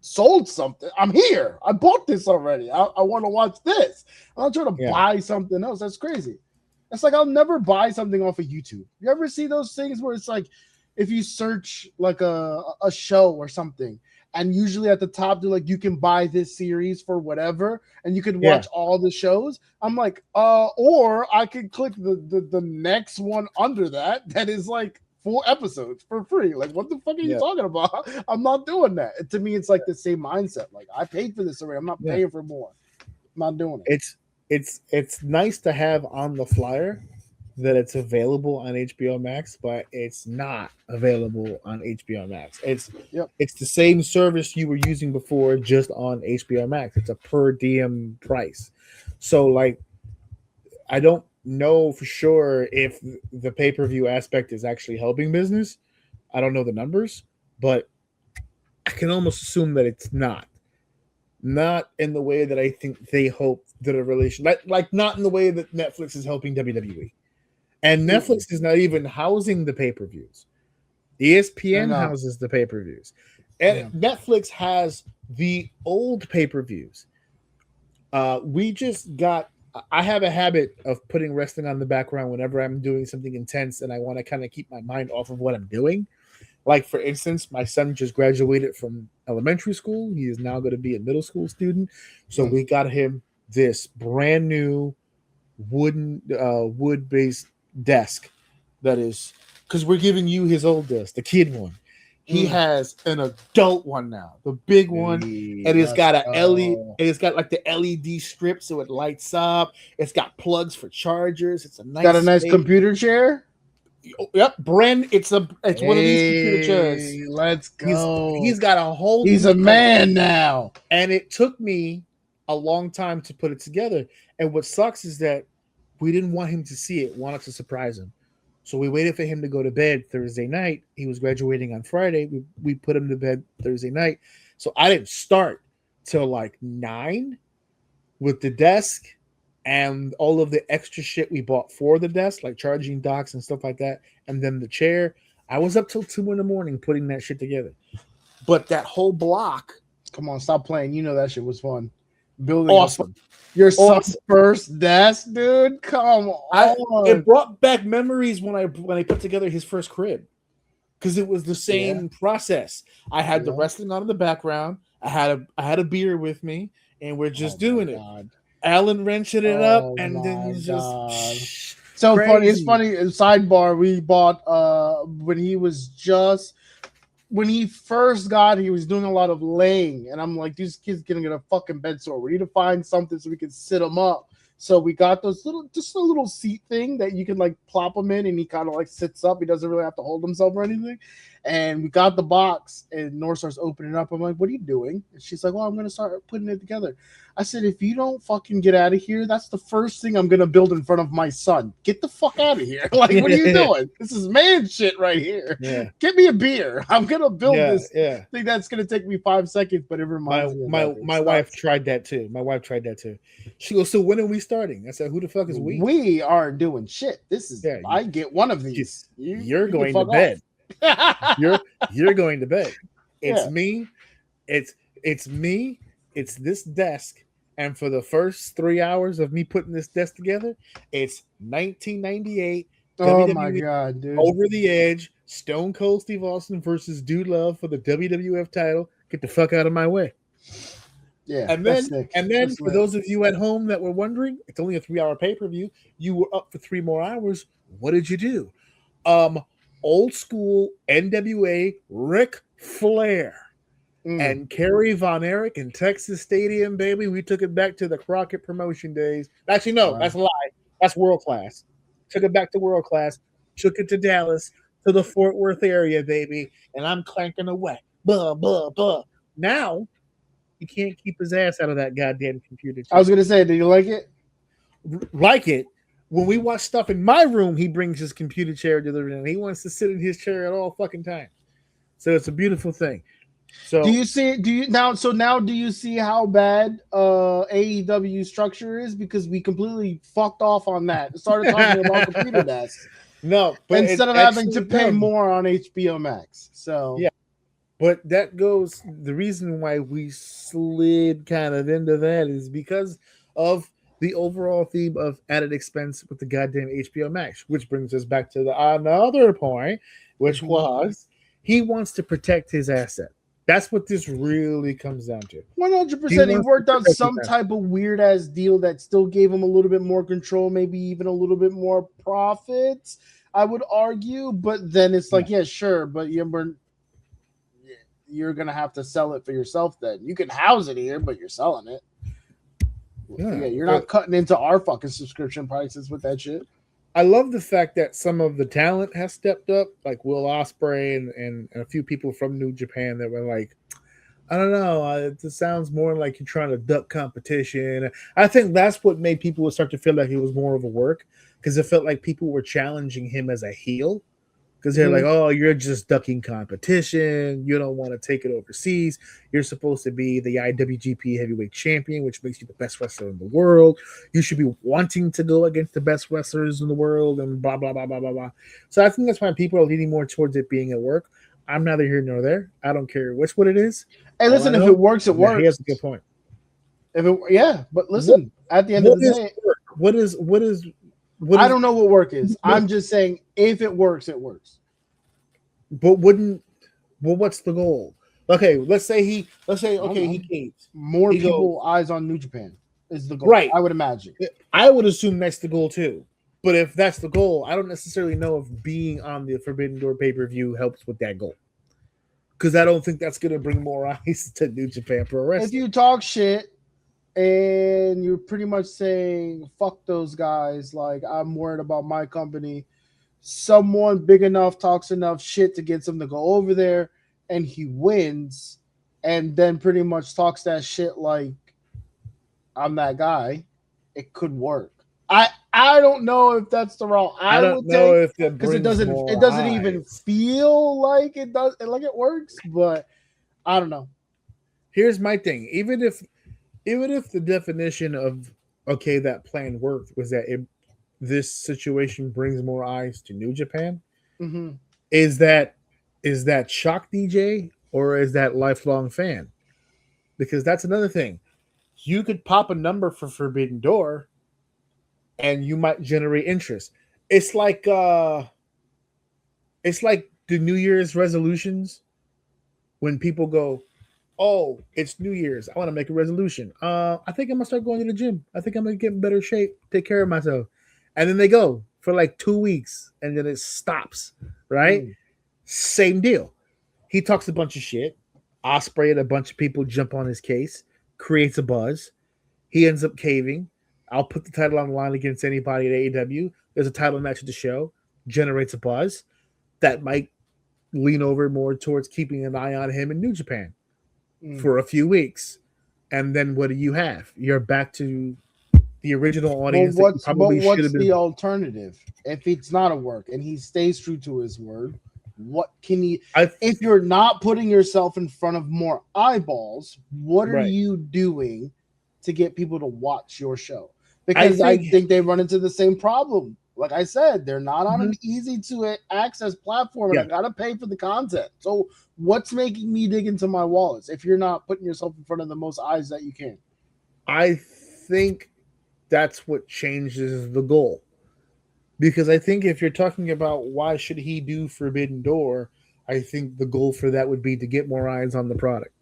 sold something. I'm here. I bought this already. I want to watch this. I'm not trying to buy something else. That's crazy. It's like I'll never buy something off of YouTube. You ever see those things where it's like if you search like a show or something, and usually at the top they're like, you can buy this series for whatever, and you can watch all the shows. I'm like, or I could click the next one under that is like 4 episodes for free. Like, what the fuck are you talking about? I'm not doing that. To me, it's like the same mindset. Like, I paid for this already. I'm not paying for more. I'm not doing it. It's nice to have on the flyer that it's available on HBO Max, but it's not available on HBO Max. It's the same service you were using before, just on HBO Max. It's a per diem price. So like, I don't know for sure if the pay-per-view aspect is actually helping business. I don't know the numbers, but I can almost assume that it's not in the way that I think they hope that a relation, like not in the way that Netflix is helping WWE. And Netflix is not even housing the pay-per-views. ESPN houses the pay-per-views. And Netflix has the old pay-per-views. I have a habit of putting wrestling on the background whenever I'm doing something intense and I want to kind of keep my mind off of what I'm doing. Like, for instance, my son just graduated from elementary school. He is now going to be a middle school student. So we got him this brand new wood-based desk that is, because we're giving you his old desk, the kid one. He has an adult one now, the big one, and it's got it's got like the LED strip so it lights up. It's got plugs for chargers. It's a nice computer chair. Yep, Bren. It's one of these computer chairs. Let's go. He's got a whole. He's a man now. And it took me a long time to put it together. And what sucks is that we didn't want him to see it. Wanted to surprise him. So we waited for him to go to bed Thursday night. He was graduating on Friday. We put him to bed Thursday night. So I didn't start till like 9 with the desk and all of the extra shit we bought for the desk, like charging docks and stuff like that. And then the chair. I was up till 2 a.m. putting that shit together. But that whole block. Come on, stop playing. You know that shit was fun. Building Awesome. Your son's first desk, dude. Come on. It brought back memories when I put together his first crib, because it was the same process. I had the wrestling on in the background. I had a beer with me, and we're just doing it. Alan wrenching it up, and then just so crazy. Funny. It's funny. Sidebar: we bought when he first got, he was doing a lot of laying, and I'm like, these kids gonna get a fucking bed sore. We need to find something so we can sit him up. So we got those just a little seat thing that you can like plop him in, and he kind of like sits up. He doesn't really have to hold himself or anything. And we got the box, and Nora starts opening it up. I'm like, what are you doing? And she's like, well, I'm gonna start putting it together. I said, if you don't fucking get out of here, that's the first thing I'm gonna build in front of my son. Get the fuck out of here. Like, what are you doing? This is man shit right here. Yeah. Get me a beer. I'm gonna build this thing that's gonna take me 5 seconds, but it reminds me of my wife tried that too. She goes, so when are we starting? I said, who the fuck is we? We aren't doing shit. This is I get one of these. You're going to bed. You're going to bed. It's me. It's me. It's this desk. And for the first 3 hours of me putting this desk together, it's 1998. Oh WWE my god, dude! Over the Edge, Stone Cold Steve Austin versus Dude Love for the WWF title. Get the fuck out of my way. Yeah, and then for those of you at home that were wondering, it's only a 3-hour pay-per-view. You were up for 3 more hours. What did you do? Old school NWA Ric Flair and Kerry Von Erich in Texas Stadium, baby. We took it back to the Crockett promotion days. Actually, no, that's a lie. That's world class. Took it back to world class. Took it to Dallas, to the Fort Worth area, baby. And I'm clanking away. Blah, blah, blah. Now, you can't keep his ass out of that goddamn computer. I was going to say, do you like it? Like it. When we watch stuff in my room, he brings his computer chair to the room. He wants to sit in his chair at all fucking time. So it's a beautiful thing. So do you see how bad AEW structure is? Because we completely fucked off on that. Started talking about computer desks. No, but instead of having to pay more on HBO Max. So yeah. But that goes, the reason why we slid kind of into that is because of the overall theme of added expense with the goddamn HBO Max, which brings us back to another point, which was he wants to protect his asset. That's what this really comes down to. 100%. He worked out some type of weird ass deal that still gave him a little bit more control, maybe even a little bit more profits, I would argue. But then it's like, yeah, sure, but you're going to have to sell it for yourself then. You can house it here, but you're selling it. Yeah, you're not cutting into our fucking subscription prices with that shit. I love the fact that some of the talent has stepped up, like Will Ospreay and a few people from New Japan that were like, I don't know, it sounds more like you're trying to duck competition. I think that's what made people start to feel like it was more of a work, because it felt like people were challenging him as a heel. Because they're like, oh, you're just ducking competition. You don't want to take it overseas. You're supposed to be the IWGP heavyweight champion, which makes you the best wrestler in the world. You should be wanting to go against the best wrestlers in the world and blah, blah, blah, blah, blah, blah. So I think that's why people are leaning more towards it being at work. I'm neither here nor there. I don't care what it is. Hey, listen, if it works, it works. He has a good point. But listen, at the end of the day, what is I don't know what work is. I'm just saying, if it works, it works. But what's the goal? Okay, let's say he caves. More people eyes on New Japan is the goal. Right. I would imagine. I would assume that's the goal too. But if that's the goal, I don't necessarily know if being on the Forbidden Door pay-per-view helps with that goal. Because I don't think that's going to bring more eyes to New Japan Pro Wrestling. If you talk shit and you're pretty much saying, fuck those guys, like, I'm worried about my company, someone big enough talks enough shit to get him to go over there, and he wins, and then pretty much talks that shit like, I'm that guy, it could work. I don't know if that's the route I I don't would know take, if that because it brings doesn't more it doesn't even eyes. feel like it works, but I don't know. Here's my thing. Even if the definition of okay, that plan worked was that this situation brings more eyes to New Japan, Mm-hmm. is that shock DJ or is that lifelong fan? Because that's another thing. You could pop a number for Forbidden Door and you might generate interest. It's like the New Year's resolutions when people go, "Oh, it's New Year's. I want to make a resolution. I think I'm gonna start going to the gym. I think I'm gonna get in better shape, take care of myself." And then they go for like 2 weeks and then it stops, right? Mm. Same deal. He talks a bunch of shit. Osprey and a bunch of people jump on his case, creates a buzz. He ends up caving. I'll put the title on the line against anybody at AEW. There's a title match at the show, generates a buzz that might lean over more towards keeping an eye on him in New Japan for a few weeks. And then what do you have? You're back to the original audience that you probably should have What's the been. alternative if it's not a work and he stays true to his word? What can he? I If you're not putting yourself in front of more eyeballs, what are Right. you doing to get people to watch your show? Because I think- think they run into the same problem. Like I said, they're not on an Mm-hmm. easy to access platform, and I gotta pay for the content. So what's making me dig into my wallets if you're not putting yourself in front of the most eyes that you can? I think that's what changes the goal. Because I think if you're talking about why should he do Forbidden Door, I think the goal for that would be to get more eyes on the product.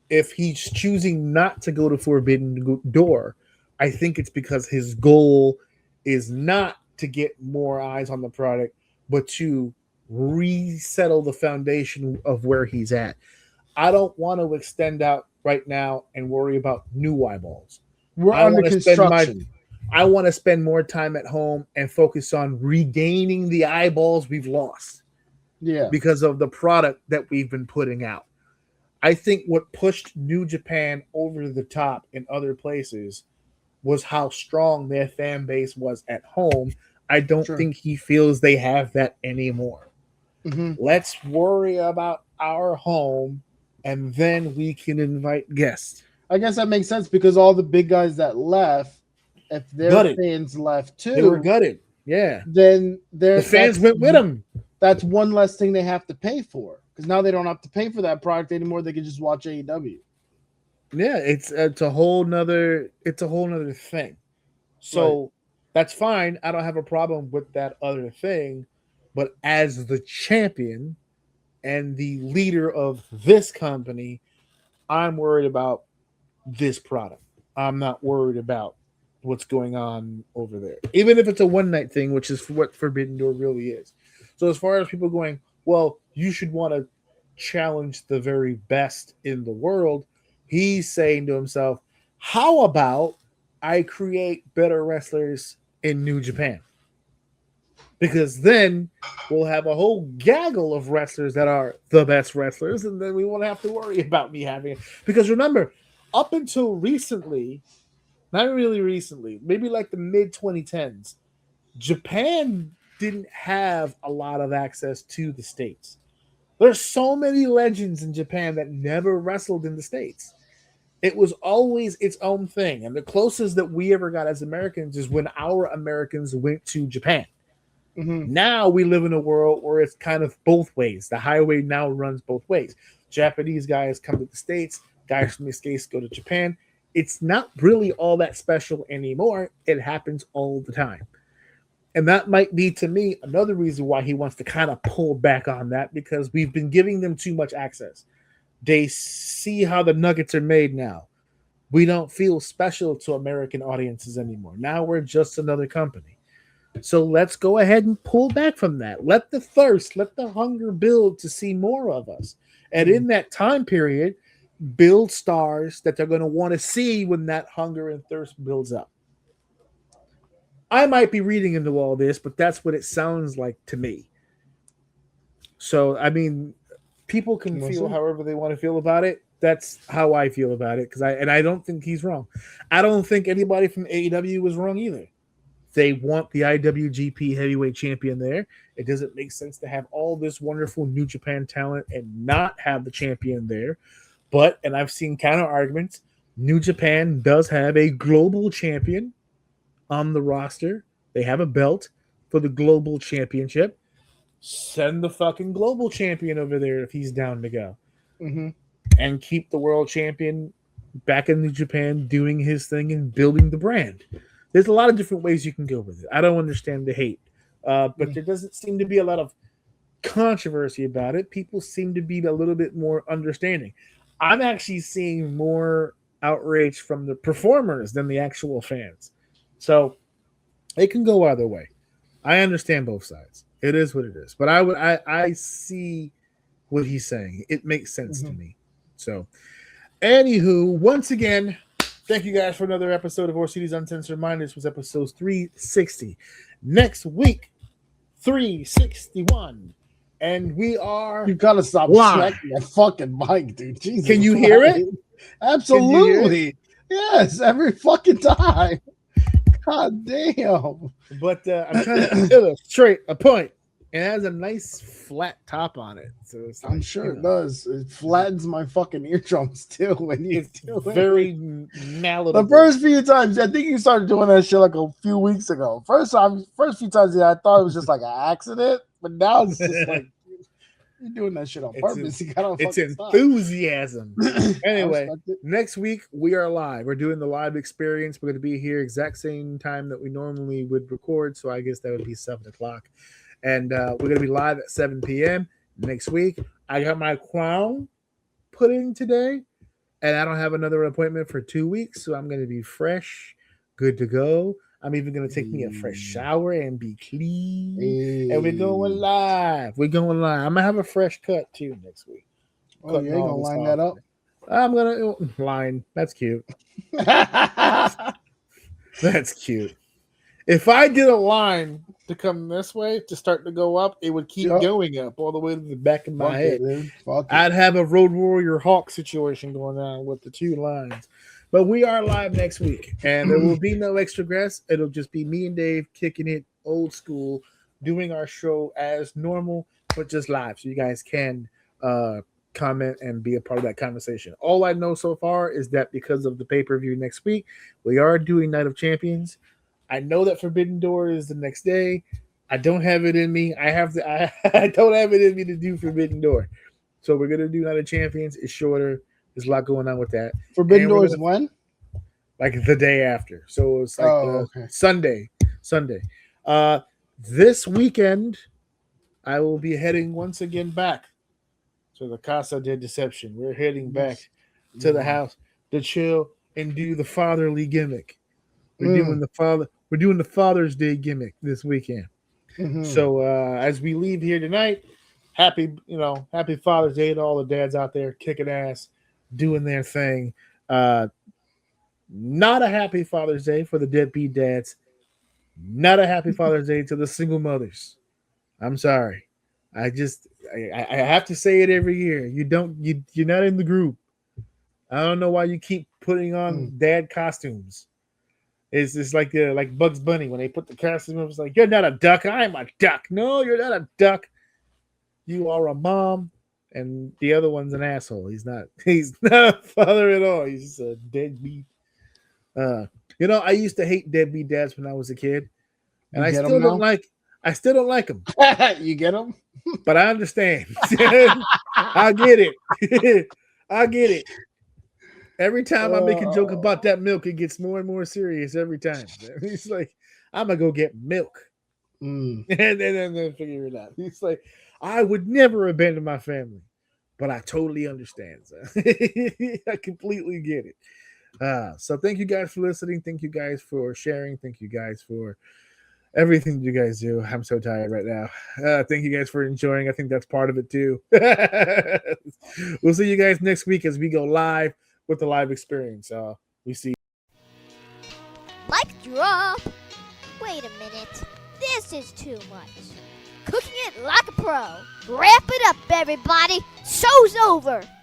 If he's choosing not to go to Forbidden Door, I think it's because his goal is not to get more eyes on the product, but to resettle the foundation of where he's at. I don't want to extend out right now and worry about new eyeballs. We're I under want to spend construction. I want to spend more time at home and focus on regaining the eyeballs we've lost Yeah. because of the product that we've been putting out. I think what pushed New Japan over the top in other places was how strong their fan base was at home. I don't Sure. think he feels they have that anymore. Mhm. Let's worry about our home and then we can invite guests. I guess that makes sense because all the big guys that left, if their Gutted. fans left too, They were gutted. Yeah. then The fans went with them. That's one less thing they have to pay for because now they don't have to pay for that product anymore. They can just watch AEW. Yeah, it's a whole nother thing. So that's fine. I don't have a problem with that other thing. But as the champion and the leader of this company, I'm worried about this product. I'm not worried about what's going on over there. Even if it's a one night thing, which is what Forbidden Door really is. So as far as people going, well, you should want to challenge the very best in the world, he's saying to himself, how about I create better wrestlers in New Japan? Because then we'll have a whole gaggle of wrestlers that are the best wrestlers, and then we won't have to worry about me having it. Because remember, up until recently, not really recently, maybe like the mid 2010s, Japan didn't have a lot of access to the States. There's so many legends in Japan that never wrestled in the States. It was always its own thing. And the closest that we ever got as Americans is when our Americans went to Japan. Mhm. Now we live in a world where it's kind of both ways. The highway now runs both ways. Japanese guys come to the States, guys from the States go to Japan. It's not really all that special anymore. It happens all the time. And that might be, to me, another reason why he wants to kind of pull back on that, because we've been giving them too much access. They see how the nuggets are made now. We don't feel special to American audiences anymore. Now we're just another company. So let's go ahead and pull back from that. Let the thirst, let the hunger build to see more of us. And in that time period, build stars that they're going to want to see when that hunger and thirst builds up. I might be reading into all this, but that's what it sounds like to me. So, I mean, people can feel however they want to feel about it. That's how I feel about it. I don't think he's wrong. I don't think anybody from AEW was wrong either. They want the IWGP Heavyweight Champion there. It doesn't make sense to have all this wonderful New Japan talent and not have the champion there. But, and I've seen counter arguments, New Japan does have a global champion on the roster. They have a belt for the global championship. Send the fucking global champion over there if he's down to go. Mm-hmm. And keep the world champion back in New Japan doing his thing and building the brand. There's a lot of different ways you can go with it. I don't understand the hate. But there doesn't seem to be a lot of controversy about it. People seem to be a little bit more understanding. I'm actually seeing more outrage from the performers than the actual fans. So it can go either way. I understand both sides. It is what it is. But I see what he's saying. It makes sense to me. So, anywho, once again, thank you guys for another episode of Orsini's Uncensored Mind. This was episode 360. Next week, 361. And we are... You gotta stop smacking that fucking mic, dude. Jesus Can you hear it? Absolutely. Yes, every fucking time. God damn. But I'm trying to illustrate a point. It has a nice flat top on it. So it's I'm sure it does. It flattens my fucking eardrums too when you do it. Very malleable. The first few times, I think you started doing that shit like a few weeks ago. First few times, I thought it was just like an accident, but now it's just like you're doing that shit on purpose. It's enthusiasm. Anyway, next week we are live. We're doing the live experience. We're going to be here exact same time that we normally would record. So I guess that would be 7:00. And we're going to be live at 7 p.m. next week. I got my crown put in today, and I don't have another appointment for 2 weeks, so I'm going to be fresh, good to go. I'm even going to take me a fresh shower and be clean. And we're going live. I'm going to have a fresh cut, too, next week. Oh, you ain't going to line that up? I'm going to line. That's cute. That's cute. If I did a line to come this way to start to go up, it would keep going up all the way to the back of my head. I'd have a Road Warrior Hawk situation going on with the two lines. But we are live next week, and there will be no extra guests. It'll just be me and Dave kicking it old school, doing our show as normal, but just live. So you guys can comment and be a part of that conversation. All I know so far is that because of the pay-per-view next week, we are doing Night of Champions. I know that Forbidden Door is the next day. I don't have it in me. I don't have it in me to do Forbidden Door. So we're gonna do Night of Champions. It's shorter. There's a lot going on with that. Forbidden Door is when? Like the day after. So it's like Sunday. This weekend, I will be heading once again back to the Casa de Deception. We're heading back to the house to chill and do the fatherly gimmick. We're doing the Father's Day gimmick this weekend. So as we leave here tonight, happy Father's Day to all the dads out there kicking ass, doing their thing. Not a happy Father's Day for the deadbeat dads. Not a happy Father's Day to the single mothers. I'm sorry. I have to say it every year. You're not in the group. I don't know why you keep putting on dad costumes. It's just like Bugs Bunny when they put the costume up. It's like, you're not a duck. I'm a duck. No, you're not a duck. You are a mom, and the other one's an asshole. He's not a father at all. He's just a deadbeat. I used to hate deadbeat dads when I was a kid, and I still don't like them. You get them? But I understand. I get it. I get it. Every time I make a joke about that milk, it gets more and more serious every time. He's like, I'm going to go get milk. And then they'll figure it out. He's like, I would never abandon my family, but I totally understand. So. I completely get it. So thank you guys for listening. Thank you guys for sharing. Thank you guys for everything you guys do. I'm so tired right now. Thank you guys for enjoying. I think that's part of it too. We'll see you guys next week as we go live with the live experience. We see. Like drop. Wait. Wait a minute. This is too much. Cooking it like a pro. Wrap it up, everybody. Show's over.